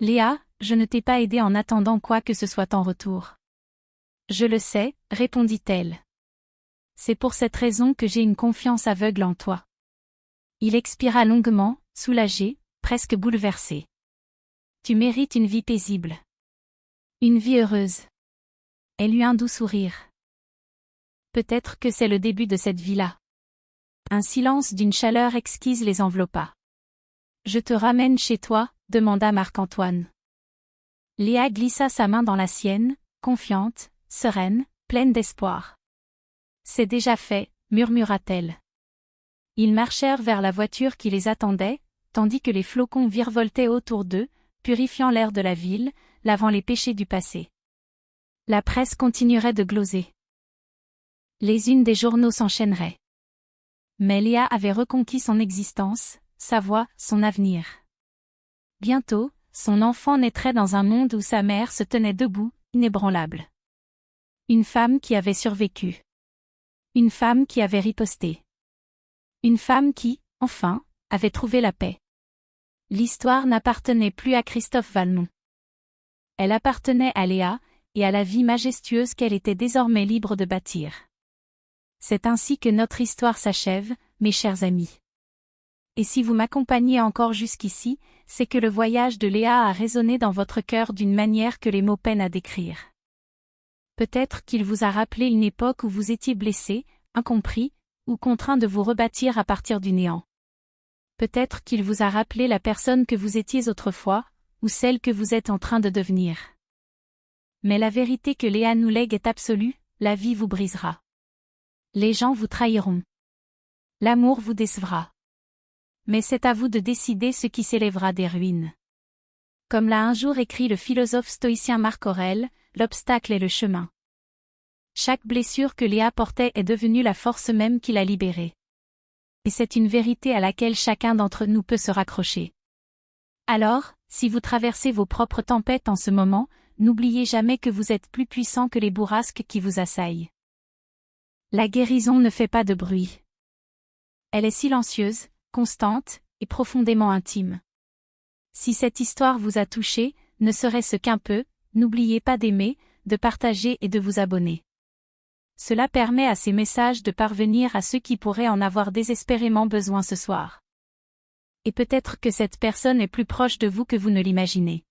Léa, je ne t'ai pas aidé en attendant quoi que ce soit en retour. Je le sais, répondit-elle. C'est pour cette raison que j'ai une confiance aveugle en toi. Il expira longuement, soulagé, presque bouleversé. Tu mérites une vie paisible. Une vie heureuse. Elle eut un doux sourire. Peut-être que c'est le début de cette vie-là. Un silence d'une chaleur exquise les enveloppa. Je te ramène chez toi, demanda Marc-Antoine. Léa glissa sa main dans la sienne, confiante, sereine, pleine d'espoir. C'est déjà fait, murmura-t-elle. Ils marchèrent vers la voiture qui les attendait, tandis que les flocons virevoltaient autour d'eux, purifiant l'air de la ville, lavant les péchés du passé. La presse continuerait de gloser. Les unes des journaux s'enchaîneraient. Mais Léa avait reconquis son existence, sa voix, son avenir. Bientôt, son enfant naîtrait dans un monde où sa mère se tenait debout, inébranlable. Une femme qui avait survécu. Une femme qui avait riposté. Une femme qui, enfin, avait trouvé la paix. L'histoire n'appartenait plus à Christophe Valmont. Elle appartenait à Léa, et à la vie majestueuse qu'elle était désormais libre de bâtir. C'est ainsi que notre histoire s'achève, mes chers amis. Et si vous m'accompagnez encore jusqu'ici, c'est que le voyage de Léa a résonné dans votre cœur d'une manière que les mots peinent à décrire. Peut-être qu'il vous a rappelé une époque où vous étiez blessé, incompris, ou contraint de vous rebâtir à partir du néant. Peut-être qu'il vous a rappelé la personne que vous étiez autrefois, ou celle que vous êtes en train de devenir. Mais la vérité que Léa nous lègue est absolue, la vie vous brisera. Les gens vous trahiront. L'amour vous décevra. Mais c'est à vous de décider ce qui s'élèvera des ruines. Comme l'a un jour écrit le philosophe stoïcien Marc Aurèle, l'obstacle est le chemin. Chaque blessure que Léa portait est devenue la force même qui l'a libérée. Et c'est une vérité à laquelle chacun d'entre nous peut se raccrocher. Alors, si vous traversez vos propres tempêtes en ce moment, n'oubliez jamais que vous êtes plus puissant que les bourrasques qui vous assaillent. La guérison ne fait pas de bruit. Elle est silencieuse, constante, et profondément intime. Si cette histoire vous a touché, ne serait-ce qu'un peu, n'oubliez pas d'aimer, de partager et de vous abonner. Cela permet à ces messages de parvenir à ceux qui pourraient en avoir désespérément besoin ce soir. Et peut-être que cette personne est plus proche de vous que vous ne l'imaginez.